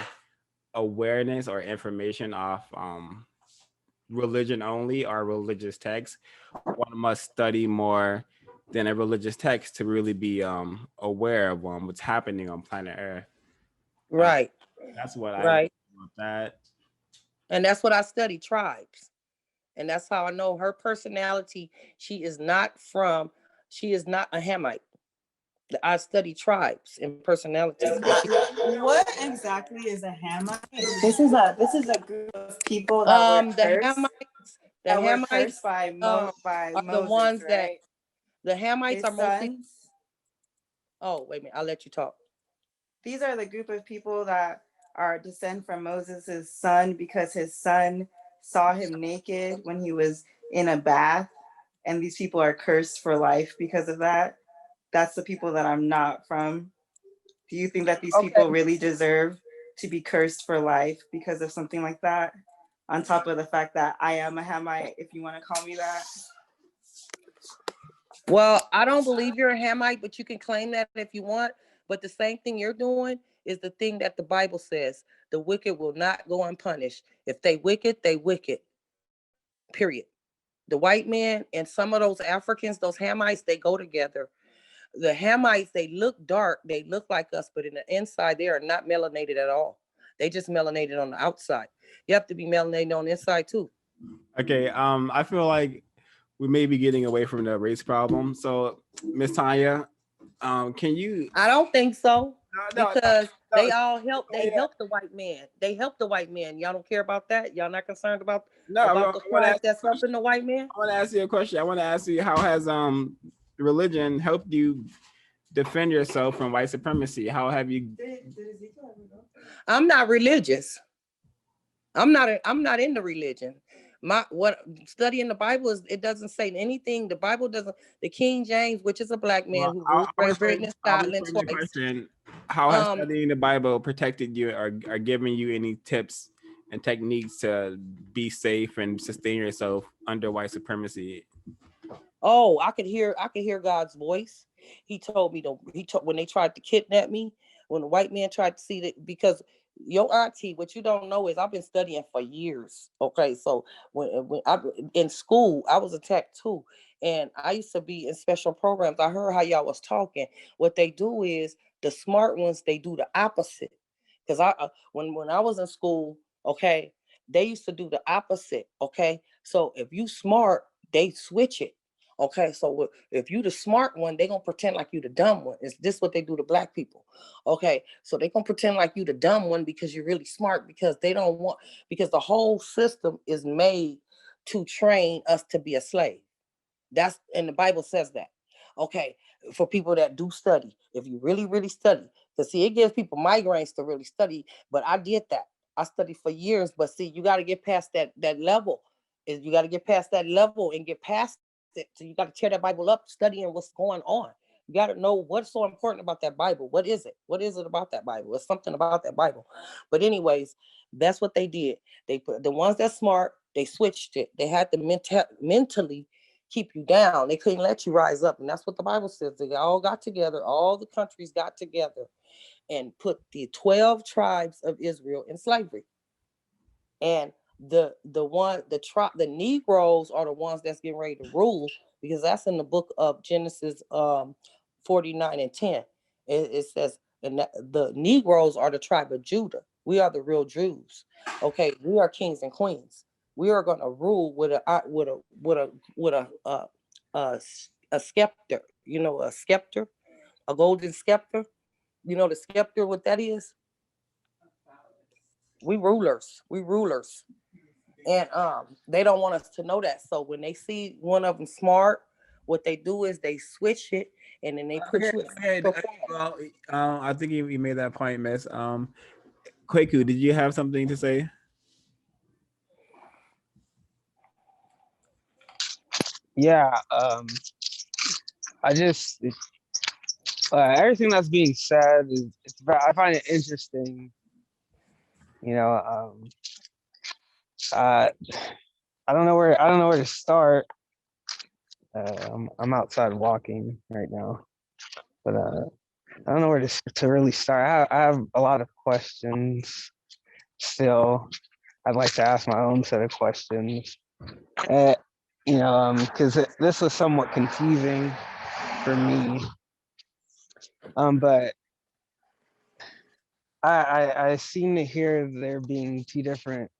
awareness or information off religion only or religious text. One must study more than a religious text to really be aware of what's happening on planet Earth. Right. That's what I right. about that. And that's what I study, tribes. And that's how I know her personality. She is not a Hamite. I study tribes and personalities. What exactly is a Hamite? This is a group of people that were cursed. The Hamites by Moses, the ones right? that the Hamites His are mostly. Sons. Oh, wait a minute. I'll let you talk. These are the group of people that are descend from Moses' son because his son saw him naked when he was in a bath, and these people are cursed for life because of that. That's the people that I'm not from. Do you think that these people really deserve to be cursed for life because of something like that? On top of the fact that I am a Hamite, if you want to call me that. Well, I don't believe you're a Hamite, but you can claim that if you want. But the same thing you're doing is the thing that the Bible says. The wicked will not go unpunished. If they wicked, they wicked. Period. The white man and some of those Africans, those Hamites, they go together. The Hamites, they look dark. They look like us, but in the inside, they are not melanated at all. They just melanated on the outside. You have to be melanated on the inside too. Okay, I feel like we may be getting away from the race problem. So, Miss Tanya, can you? I don't think so. Because they all help. They help the white man. They help the white man. Y'all don't care about that. Y'all not concerned about the tribes that's helping the white man. I want to ask you a question. I want to ask you, how has religion helped you defend yourself from white supremacy? How have you? I'm not religious. I'm not into religion. Studying the Bible is, it doesn't say anything. The Bible doesn't. The King James, which is a Black man who ruled Great Britain and Scotland twice. How has studying the Bible protected you or given you any tips and techniques to be safe and sustain yourself under white supremacy? Oh, I could hear God's voice. He told me when they tried to kidnap me, when the white man tried to see that, because your auntie, what you don't know is I've been studying for years. Okay, so when I in school, I was attacked too, and I used to be in special programs. I heard how y'all was talking. What they do is the smart ones, they do the opposite. Because when I was in school, okay, they used to do the opposite. Okay, so if you smart, they switch it. Okay, so if you the smart one, they gonna pretend like you the dumb one. Is this what they do to black people? Okay, so they gonna pretend like you the dumb one because you're really smart, because they don't want, because the whole system is made to train us to be a slave. That's, and the Bible says that. Okay, for people that do study, if you really, really study, because see, it gives people migraines to really study, but I did that. I studied for years, but see, you got to get past that level. Is you got to get past that level and get past it. So you got to tear that Bible up, studying what's going on. You got to know what's so important about that Bible. What is it? What is it about that Bible? It's something about that Bible. But anyways, that's what they did. They put the ones that smart, they switched it. They had to mentally keep you down. They couldn't let you rise up. And that's what the Bible says. They all got together, all the countries got together and put the 12 tribes of Israel in slavery. And the Negroes are the ones that's getting ready to rule, because that's in the book of Genesis 49 and 10. It says, and the Negroes are the tribe of Judah. We are the real Jews. Okay, we are kings and queens. We are going to rule with a scepter. You know, a scepter, a golden scepter. You know the scepter, what that is? We rulers. We rulers. And they don't want us to know that. So when they see one of them smart, what they do is they switch it, and then they put you in. Well, I think you made that point, Miss. Kwaku, did you have something to say? Yeah, I just everything that's being said is, I find it interesting. You know, I don't know where to start. I'm outside walking right now, but I don't know where to really start. I have a lot of questions still. I'd like to ask my own set of questions. You know, because this was somewhat confusing for me. But I seem to hear there being two different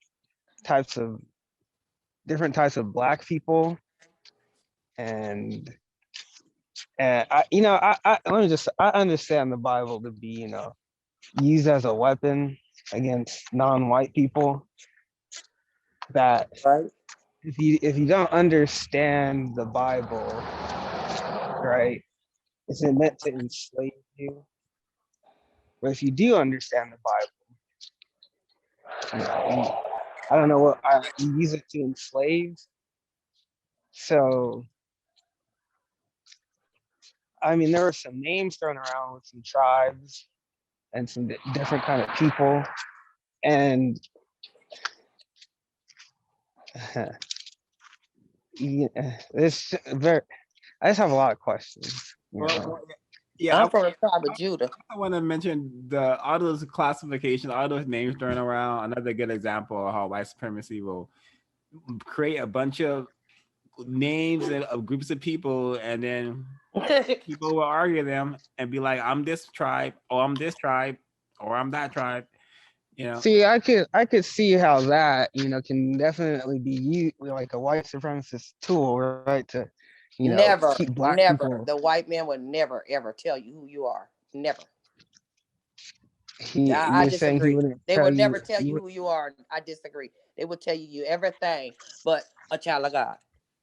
types of black people, and I understand the Bible to be, you know, used as a weapon against non-white people. That right. If you don't understand the Bible, right, is it meant to enslave you? But if you do understand the Bible, I don't know what you use it to enslave. So, I mean, there were some names thrown around with some tribes and some different kind of people, and it's very. I just have a lot of questions. Well, yeah, I'm from the tribe of Judah. I want to mention all those classifications, all those names thrown around. Another good example of how white supremacy will create a bunch of names of groups of people, and then people will argue them and be like, "I'm this tribe, or I'm this tribe, or I'm that tribe." You know. See, I could see how that, you know, can definitely be used like a white supremacist tool, right? To, you know, Never, keep black never. people. The white man would never ever tell you who you are. Never. You're saying he disagree. wouldn't They tell would you. never tell you who you are. I disagree. They would tell you everything, but a child of God.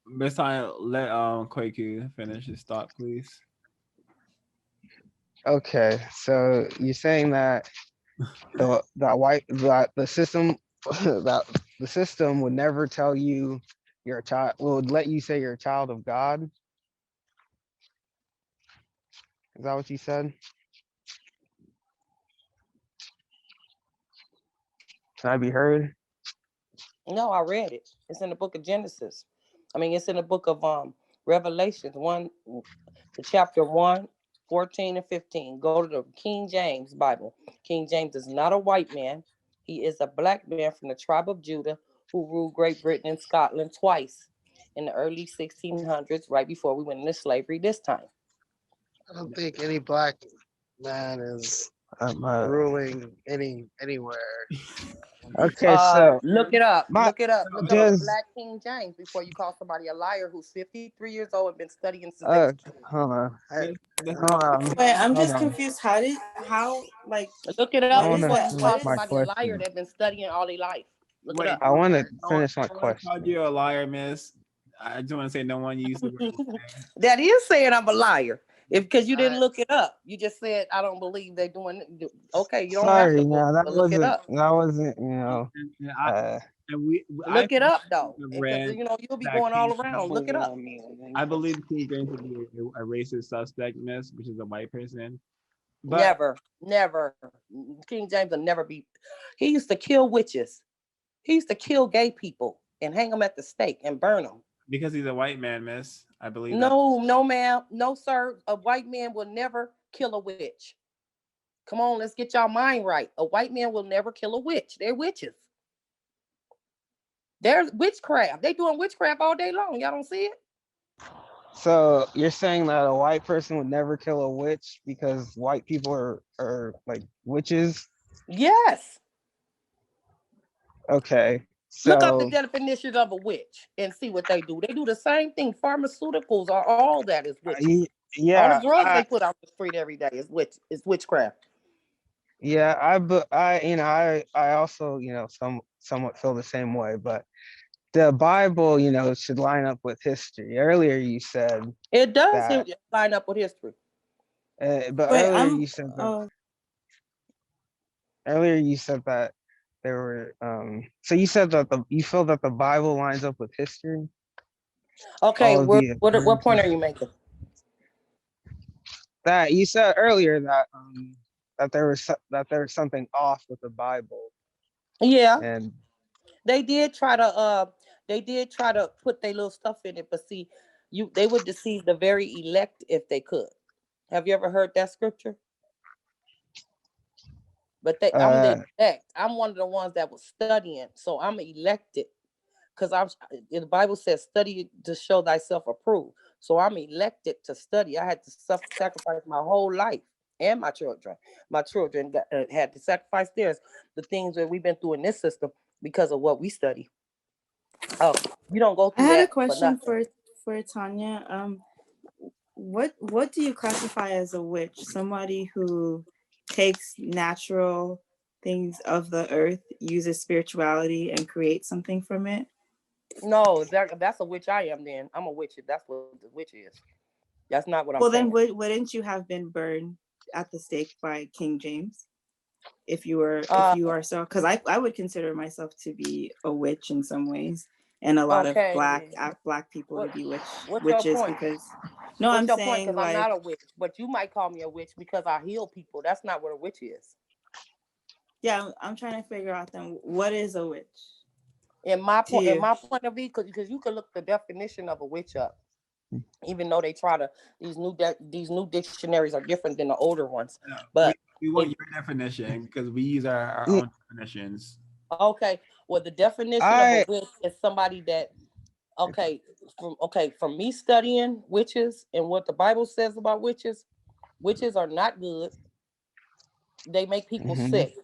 Miss Time, let Kwaku finish his thought, please. Okay, so you're saying that the system that the system would never tell you you're a child, would let you say you're a child of God. Is that what you said? Can I be heard? No, I read it. It's in the book of Genesis. I mean, it's in the book of Revelations 1, the chapter 1, 14 and 15. Go to the King James Bible. King James is not a white man. He is a black man from the tribe of Judah who ruled Great Britain and Scotland twice in the early 1600s, right before we went into slavery this time. I don't think any black man is ruling anywhere. Okay, so Look it up. my Look it up. Look up does Black King James before you call somebody a liar who's 53 years old and been studying since they was kids. hold on, Miss hold on, Wait, I'm hold just on. confused. How, like, Look it I up want is to before that? you What call finish is my somebody a liar question. that's been studying all their life. Look it Wait, up. I want to no finish my no one called question. you a liar, miss. I just want to say no one used the word. That is saying I'm a liar. Because you didn't I, look it up. You just said I don't believe they're doing it. Okay, you don't have to Sorry, believe, no, but look it up. that wasn't, and I uh, and we I Look it up though. have Because read you'll be that going all around. Look it up. I believe King James to be a racist suspect, miss, which is a white person. But Never, never. King James will never be. He used to kill witches. He used to kill gay people and hang them at the stake and burn them. because he's a white man, miss, I believe that. No, no, ma'am. No, sir. A white man will never kill a witch. Come on, let's get y'all mind right. A white man will never kill a witch. They're witches. There's witchcraft. They doing witchcraft all day long. Y'all don't see it? so you're saying that a white person would never kill a witch because white people are like witches? Yes. Okay, Look up the so definition of a witch and see what they do. They do the same thing. Pharmaceuticals are all that is witches. All the yeah, drugs they put out the street every day is witchcraft. yeah, I also, somewhat feel the same way, but the Bible, should line up with history. Earlier you said It does that, line up with history. but Wait, earlier I'm. you said that Oh, earlier you said that there were so you said that you feel that the Bible lines up with history, Okay, all of the what point occurrences are you making? that you said earlier that there was something off with the Bible. Yeah, And they did try to put their little stuff in it, but see, they would deceive the very elect if they could. Have you ever heard that scripture? But I'm the uh elect. I'm one of the ones that was studying, so I'm elected because the Bible says study to show thyself approved. So I'm elected to study. I had to sacrifice my whole life and my children. My children had to sacrifice theirs. The things that we've been through in this system because of what we study. Oh, you don't go I through had a that for question nothing. for Tanya. What do you classify as a witch? Somebody who takes natural things of the earth, uses spirituality, and creates something from it? No, that's a witch I am then. I'm a witch if that's what the witch is. That's not what I'm Well, then saying. wouldn't you have been burned at the stake by King James if you Uh, are so? Because I would consider myself to be a witch in some ways, and a lot of okay. black people to be What's your witches point? because no, What's I'm your point? saying Because I'm like not a witch, but you might call me a witch because I heal people. That's not what a witch is. yeah, I'm trying to figure out then what is a witch In my to point, in you. my point of view, because you can look the definition of a witch up. Even though they try to, these new dictionaries are different than the older ones. No, But we want if your definition because we use our y- own definitions. okay, well the definition of a I witch is somebody that from me studying witches and what the Bible says about witches, witches are not good. They make people mhm. sick.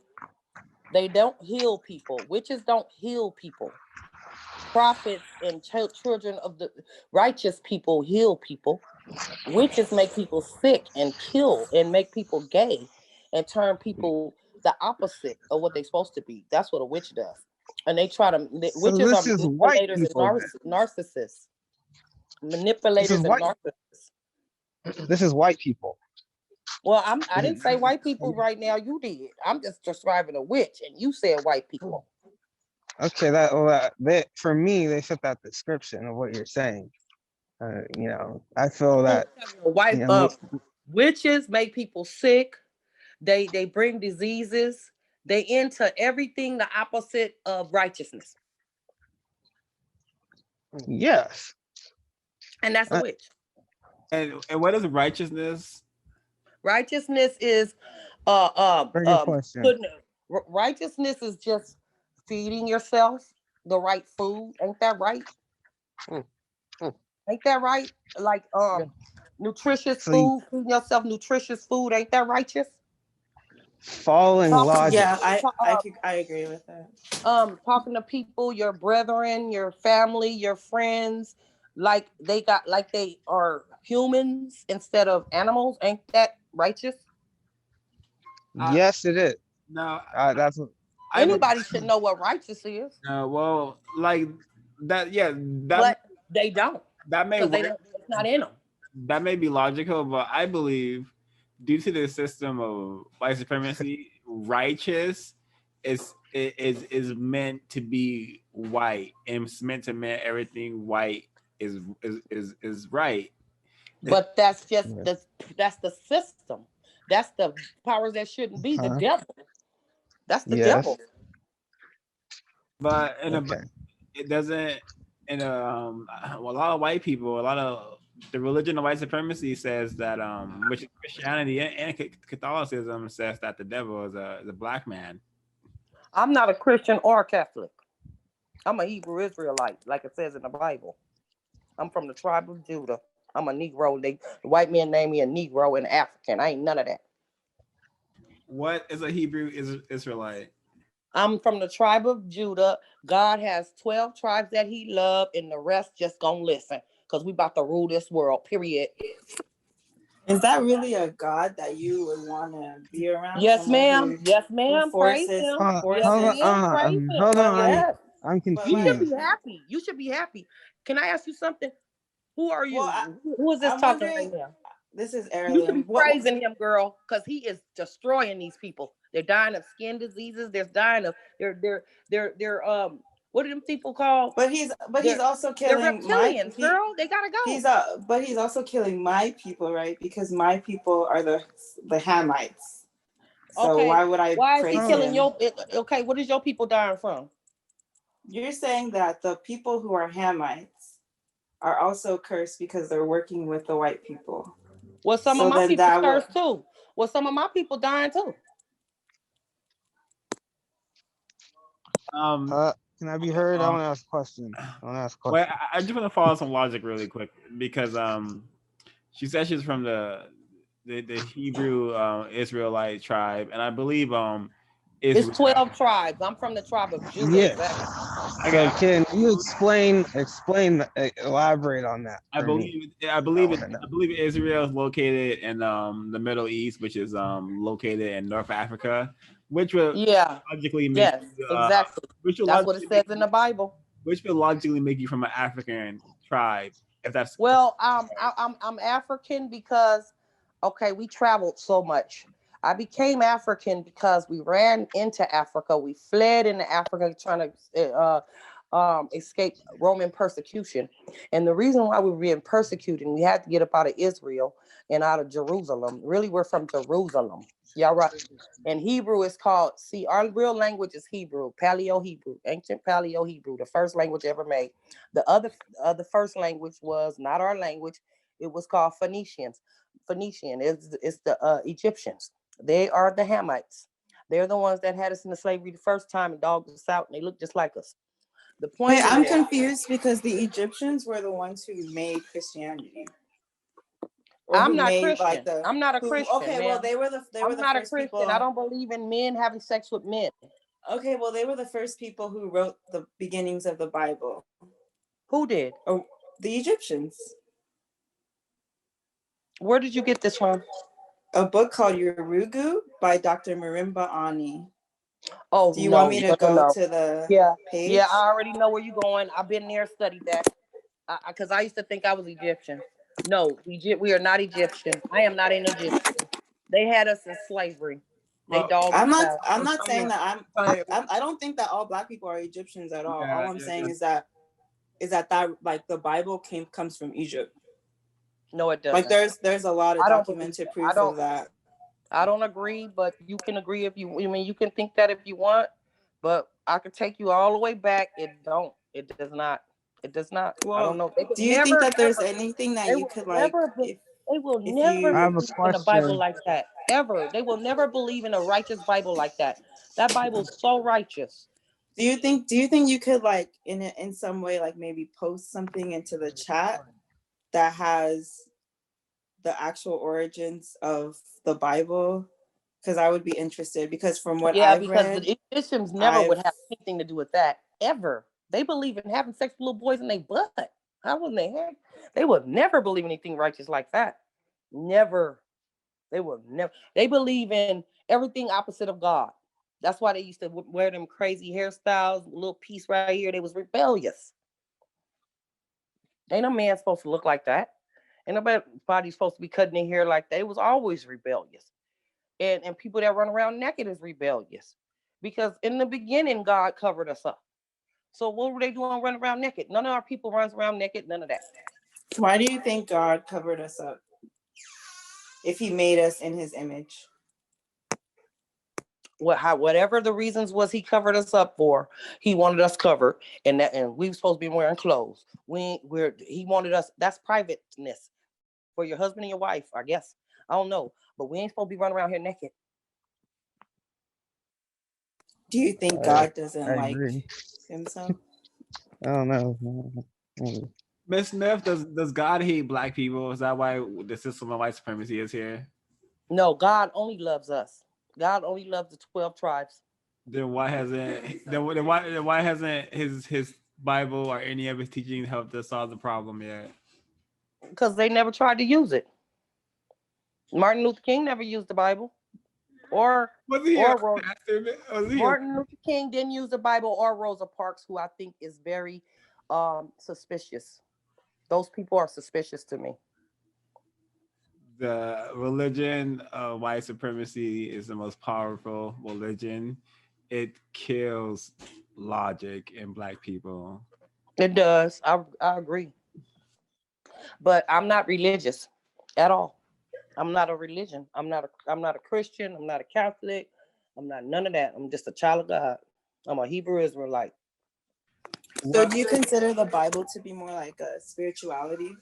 They don't heal people. Witches don't heal people. Prophets and children of the righteous people heal people. Witches make people sick and kill and make people gay and turn people the opposite of what they're supposed to be. That's what a witch does. And So witches are this is white manipulators and people then. narcissists. This is Manipulators and white narcissists. this is white people. Well, I This didn't is, say white people right now. You did. I'm just describing a witch, and you said white people. okay, that for me they fit that description of what you're saying. I feel that White you know witches make people sick. They bring diseases. They into everything the opposite of righteousness, yes. and that's a Uh, witch. And what is righteousness? Righteousness is Very good question. putting righteousness is just feeding yourself the right food. Ain't that right? Mm, mm. Ain't that right? Like Yeah. nutritious So you, food, feeding yourself nutritious food. Ain't that righteous? falling logic. Yeah, I agree with that. Talking to people, your brethren, your family, your friends, like they are humans instead of animals. Ain't that righteous? Yes, it is. No, That's what Anybody should know what righteous is, well, like that. Yeah, but they don't that may because they work. don't. It's not in them. That may be logical, but I believe due to the system of white supremacy, righteous is meant to be white, and it's meant to mean everything white is right. But that's just that's the system. That's the powers that shouldn't be. The devil. That's the devil. But it doesn't. And a lot of white people, a lot of the religion of white supremacy says that which is Christianity and Catholicism says that the devil is a black man. I'm not a Christian or a Catholic. I'm a Hebrew Israelite, like it says in the Bible. I'm from the tribe of Judah. I'm a Negro. The white men name me a Negro and African. I ain't none of that. What is a Hebrew Israelite? I'm from the tribe of Judah. God has 12 tribes that he loved, and the rest just gonna listen. Because we about to rule this world, period. Is that really a God that you would want to be around? Yes, ma'am. Yes, ma'am. Praise him. Yes, ma'am. Praise him. Hold on. Yes. I'm confused. You should be happy. You should be happy. Can I ask you something? Who are you? Who is this talking right now? This is You should Heirloom. be praising him, girl, because he is destroying these people. They're dying of skin diseases. They're dying of they're what are them people called? But he's also killing reptilians, girl. They gotta go. But he's also killing my people, right? Because my people are the Hamites. So okay, why would I why is praise he killing him? okay, what is your people dying from? You're saying that the people who are Hamites are also cursed because they're working with the white people. Well, some of my people cursed too. Well, some of my people dying too. Can I be heard? I want to ask a question. Well, I just want to follow some logic really quick because she said she's from the Hebrew Israelite tribe, and I believe it's 12 tribes. I'm from the tribe of Judah. Yeah. Exactly. So can you elaborate on that? I believe Israel is located in the Middle East, which is located in North Africa, which would logically make you, exactly. That's what it says in the Bible. Which would logically make you from an African tribe, if that's I'm African because we traveled so much. I became African because we ran into Africa. We fled into Africa trying to escape Roman persecution. And the reason why we were being persecuted, we had to get up out of Israel and out of Jerusalem. Really, we're from Jerusalem. Yeah, right. And Hebrew is called, our real language is Hebrew, Paleo-Hebrew, ancient Paleo-Hebrew, the first language ever made. The first language was not our language. It was called Phoenician is the Egyptians. They are the Hamites. They're the ones that had us in the slavery the first time and dogged us out, and they look just like us. The point I'm confused because the Egyptians were the ones who made Christianity. I'm not Christian. I'm not a Christian. Okay, well, they were the first people. I don't believe in men having sex with men. Okay, well, they were the first people who wrote the beginnings of the Bible. Who did? Oh, the Egyptians. Where did you get this from? A book called Urugu by Dr. Marimba Ani. Oh, do you want me to go to the page? Yeah, I already know where you're going. I've been there, studied that. Because I used to think I was Egyptian. No, we are not Egyptian. I am not an Egyptian. They had us in slavery. They dogged us out. I'm not saying that I don't think that all Black people are Egyptians at all. All I'm saying is that like the Bible comes from Egypt. No, it doesn't. Like there's a lot of documented proof of that. I don't agree, but you can agree if you can think that if you want, but I could take you all the way back. It does not. It does not. Well, I don't know. Do you think that there's anything that you could like? They will never believe in a Bible like that. Ever. They will never believe in a righteous Bible like that. That Bible's so righteous. Do you think you could like in some way like maybe post something into the chat that has the actual origins of the Bible? Because I would be interested. Because from what Yeah, I've because read, the Egyptians never would have anything to do with that ever. They believe in having sex with little boys in their butt. How in the heck? They would never believe anything righteous like that. Never. They would never. They believe in everything opposite of God. That's why they used to wear them crazy hairstyles, little piece right here. They was rebellious. Ain't no man supposed to look like that. Ain't nobody supposed to be cutting their hair like that. It was always rebellious. And people that run around naked is rebellious. Because in the beginning, God covered us up. So what were they doing running around naked? None of our people runs around naked, none of that. Why do you think God covered us up if he made us in his image? Whatever the reasons was he covered us up for, he wanted us covered, and we were supposed to be wearing clothes. He wanted us, that's privateness for your husband and your wife, I guess. I don't know. But we ain't supposed to be running around here naked. Do you think God doesn't like himself? I don't know. Ms. Smith, does God hate Black people? Is that why the system of white supremacy is here? No, God only loves us. God only loves the 12 tribes. Then why hasn't his Bible or any of his teachings helped us solve the problem yet? Because they never tried to use it. Martin Luther King never used the Bible. Martin Luther King didn't use the Bible, or Rosa Parks, who I think is very suspicious. Those people are suspicious to me. The religion of white supremacy is the most powerful religion. It kills logic in Black people. It does. I agree. But I'm not religious at all. I'm not a religion. I'm not a Christian. I'm not a Catholic. I'm not none of that. I'm just a child of God. I'm a Hebrew Israelite. So do you consider the Bible to be more like a spirituality?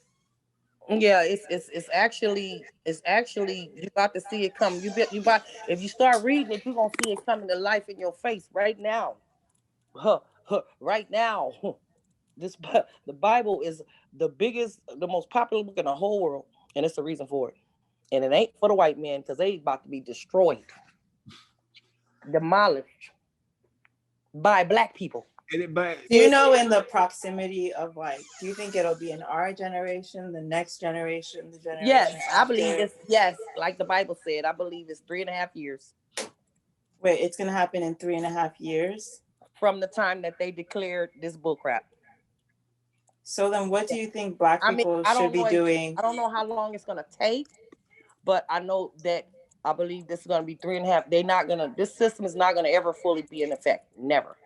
Yeah, it's actually you got to see it come. If you start reading it, you're gonna see it coming to life in your face right now. Right now. The Bible is the biggest, the most popular book in the whole world, and it's the reason for it. And it ain't for the white man, because they about to be destroyed, demolished by Black people. But do you know, in the proximity of, like, do you think it'll be in our generation, the next generation, the generation Yes, after? I believe it's, yes, like the Bible said, I believe it's 3.5 years. Wait, it's gonna happen in 3.5 years? From the time that they declared this bullcrap. So then what do you think Black people should be doing? I don't know how long it's gonna take, but I know that I believe this is gonna be 3.5. This system is not gonna ever fully be in effect. Never.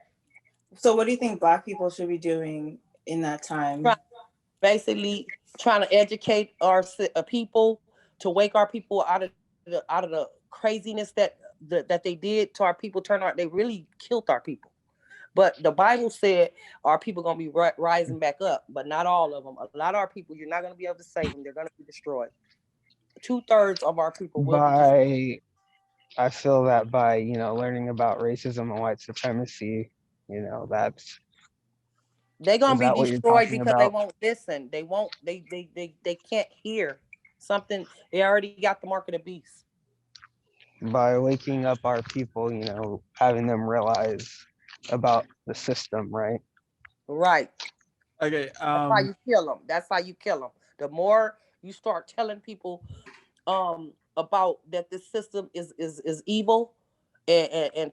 So what do you think Black people should be doing in that time? Basically trying to educate our people, to wake our people out of the craziness that they did to our people. They really killed our people. But the Bible said our people gonna be rising back up, but not all of them. A lot of our people, you're not gonna be able to save them. They're gonna be destroyed. 2/3 of our people will be destroyed. I feel that by, learning about racism and white supremacy, that's... They're gonna be destroyed because they won't listen. They won't. They can't hear something. They already got the mark of the beast. By waking up our people, having them realize about the system, right? Right. Okay. That's how you kill them. That's how you kill them. The more you start telling people about that this system is evil, and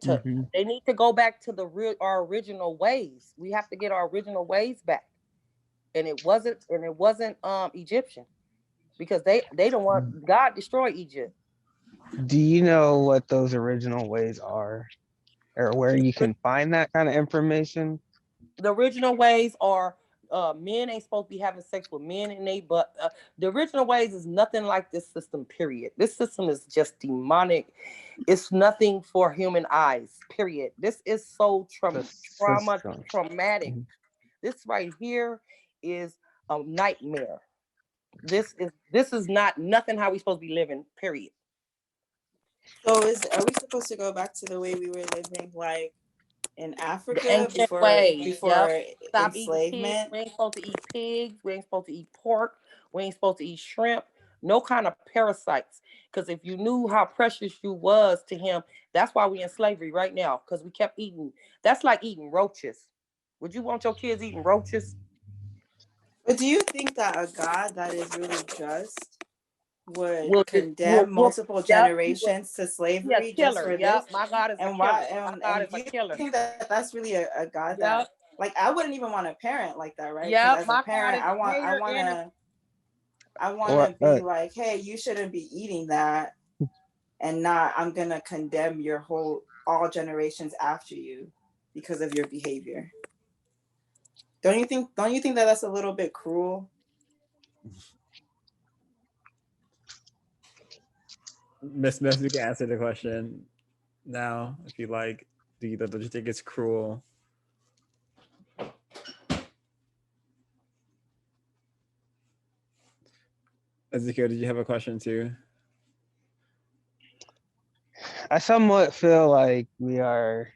they need to go back to our original ways. We have to get our original ways back. And it wasn't Egyptian, because they don't want God destroy Egypt. Do you know what those original ways are, or where you can find that kind of information? The original ways are men ain't supposed to be having sex with men, and the original ways is nothing like this system, period. This system is just demonic. It's nothing for human eyes, period. This is so traumatic. This right here is a nightmare. This is not nothing how we supposed to be living, period. So are we supposed to go back to the way we were living, like in Africa before Stop enslavement? We ain't supposed to eat pigs. We ain't supposed to eat pork. We ain't supposed to eat shrimp. no kind of parasites. Because if you knew how precious you was to him, that's why we in slavery right now. Because we kept eating. That's like eating roaches. Would you want your kids eating roaches? But do you think that a God that is really just would condemn Will multiple yep, he would generations to be a slavery just killer. for this? Yep, my God is a And killer. why? My God And is do a you killer. think that that's really a God Yep, that, like, I wouldn't even want a parent like that, right? Because yep, as a my God parent, is a hater and a I want Or to be like, hey, you shouldn't be eating that, and not, I'm gonna condemn your all generations after you because of your behavior. Don't you think that that's a little bit cruel? Miss Smith, you can answer the question now if you like. Do you think it's cruel? Ezekiel, did you have a question too? I somewhat feel like we are,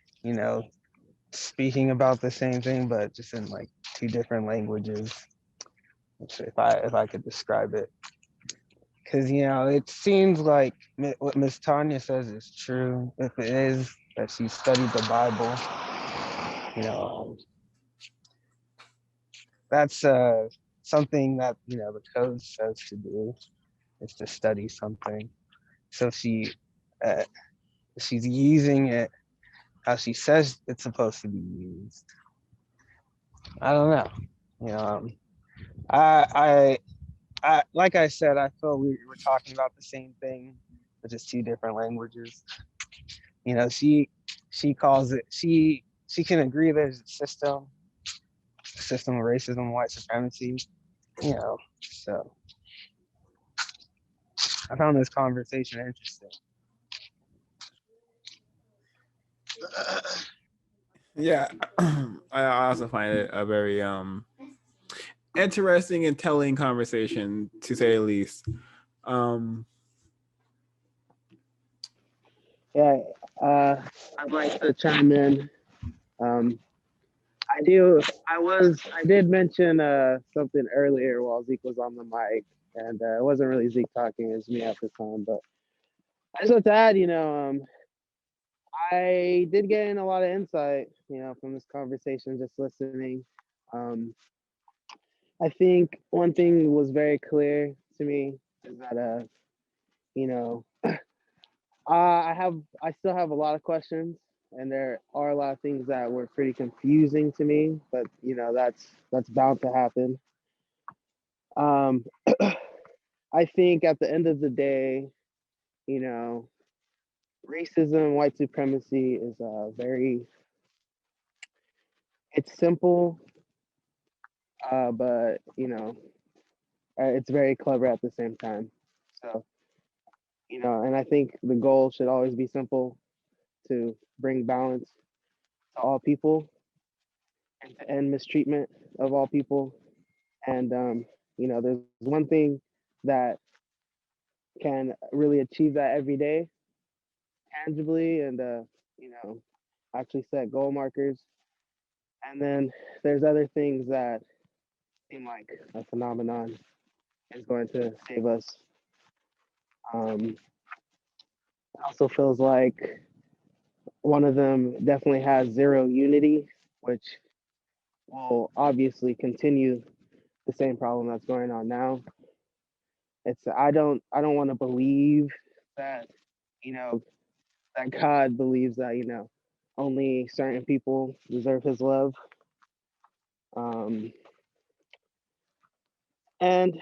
speaking about the same thing, but just in like two different languages. If I could describe it, because it seems like what Miss Tanya says is true. If it is that she studied the Bible, that's something that the code says to do, is to study something. So uh, she's using it how she says it's supposed to be used. I don't know. I like I said, I feel we were talking about the same thing, but just two different languages. She calls it, she can agree there's a system of racism, white supremacy. So I found this conversation interesting. Yeah, I also find it a very interesting and telling conversation, to say the least. Yeah, I'd like to chime in. Um, I did mention something earlier while Zeke was on the mic, and it wasn't really Zeke talking, it was me at the time. But I just want to add, I did get in a lot of insight, from this conversation, just listening. Um, I think one thing was very clear to me is that, you know, I still have a lot of questions, and there are a lot of things that were pretty confusing to me. But that's bound to happen. Um, I think at the end of the day, you know, racism, white supremacy is it's simple, but it's very clever at the same time. So, and I think the goal should always be simple, to bring balance to all people and to end mistreatment of all people. And there's one thing that can really achieve that every day, tangibly, and actually set goal markers. And then there's other things that seem like a phenomenon is going to save us. It also feels like one of them definitely has zero unity, which will obviously continue the same problem that's going on now. I don't want to believe that you know that God believes that only certain people deserve His love. Um, and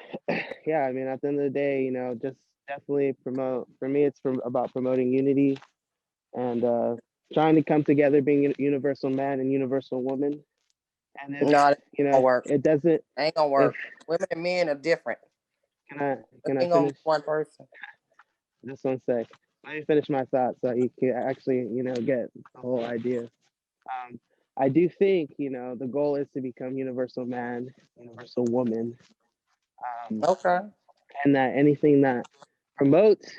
yeah, I mean, at the end of the day, just definitely promote. For me, it's about promoting unity and trying to come together, being a universal man and universal woman. And if No, that ain't gonna work. it doesn't, Ain't gonna if work. Women and men are different. can I It can I ain't gonna be finish? one person. Just one sec. Let me finish my thought so you can actually get the whole idea. Um, I do think the goal is to become universal man, universal woman, Okay. and that anything that promotes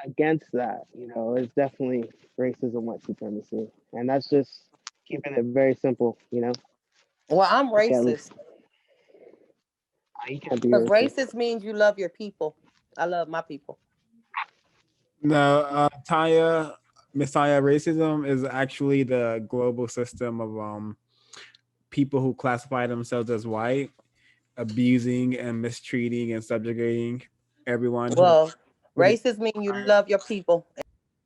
against that, is definitely racism, white supremacy, and that's just keeping it very simple. Well, I'm Okay, at least racist. you can't be Because racist. racist means you love your people. I love my people. No, Tanya, Messiah racism is actually the global system of people who classify themselves as white, abusing and mistreating and subjugating everyone Well, who they racist mean you love your people.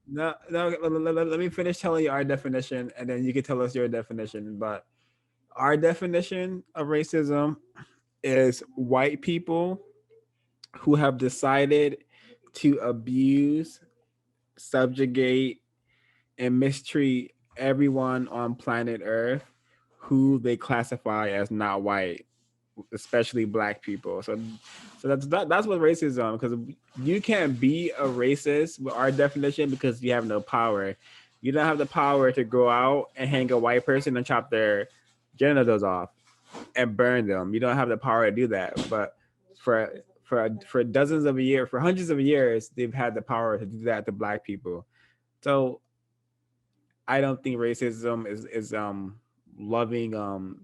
no, no. Let me finish telling you our definition, and then you can tell us your definition. But our definition of racism is white people who have decided to abuse, subjugate, and mistreat everyone on planet Earth who they classify as not white, especially black people. So that's what racism, because you can't be a racist with our definition because you have no power. You don't have the power to go out and hang a white person and chop their genitals off and burn them. You don't have the power to do that. But for dozens of years, for hundreds of years, they've had the power to do that to black people. So I don't think racism is loving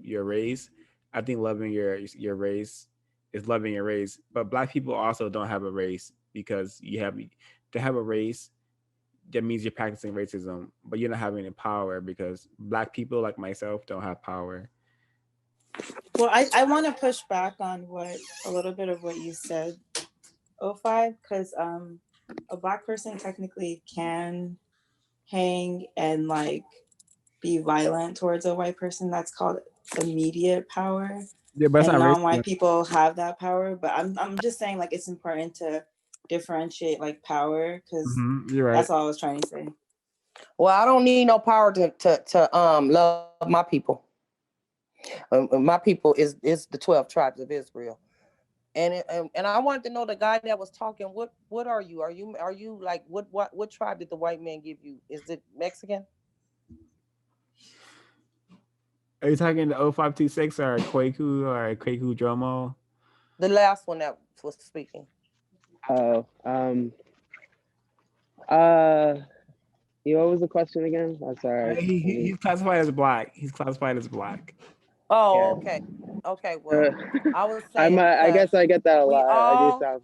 your race. I think loving your race is loving your race. But black people also don't have a race, because you have to have a race. That means you're practicing racism, but you're not having the power, because black people like myself don't have power. Well, I want to push back on what a little bit of what you said, O5, because a black person technically can hang and like be violent towards a white person. That's called immediate power. Yeah, but it's And not non-white racism. people have that power. But I'm just saying, like, it's important to differentiate like power, because You're right. that's all I was trying to say. Well, I don't need no power to love my people. My people is the 12 tribes of Israel. And I wanted to know, the guy that was talking, what are you? Are you like what tribe did the white man give you? Is it Mexican? Are you talking to 0526 or Kwaku Dromo? The last one that was speaking. Oh, uh, what was the question again? I'm sorry. He's classified as black. He's classified as black. Oh, Yeah. okay. Okay, well, I was I saying, guess because I get that a we lot. I do all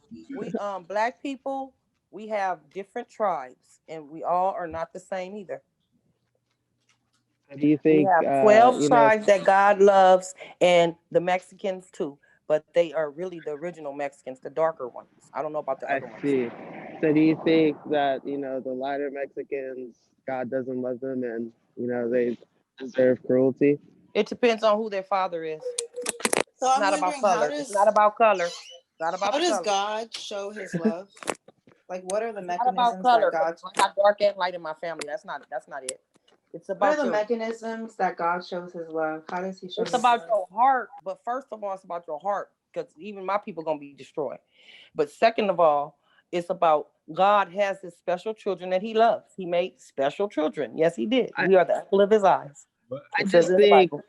sound. black people, we have different tribes, and we all are not the same either. Do you We think have 12 tribes that God loves, and the Mexicans too, but they are really the original Mexicans, the darker ones. I don't know about the I other ones. see. So do you think that the lighter Mexicans, God doesn't love them, and they deserve cruelty? It depends on who their father is. So It's I'm not about wondering, color. It's not about color. It's not about how the does color. God show his love? Like, what are the It's not about mechanisms that color, because God? I got dark and light in my family. That's not it. It's What are about the your mechanisms that God shows his love? How does he show it's his about love? your heart. But first of all, it's about your heart, because even my people gonna be destroyed. But second of all, it's about God has his special children that he loves. He made special children. Yes, he did. We are the apple of his eyes. I It says just it in the think, Bible.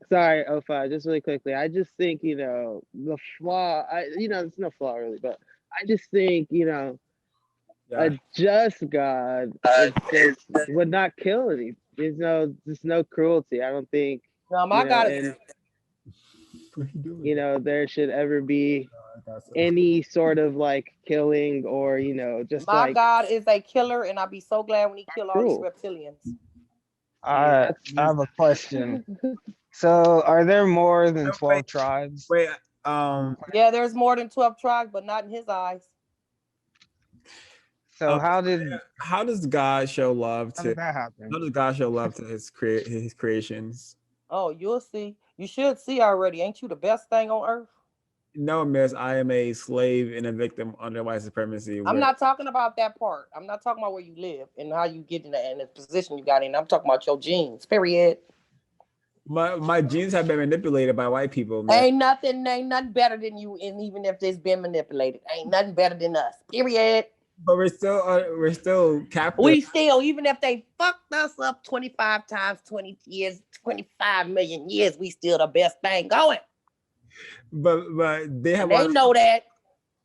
sorry, Ofa, just really quickly. I just think, the flaw, it's no flaw really, but I just think, a just God would not kill any. There's no cruelty. I don't think, Now my God is and, there should ever be any sort of like killing or, just my like God is a killer, and I'll be so glad when he kill all these cruel. reptilians. I have a question. So, are there more than 12 tribes? Wait, Yeah, there's more than 12 tribes, but not in his eyes. So, how does God show love how to? did that happen? How does God show love to his creations? Oh, you'll see. You should see already. Ain't you the best thing on earth? No, miss, I am a slave and a victim under white supremacy. I'm Where not talking about that part. I'm not talking about where you live and how you get in the position you got in. I'm talking about your genes, period. my genes have been manipulated by white people, man. Ain't nothing better than you, and even if it's been manipulated, ain't nothing better than us, period. But we're still captive. We still, even if they fucked us up 25 times, 20 years, 25 million years, we still the best thing going. But they have And they know that.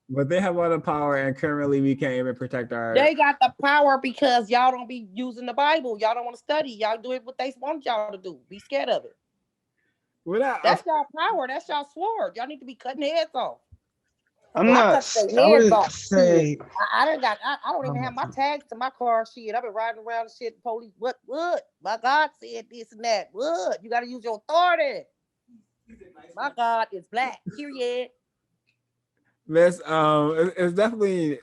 But they have a lot of power, and currently we can't even protect our. They got the power because y'all don't be using the Bible. Y'all don't want to study. Y'all do it what they want y'all to do. Be scared of it. That's y'all power. That's y'all sword. Y'all need to be cutting heads off. I'm I not. cut their I heads wouldn't off. say. Shit. I don't even have my tags to my car. Shit, I've been riding around and shit. Police, what? My God said this and that. What? You got to use your authority. My God is black. Period. Miss, it's definitely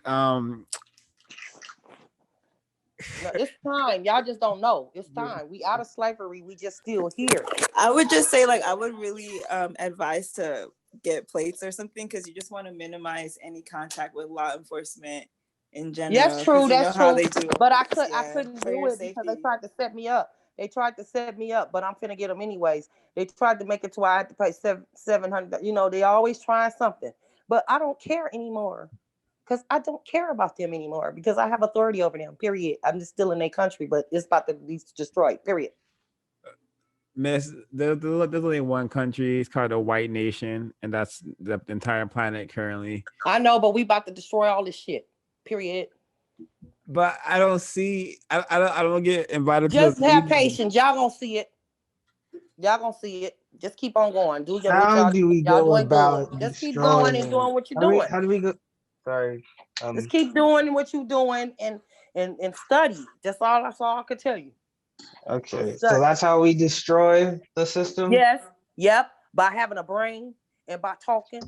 No, it's time. Y'all just don't know. It's time. We out of slavery. We just still here. I would just say, like, I would really advise to get plates or something, because you just want to minimize any contact with law enforcement in general. Yes, true. That's true. But I couldn't for do your it because they safety. tried to set me up. They tried to set me up, but I'm finna get them anyways. They tried to make it to where I had to pay $700. You know, they always trying something, but I don't care anymore because I don't care about them anymore because I have authority over them. Period. I'm just still in their country, but it's about to be destroyed. Period. Miss. There's only one country. It's called the White Nation, and that's the entire planet currently. I know, but we about to destroy all this shit. Period. But I don't see. I don't get invited Just to the have meeting. patience. Y'all gonna see it. Y'all gonna see it. Just keep on going. Do your what How y'all do we y'all go doing good. about Just keep going and destroying? doing what you're doing. How do we go? Sorry. Just keep doing what you're doing and study. That's all I could tell you. Okay, so Study. that's how we destroy the system. Yes. Yep. By having a brain and by talking.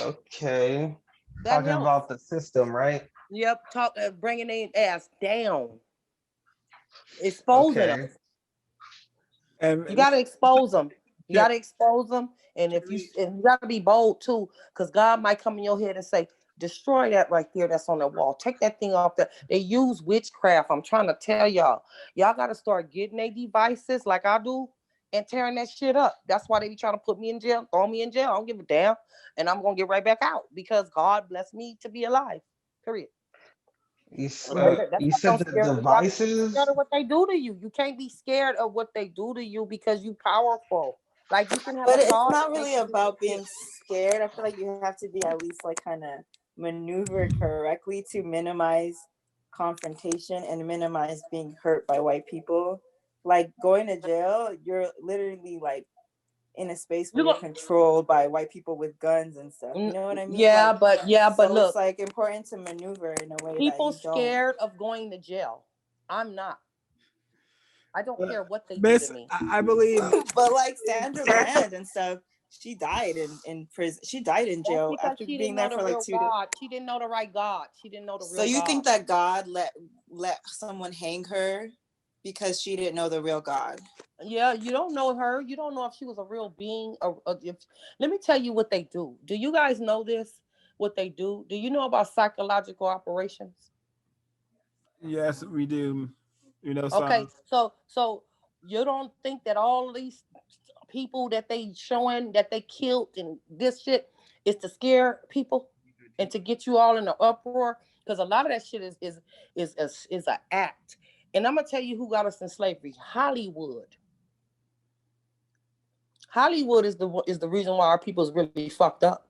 Okay, That talking helps. about the system, right? Yep. Bringing their ass down. Exposing them. Okay. And You gotta expose them. You gotta expose them, and you gotta be bold too, because God might come in your head and say, "Destroy that right there. That's on the wall. Take that thing off there." They use witchcraft. I'm trying to tell y'all. Y'all gotta start getting their devices like I do and tearing that shit up. That's why they be trying to put me in jail, throw me in jail. I don't give a damn, and I'm gonna get right back out because God blessed me to be alive. Period. That's why You don't said the scare y'all. devices. Scared of what they do to you. You can't be scared of what they do to you because you powerful. Like you can have a But it's thought. not really about being scared. I feel like you have to be at least like kind of maneuvered correctly to minimize confrontation and minimize being hurt by white people. Like going to jail, you're literally like in a space where you're controlled by white people with guns and stuff. You know what I mean? Yeah, like, but so look, it's like important to maneuver in a way people that you don't. scared of going to jail. I'm not. I don't care what they do Miss, to me. I believe. But like Sandra Bland and stuff, she died in prison. She died in That's jail because after she being didn't know there the for like real 2 days. God. She didn't know the right God. She didn't know the real So you God. think that God let someone hang her because she didn't know the real God? Yeah, you don't know her. You don't know if she was a real being. Let me tell you what they do. Do you guys know this? What they do? Do you know about psychological operations? Yes, we do. You know, Okay, some. so you don't think that all these people that they showing that they killed and this shit is to scare people and to get you all in an uproar? Because a lot of that shit is an act. And I'm gonna tell you who got us in slavery. Hollywood. Hollywood is the reason why our people is really fucked up.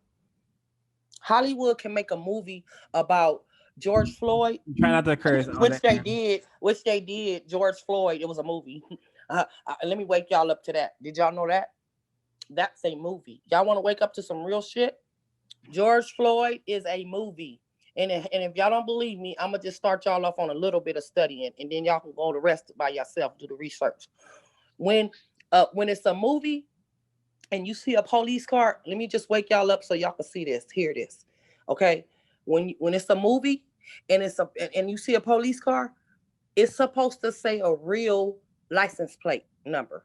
Hollywood can make a movie about George Floyd, Try not to curse. which they did. Which they did. George Floyd. It was a movie. Let me wake y'all up to that. Did y'all know that? That's a movie. Y'all want to wake up to some real shit? George Floyd is a movie. And if y'all don't believe me, I'm gonna just start y'all off on a little bit of studying, and then y'all can go the rest by yourself, do the research. When it's a movie, and you see a police car, let me just wake y'all up so y'all can see this, hear this. Okay? When it's a movie and you see a police car, it's supposed to say a real license plate number.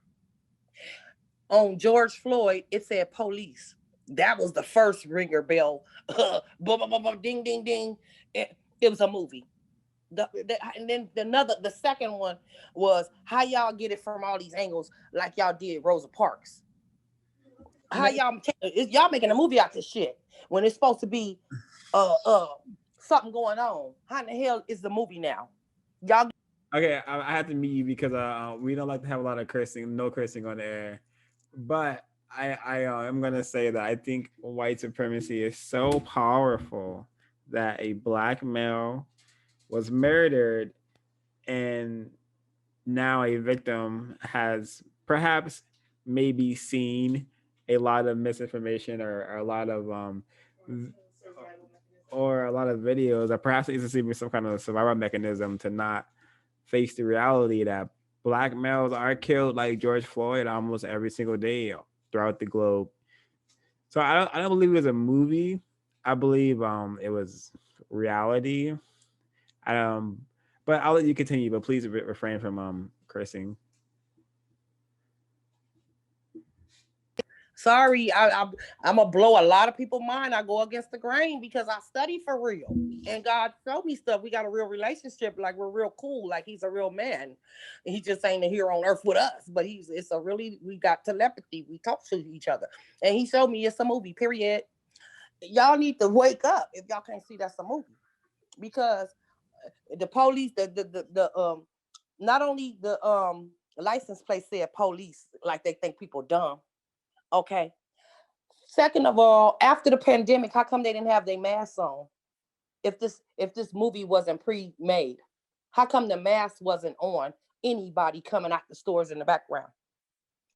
On George Floyd, it said police. That was the first ringer bell. Ding, ding, ding. It was a movie. And then the second one was how y'all get it from all these angles like y'all did Rosa Parks. How y'all making a movie out this shit when it's supposed to be something going on? How in the hell is the movie now? Y'all. Okay, I have to meet you because we don't like to have a lot of cursing, no cursing on the air. But I am gonna say that I think white supremacy is so powerful that a black male was murdered and now a victim has perhaps maybe seen a lot of misinformation or a lot of or a lot of videos, or perhaps it's even some kind of survival mechanism to not face the reality that black males are killed like George Floyd almost every single day throughout the globe. So I don't believe it was a movie. I believe it was reality. Um, but I'll let you continue. But please refrain from cursing. Sorry, I'm gonna blow a lot of people's mind. I go against the grain because I study for real, and God showed me stuff. We got a real relationship, like we're real cool, like he's a real man. He just ain't here on earth with us, but it's a really, we got telepathy. We talk to each other, and he showed me it's a movie. Period. Y'all need to wake up if y'all can't see that's a movie, because the police, the not only the license plate said police, like they think people dumb. Okay. Second of all, after the pandemic, how come they didn't have their masks on? If this movie wasn't pre-made, how come the mask wasn't on anybody coming out the stores in the background?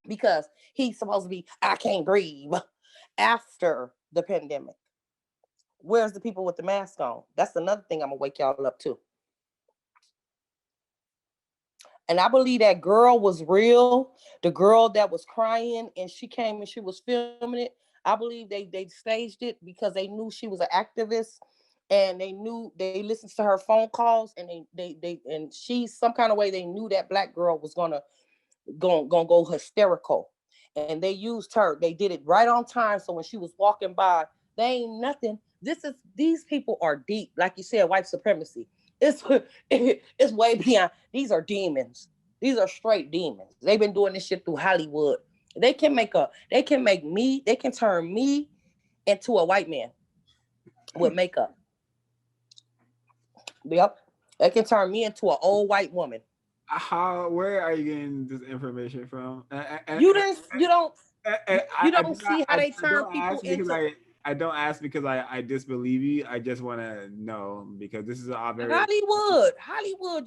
Because he's supposed to be, I can't breathe after the pandemic. Where's the people with the mask on? That's another thing I'm gonna wake y'all up to. And I believe that girl was real. The girl that was crying and she came and she was filming it. I believe they staged it because they knew she was an activist, and they knew, they listened to her phone calls, and they and she, some kind of way, they knew that black girl was gonna go hysterical. And they used her. They did it right on time. So when she was walking by, they ain't nothing. These people are deep. Like you said, white supremacy. It's way beyond. These are demons. These are straight demons. They've been doing this shit through Hollywood. They can turn me into a white man with makeup. Yep. They can turn me into an old white woman. Where are you getting this information from? You don't see how they turn people into. I don't ask because I disbelieve you. I just want to know, because this is a very Hollywood.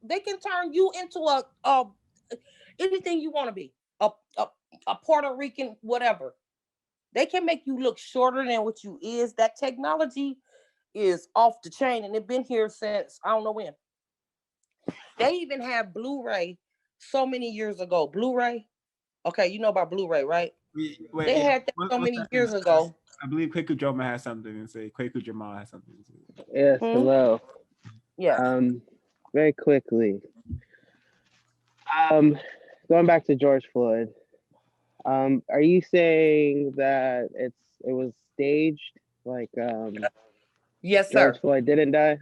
They can turn you into a anything you want to be. A Puerto Rican, whatever. They can make you look shorter than what you is. That technology is off the chain, and it's been here since I don't know when. They even have Blu-ray so many years ago. Blu-ray. Okay, you know about Blu-ray, right? They had that so many years ago. I believe Kwaku Jamal has something to say. Kwaku Jamal has something to say. Yes, hello. Yeah. Very quickly. Going back to George Floyd. Are you saying that it was staged? Like yes, George sir. Floyd didn't die?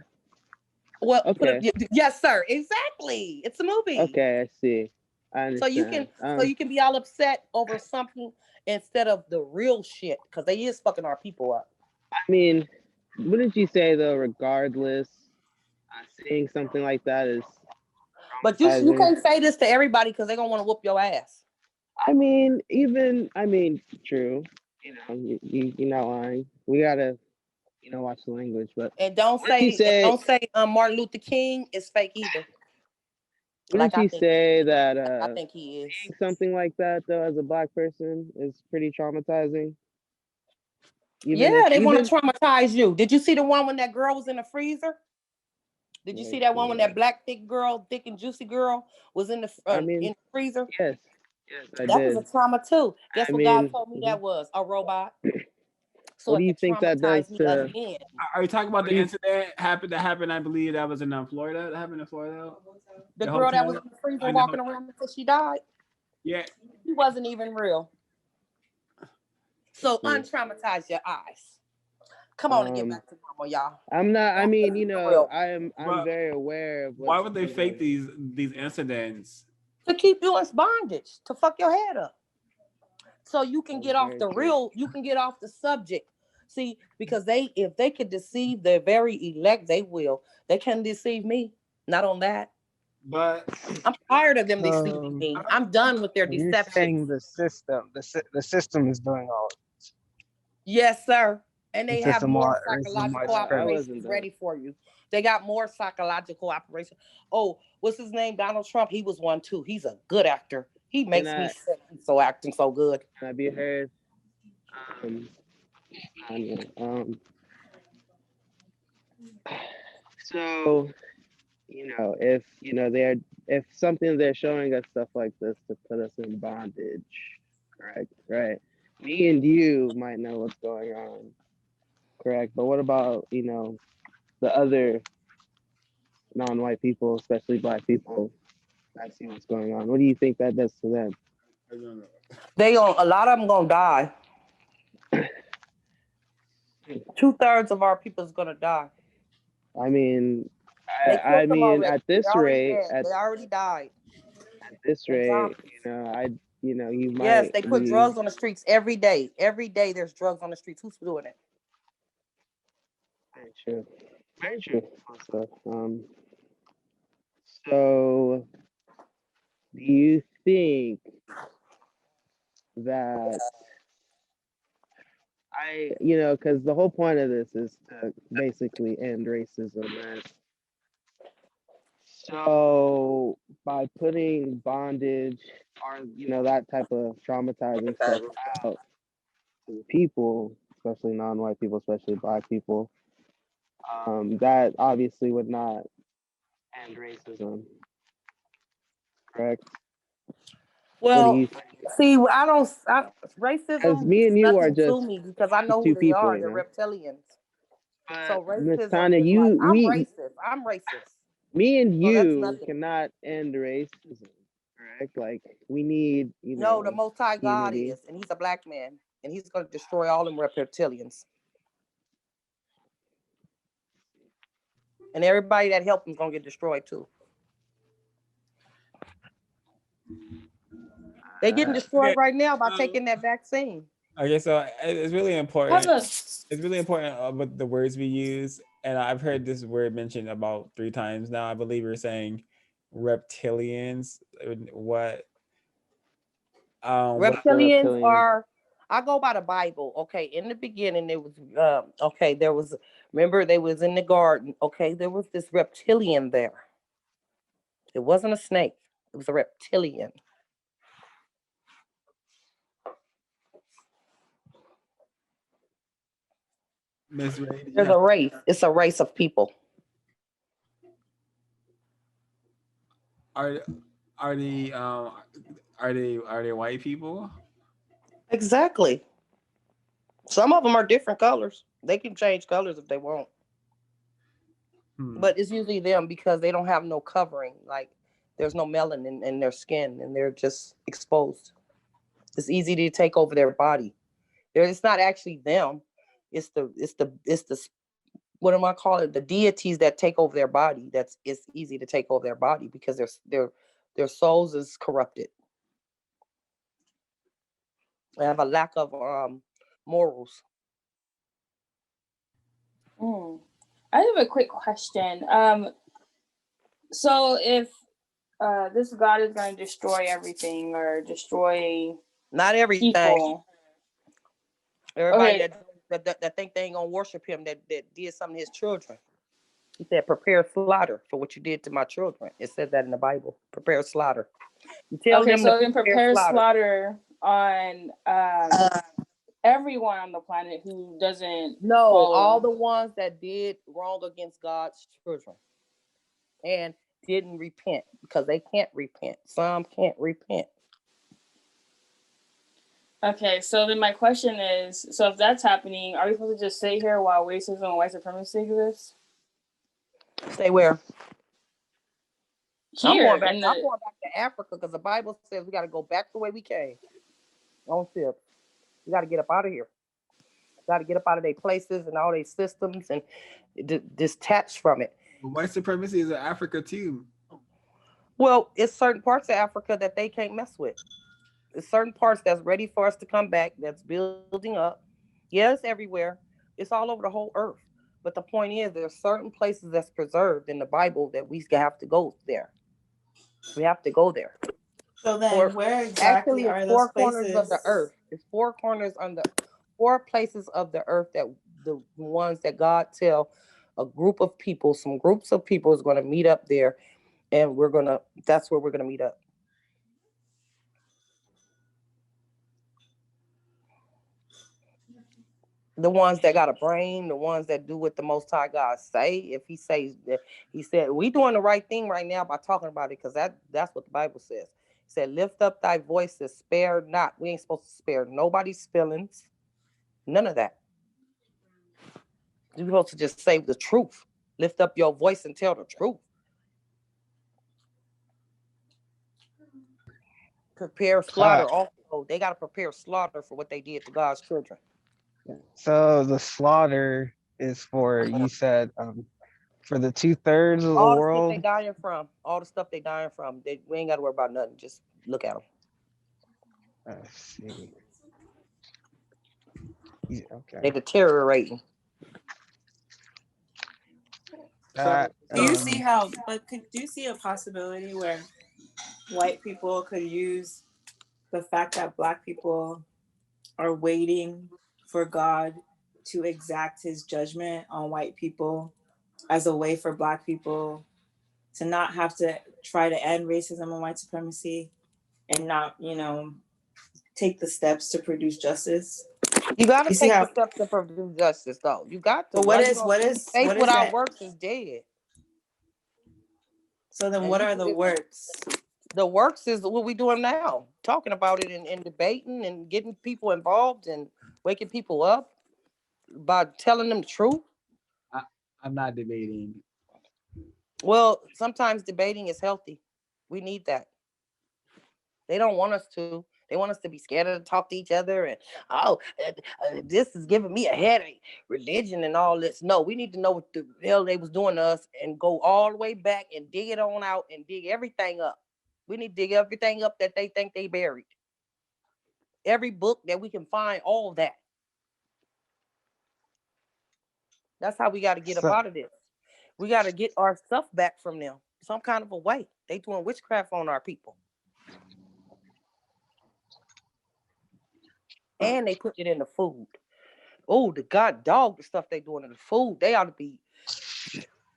Well, okay. Yes, sir. Exactly. It's a movie. Okay, I see. I understand. So you can be all upset over something instead of the real shit, because they is fucking our people up. I mean, wouldn't you say though, regardless, seeing something like that is. But you can't say this to everybody because they're gonna want to whoop your ass. I mean, true. You're not lying. We gotta, watch the language. But don't say Martin Luther King is fake either. Wouldn't you say that I think he is. Something like that though, as a black person, is pretty traumatizing? They want to traumatize you. Did you see the one when that girl was in the freezer? Did you see that one when that black thick and juicy girl was in the in the freezer? Yes, I that did. was a trauma too. Guess what God told me that was? A robot. So what do you think that does to? Again. Are you talking about the incident that happened? I believe that was in Florida. That happened in Florida. The girl that was in the freezer walking around until she died. Yeah, she wasn't even real. So untraumatize your eyes. Come on and get back to normal, y'all. I'm not. I mean, I'm very aware of. Why would they fake these incidents? To keep you in bondage, to fuck your head up, so you can get off the real. You can get off the subject. See, because if they could deceive the very elect, they will. They can deceive me. Not on that. But I'm tired of them deceiving me. I'm done with their deception. You're saying the system is doing all of this. Yes, sir. And they have more psychological operations ready for you. They got more psychological operations. Oh, what's his name? Donald Trump. He was one too. He's a good actor. He makes me sick. He's so acting so good. Can I be heard? So, if if something they're showing us stuff like this to put us in bondage, correct? Right. Me and you might know what's going on, correct? But what about the other non-white people, especially Black people, that see what's going on? What do you think that does to them? A lot of them gonna die. 2/3 of our people is gonna die. I mean, They I killed them mean, already. at this They're already rate, dead. They already died. at this They're rate, zombies. you Yes, might they put drugs on the streets every day. Every day there's drugs on the streets. Who's doing it? Very true. Very true. Also, so do you think that because the whole point of this is to basically end racism, right? So by putting bondage or that type of traumatizing stuff out to the people, especially non-white people, especially Black people, that obviously would not end racism, correct? What do Well, you think? see, Because racism me is and you are nothing to just me because I know who two they people, are. They're reptilians. So Miss racism Tanya, is like, I'm racist. I'm racist. me and So that's you nothing. cannot end racism, correct? Like we need, No, the Most High God unity. is, and he's a Black man, and he's going to destroy all them reptilians. And everybody that helped him is going to get destroyed too. They're getting destroyed right now by taking that vaccine. Okay, so it's really important. It's really important with the words we use, and I've heard this word mentioned about 3 times now. I believe you're saying reptilians. What? Reptilians are. I go by the Bible. Okay, in the beginning there was. Remember they was in the garden. Okay, there was this reptilian there. It wasn't a snake. It was a reptilian. Miss Ray, There's a race. It's a race of people. Are they white people? Exactly. Some of them are different colors. They can change colors if they want. But it's usually them because they don't have no covering. Like there's no melanin in their skin and they're just exposed. It's easy to take over their body. It's not actually them. It's the what am I calling it? The deities that take over their body. It's easy to take over their body because their souls is corrupted. They have a lack of morals. I have a quick question. So if this God is going to destroy everything or destroy not everything people, everybody that think they ain't gonna worship him that did something to his children. He said, "Prepare slaughter for what you did to my children." It said that in the Bible. Prepare slaughter. You tell them so to prepare slaughter on everyone on the planet who doesn't follow. All the ones that did wrong against God's children and didn't repent because they can't repent. Some can't repent. Okay, so then my question is, so if that's happening, are we supposed to just sit here while racism and white supremacy exists? Stay where? Here. I'm going back to Africa because the Bible says we got to go back the way we came. On ship. We got to get up out of here. Got to get up out of their places and all their systems and detach from it. White supremacy is in Africa too. Well, it's certain parts of Africa that they can't mess with. There's certain parts that's ready for us to come back, that's building up. Yeah, it's everywhere. It's all over the whole earth. But the point is, there's certain places that's preserved in the Bible that we have to go there. We have to go there. So then, where exactly are those places? Corners of the earth. It's 4 corners on the 4 places of the earth that the ones that God tell a group of people, some groups of people is going to meet up there, and that's where we're going to meet up. The ones that got a brain, the ones that do what the Most High God say. If He says that, He said, we doing the right thing right now by talking about it, because that's what the Bible says. He said, lift up thy voices, spare not. We ain't supposed to spare nobody's feelings. None of that. You're supposed to just say the truth. Lift up your voice and tell the truth. Prepare slaughter also. They got to prepare slaughter for what they did to God's children. So the slaughter is for, you said, for the 2/3 of the All the world. shit they dying from, all the stuff they dying from, we ain't got to worry about nothing. Just look at them. Let's see. Yeah, okay. They deteriorating. That, Do you see how? But do you see a possibility where white people could use the fact that Black people are waiting for God to exact His judgment on white people as a way for Black people to not have to try to end racism and white supremacy and not, take the steps to produce justice? You got to take the steps to produce justice, though. You got to. But faith without works is dead. So then, what are the works? The works is what we doing now, talking about it and debating and getting people involved and waking people up by telling them the truth. I'm not debating. Well, sometimes debating is healthy. We need that. They don't want us to. They want us to be scared to talk to each other and, this is giving me a headache, religion and all this. No, we need to know what the hell they was doing to us and go all the way back and dig it on out and dig everything up. We need to dig everything up that they think they buried. Every book that we can find, all of that. That's how we got to get up out of this. We got to get our stuff back from them some kind of a way. They doing witchcraft on our people. And they put it in the food. Oh, the god dog, the stuff they doing in the food, they ought to be,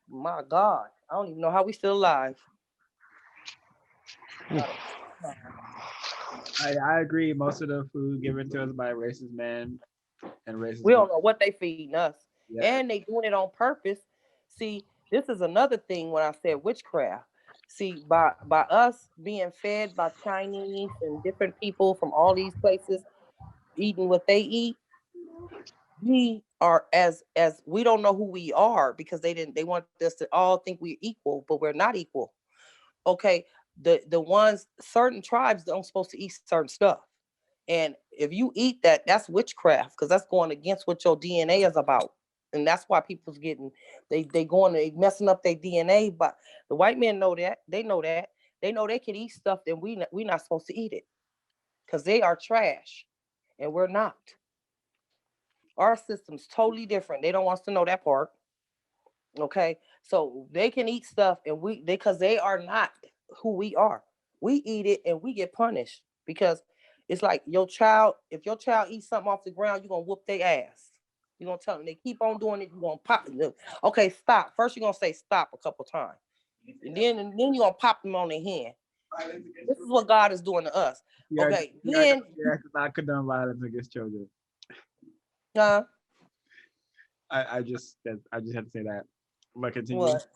my God, I don't even know how we still alive. I agree. Most of the food given to us by racist men and racist We don't know what they feeding us. Yeah. And they doing it on purpose. See, this is another thing when I said witchcraft. See, by us being fed by Chinese and different people from all these places, eating what they eat, we are as we don't know who we are because they want us to all think we're equal, but we're not equal. Okay, the ones, certain tribes don't supposed to eat certain stuff, and if you eat that, that's witchcraft, because that's going against what your DNA is about, and that's why people's getting they messing up their DNA. But the white men know that, they know they can eat stuff that we not supposed to eat it, because they are trash and we're not. Our system's totally different. They don't want us to know that part. Okay, so they can eat stuff and because they are not who we are. We eat it and we get punished, because it's like if your child eats something off the ground, you're gonna whoop their ass. You're gonna tell them they keep on doing it, you're gonna pop them. Okay, stop. First you're gonna say stop a couple times. And then you're gonna pop them on their hand. This is what God is doing to us. Okay, then not condone violence against children. I just had to say that. But continue. What?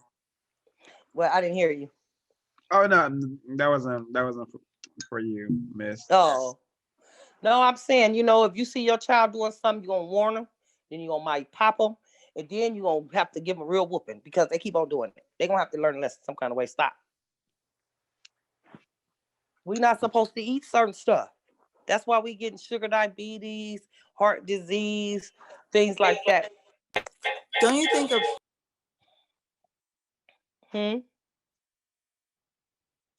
Well, I didn't hear you. Oh no, that wasn't for you, miss. Oh. No, I'm saying, if you see your child doing something, you're gonna warn them, then you're gonna might pop them, and then you're gonna have to give them a real whooping, because they keep on doing it. They're gonna have to learn a lesson some kind of way. Stop. We're not supposed to eat certain stuff. That's why we getting sugar diabetes, heart disease, things like that. Don't you think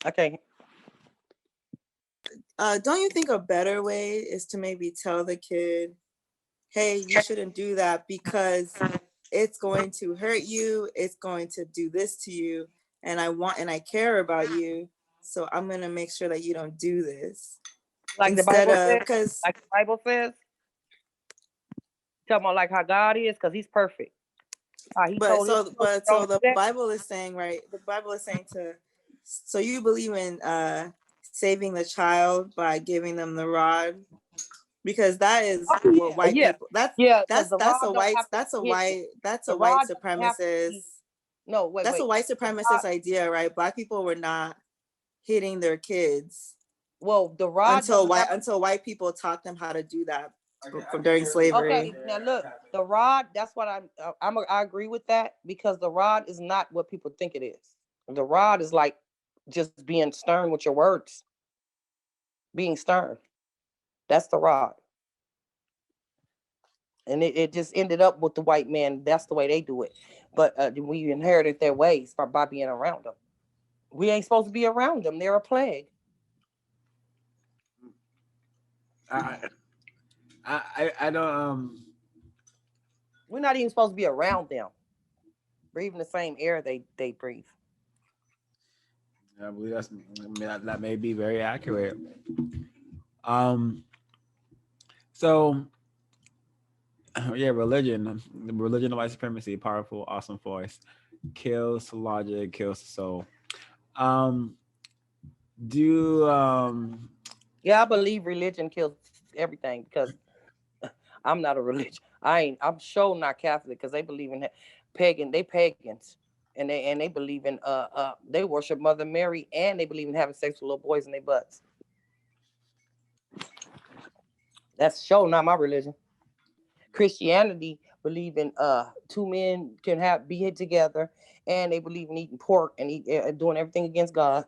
Okay. Don't you think a better way is to maybe tell the kid, hey, you shouldn't do that because it's going to hurt you, it's going to do this to you, and I care about you, so I'm gonna make sure that you don't do this. Like the Bible says, like the Bible says. Tell them like how God is, because He's perfect. The Bible is saying, right? The Bible is saying so you believe in saving the child by giving them the rod? because that is what white Yeah, people. That's yeah, because that's the that's rod a don't white have to that's a hit you. white that's The a white rod doesn't have to supremacist. be. No, wait, That's a wait. white The supremacist rod, idea, right? Black people were not hitting their kids well, the rod doesn't have. until white people taught them how to do that during slavery. Okay, now look, the rod. That's what I agree with that, because the rod is not what people think it is. The rod is like just being stern with your words, being stern. That's the rod, and it just ended up with the white man. That's the way they do it, but we inherited their ways by being around them. We ain't supposed to be around them. They're a plague. I don't We're not even supposed to be around them, breathing the same air they breathe. I believe that may be very accurate. Um, so yeah, religion of white supremacy, powerful, awesome force, kills logic, kills the soul. Um, do Yeah, I believe religion kills everything, because I'm not a religion. I'm sure not Catholic, because they believe in pagan. They pagans, and they believe in they worship Mother Mary, and they believe in having sex with little boys in their butts. That's sure not my religion. Christianity believe in two men can be hit together, and they believe in eating pork and doing everything against God.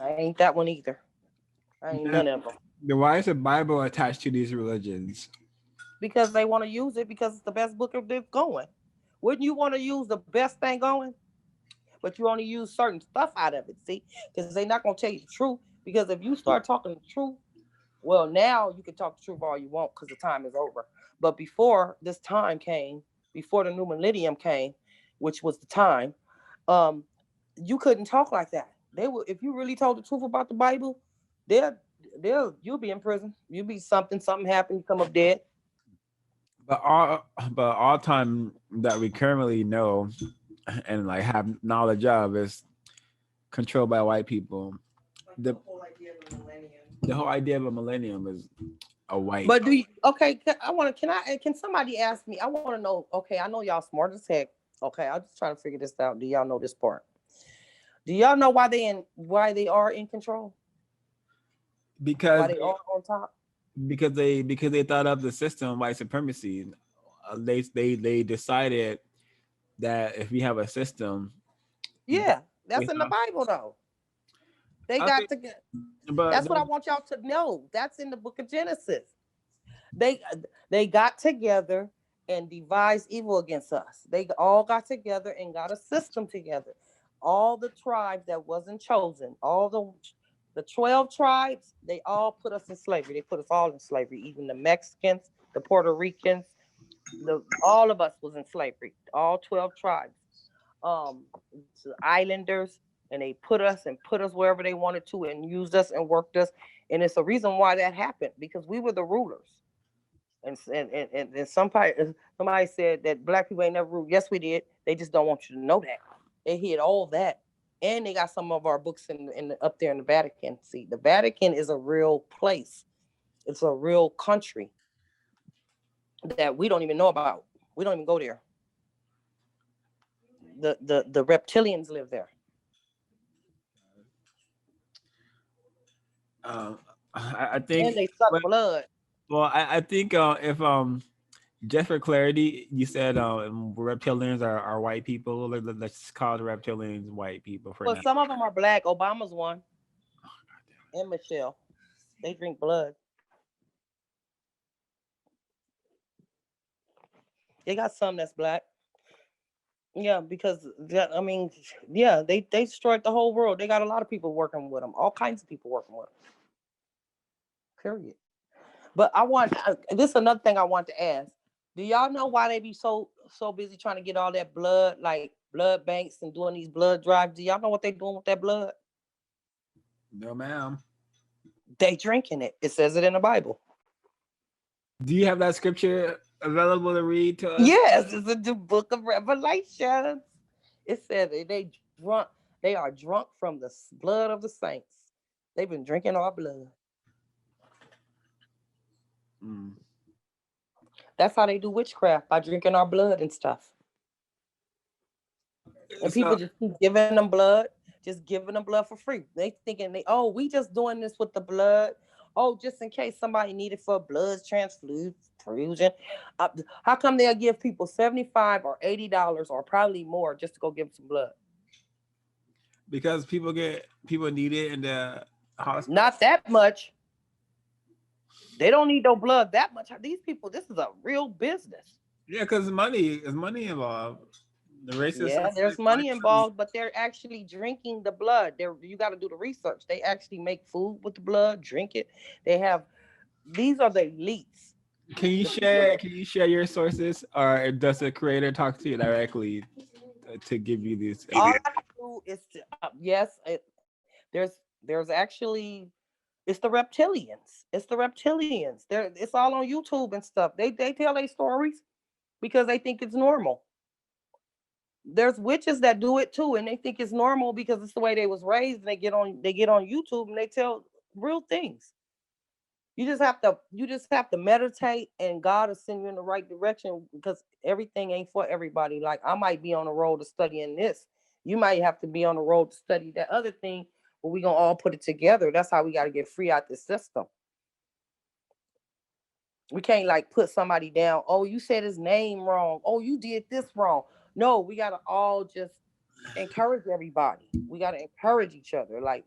I ain't that one either. I ain't none of them. then why is the Bible attached to these religions? Because they want to use it, because it's the best book of this going. Wouldn't you want to use the best thing going? But you only use certain stuff out of it, see? Because they're not going to tell you the truth. Because if you start talking the truth, well, now you can talk the truth all you want, because the time is over. But before this time came, before the new millennium came, which was the time, um, you couldn't talk like that. They would, if you really told the truth about the Bible, you'll be in prison. You'll be something happened, you come up dead. But all time that we currently know and like have knowledge of is controlled by white people. The whole idea of a millennium is a white. But do you, okay? Can somebody ask me? I want to know. Okay, I know y'all smart as heck. Okay, I'm just trying to figure this out. Do y'all know this part? Do y'all know why they are in control? Because why they are on top? Because they thought of the system of white supremacy. They decided that if we have a system, yeah, that's in the Bible though. They got to get. That's what I want y'all to know. That's in the book of Genesis. They got together and devised evil against us. They all got together and got a system together. All the tribes that wasn't chosen, all the 12 tribes, they all put us in slavery. They put us all in slavery, even the Mexicans, the Puerto Ricans, all of us was in slavery, all 12 tribes. The islanders, and they put us wherever they wanted to and used us and worked us. And it's a reason why that happened, because we were the rulers. And somebody said that black people ain't never ruled. Yes, we did. They just don't want you to know that. They hid all that. And they got some of our books up there in the Vatican. See, the Vatican is a real place. It's a real country that we don't even know about. We don't even go there. The reptilians live there. I think. And they suck blood. Well, I think if just for clarity, you said reptilians are white people. Let's call the reptilians white people for now. Some of them are black. Obama's one. And Michelle. They drink blood. They got some that's black. Yeah, because they destroyed the whole world. They got a lot of people working with them. All kinds of people working with them. Period. But this is another thing I want to ask. Do y'all know why they be so busy trying to get all that blood, like blood banks and doing these blood drives? Do y'all know what they doing with that blood? No, ma'am. They drinking it. It says it in the Bible. Do you have that scripture available to read to us? Yes, it's in the book of Revelation. It says they are drunk from the blood of the saints. They've been drinking our blood. Mm. That's how they do witchcraft, by drinking our blood and stuff. And people So just keep giving them blood, just giving them blood for free. They thinking we just doing this with the blood. Oh, just in case somebody needed for a blood transfusion. How come they'll give people $75 or $80 or probably more just to go give them some blood? because people need it in the hospital. Not that much. They don't need no blood that much. These people, this is a real business. Yeah, because is money involved. The racist Yeah, there's money involved, but they're actually drinking the blood. You got to do the research. They actually make food with the blood, drink it. These are the elites. Can you share your sources, or does the creator talk to you directly to give you these? All I can do is there's actually it's the reptilians. It's the reptilians. It's all on YouTube and stuff. They tell their stories because they think it's normal. There's witches that do it too, and they think it's normal because it's the way they was raised. And they get on YouTube and they tell real things. You just have to meditate, and God will send you in the right direction, because everything ain't for everybody. Like, I might be on the road to studying this. You might have to be on the road to study that other thing, but we gonna all put it together. That's how we got to get free out this system. We can't like put somebody down. Oh, you said his name wrong. Oh, you did this wrong. No, we got to all just encourage everybody. We got to encourage each other. Like,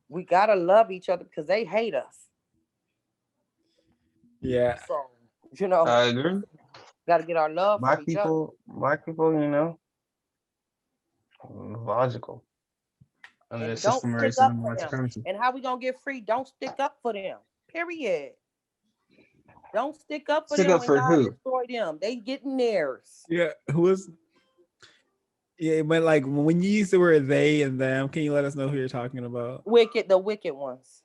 we got to love each other because they hate us. Yeah. So, I agree. Got to get our love from each other. Black people, logical. Under the And don't system of stick up racism, for white them. supremacy. And how we going to get free? Don't stick up for them. Period. Don't stick up for Stick them up when for God who? destroy them. They getting theirs. Yeah, Yeah, but like when you use the word they and them, can you let us know who you're talking about? The wicked ones.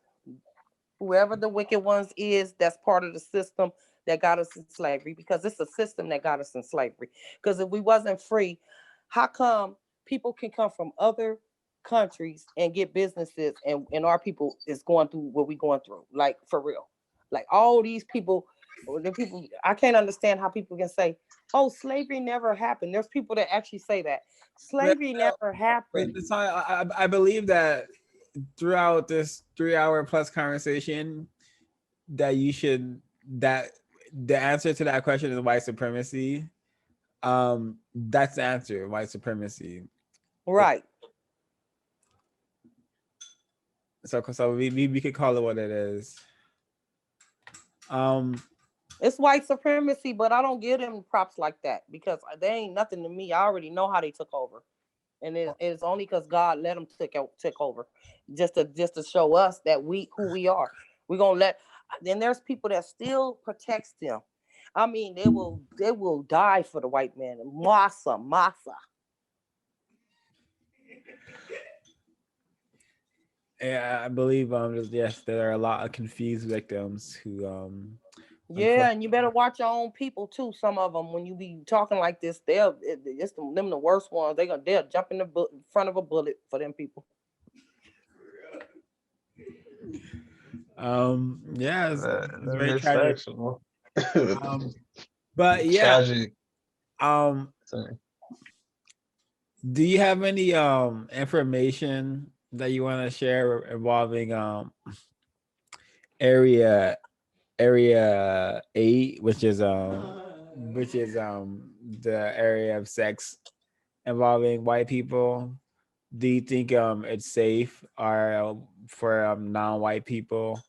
Whoever the wicked ones is, that's part of the system that got us in slavery, because it's a system that got us in slavery. Because if we wasn't free, how come people can come from other countries and get businesses, and our people is going through what we going through? Like, for real. Like, all these people, I can't understand how people can say, oh, slavery never happened. There's people that actually say that. Slavery never happened. I believe that throughout this 3-hour plus conversation, that the answer to that question is white supremacy. That's the answer, white supremacy. Right. So we could call it what it is. It's white supremacy, but I don't give them props like that, because they ain't nothing to me. I already know how they took over, and it's only because God let them take over, just to show us that who we are. We're gonna let. Then there's people that still protects them. I mean, they will die for the white man. Massa. Yeah, I believe yes, there are a lot of confused victims who Yeah, and you better watch your own people too. Some of them, when you be talking like this, them the worst ones. They'll jump in the front of a bullet for them people. Yeah, it's very That's tragic. factual. But yeah, tragic. Sorry. Do you have any information that you want to share involving area 8, which is the area of sex involving white people? Do you think it's safe for non-white people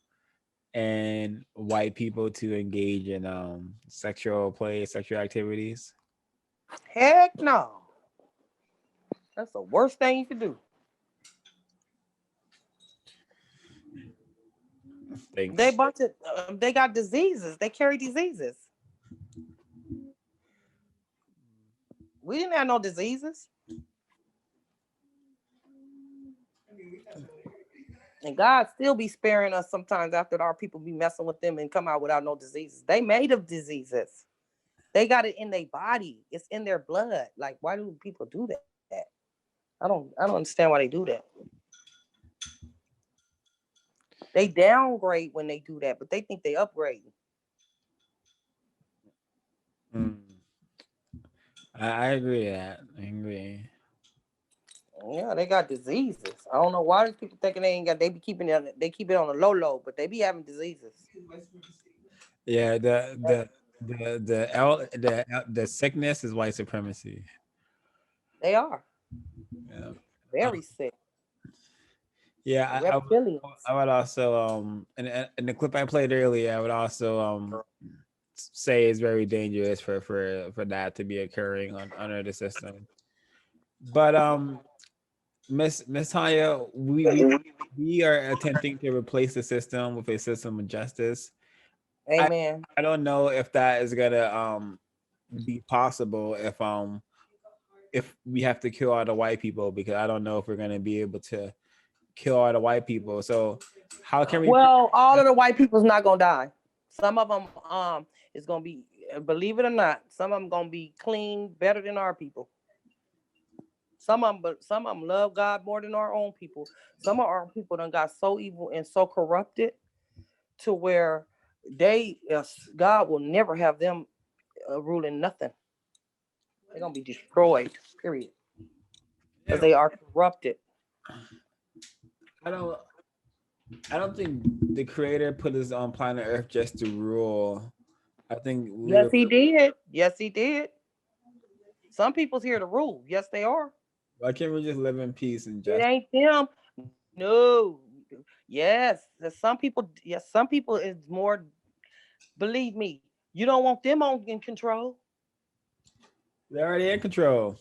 and white people to engage in sexual activities? Heck no. That's the worst thing you can do. Thanks. They got diseases. They carry diseases. We didn't have no diseases. And God still be sparing us sometimes after our people be messing with them and come out without no diseases. They made of diseases. They got it in their body. It's in their blood. Like, why do people do that? I don't understand why they do that. They downgrade when they do that, but they think they upgrade. Mm. I agree with that. I agree. Yeah, they got diseases. I don't know why these people thinking they ain't got. They be keeping it. They keep it on the low, but they be having diseases. Yeah, the sickness is white supremacy. They are Yeah. very sick. Yeah, Reptilians. I would also in the clip I played earlier, I would also say it's very dangerous for that to be occurring under the system. But Miss Tanya, we are attempting to replace the system with a system of justice. Amen. I don't know if that is gonna be possible if we have to kill all the white people, because I don't know if we're gonna be able to kill all the white people. So how can we? Well, all of the white people's not gonna die. Some of them is gonna be, believe it or not, some of them gonna be clean, better than our people. Some of them love God more than our own people. Some of our people done got so evil and so corrupted to where God will never have them ruling nothing. They're gonna be destroyed. Period. Because they are corrupted. I don't think the creator put us on planet Earth just to rule. I think Yes, he did. Yes, he did. Some people's here to rule. Yes, they are. Why can't we just live in peace and It justice? ain't them. No. Yes. Some people, yes, some people is more, believe me, you don't want them in control. They're already in control.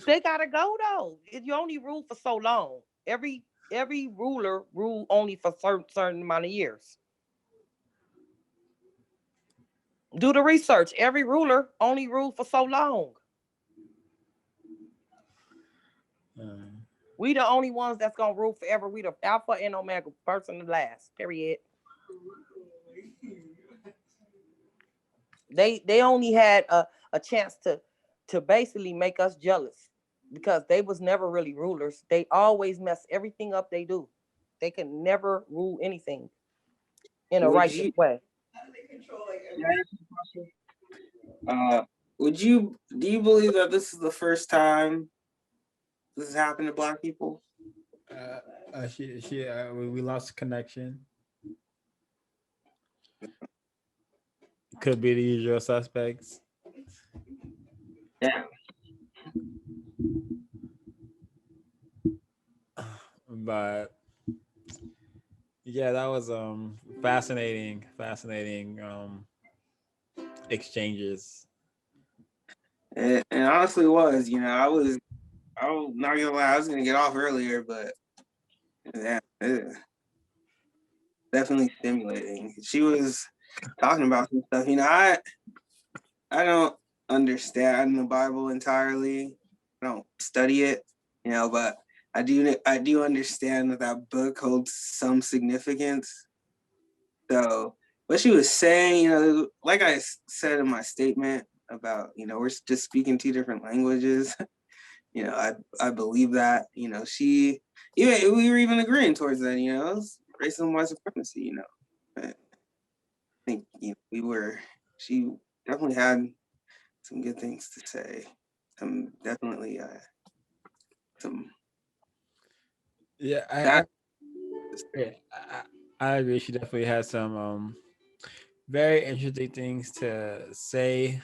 They gotta go though. You only rule for so long. Every ruler rule only for certain amount of years. Do the research. Every ruler only ruled for so long. We the only ones that's gonna rule forever. We the alpha and omega, first and the last. Period. They only had a chance to basically make us jealous because they was never really rulers. They always mess everything up they do. They can never rule anything in a righteous way. Do you believe that this is the first time this has happened to Black people? We lost connection. Could be the usual suspects. Yeah. But yeah, that was fascinating exchanges. It honestly was. I was not gonna lie, I was gonna get off earlier, but yeah, definitely stimulating. She was talking about some stuff. I don't understand the Bible entirely. I don't study it, but I do understand that book holds some significance. So what she was saying, like I said in my statement about, we're just speaking two different languages. I believe that. We were even agreeing towards that. Racism, white supremacy. I think she definitely had some good things to say. Definitely some. Yeah, I agree. She definitely has some very interesting things to say,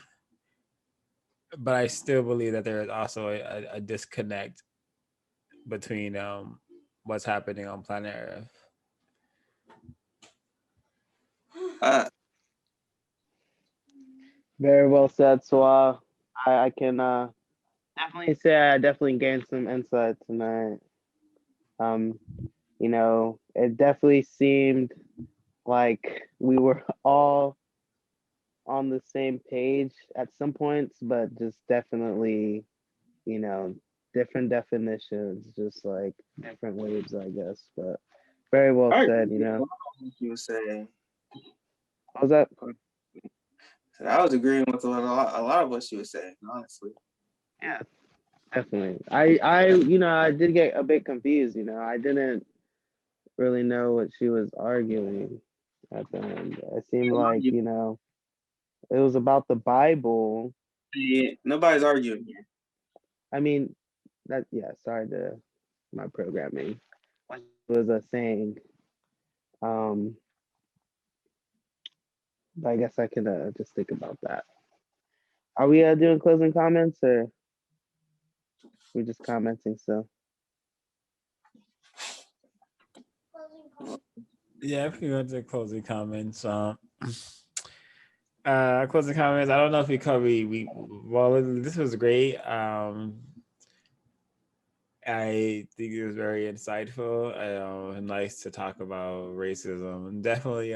but I still believe that there is also a disconnect between what's happening on planet Earth. Very well said. So I can definitely say I definitely gained some insight tonight. It definitely seemed like we were all on the same page at some points, but just definitely, different definitions, just like different waves, I guess. But very well said. What you were saying. How's that? I was agreeing with a lot of what she was saying, honestly. Yeah, definitely. I did get a bit confused. I didn't really know what she was arguing at the end. It seemed like, it was about the Bible. Yeah, nobody's arguing here. I mean, that yeah. Sorry to my programming. What she was saying. Um, but I guess I can just think about that. Are we doing closing comments or we're just commenting still? Yeah, if we go to closing comments, closing comments. I don't know if we cover well. This was great. I think it was very insightful. Nice to talk about racism and definitely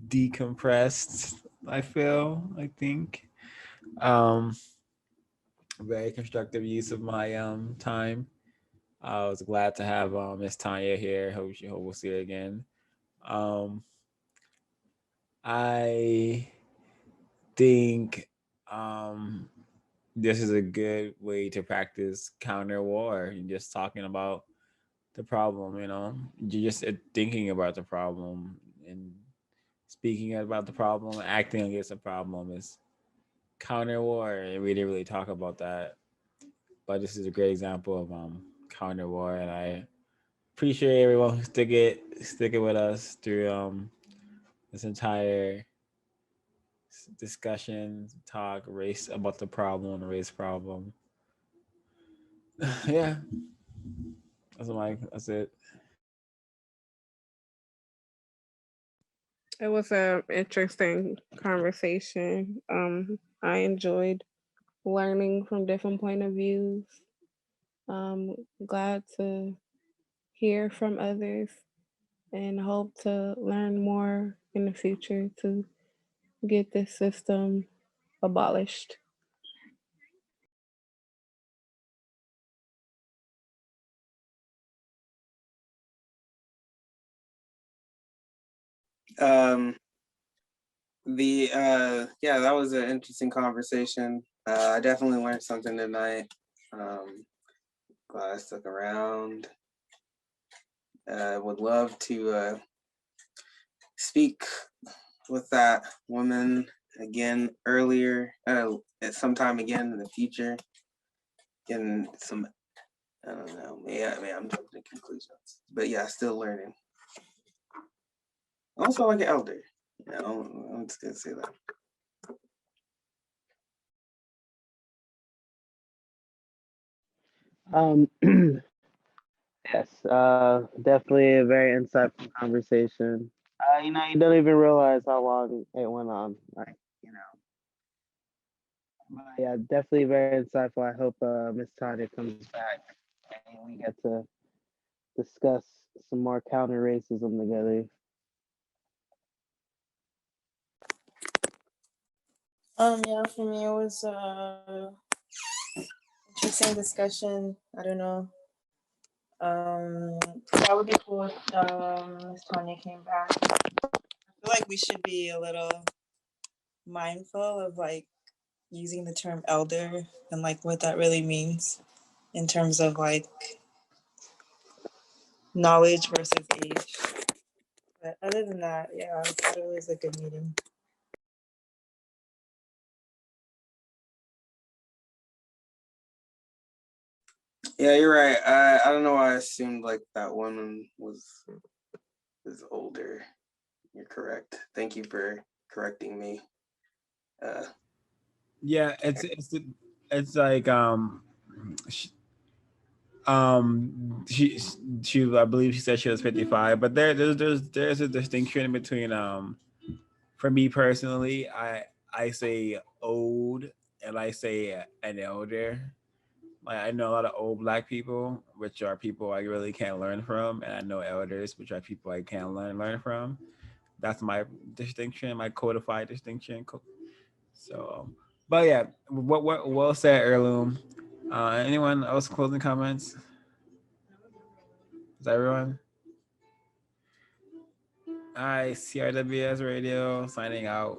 decompressed. I think very constructive use of my time. I was glad to have Miss Tanya here. Hope we'll see her again. Um, I think this is a good way to practice counter war and just talking about the problem. You're just thinking about the problem and speaking about the problem, acting against the problem is counter war. And we didn't really talk about that, but this is a great example of counter war, and I appreciate everyone who sticking with us through this entire discussion, talk race about the problem, the race problem. Yeah, that's it. It was an interesting conversation. I enjoyed learning from different point of views. Glad to hear from others and hope to learn more in the future to get this system abolished. Um, yeah, that was an interesting conversation. I definitely learned something tonight. Glad I stuck around. Would love to speak with that woman again earlier, at some time again in the future. In some, I don't know, maybe I'm jumping to conclusions, but yeah, still learning. Also, like an elder. I'm just gonna say that. Yes, definitely a very insightful conversation. You don't even realize how long it went on. But yeah, definitely very insightful. I hope Miss Tanya comes back and we get to discuss some more counter racism together. Yeah, for me it was interesting discussion. I don't know. That would be cool if Miss Tanya came back. I feel like we should be a little mindful of like using the term elder and like what that really means in terms of like knowledge versus age. But other than that, yeah, I thought it was a good meeting. Yeah, you're right. I don't know why I assumed like that woman was older. You're correct. Thank you for correcting me. Yeah, it's like she, she I believe she said she was 55, but there's a distinction between for me personally, I say old and I say an elder. Like I know a lot of old black people, which are people I really can't learn from, and I know elders, which are people I can learn from. That's my distinction, my codified distinction. So, but yeah, what well said, Heirloom. Anyone else closing comments? Is that everyone? All right, CRWS Radio signing out.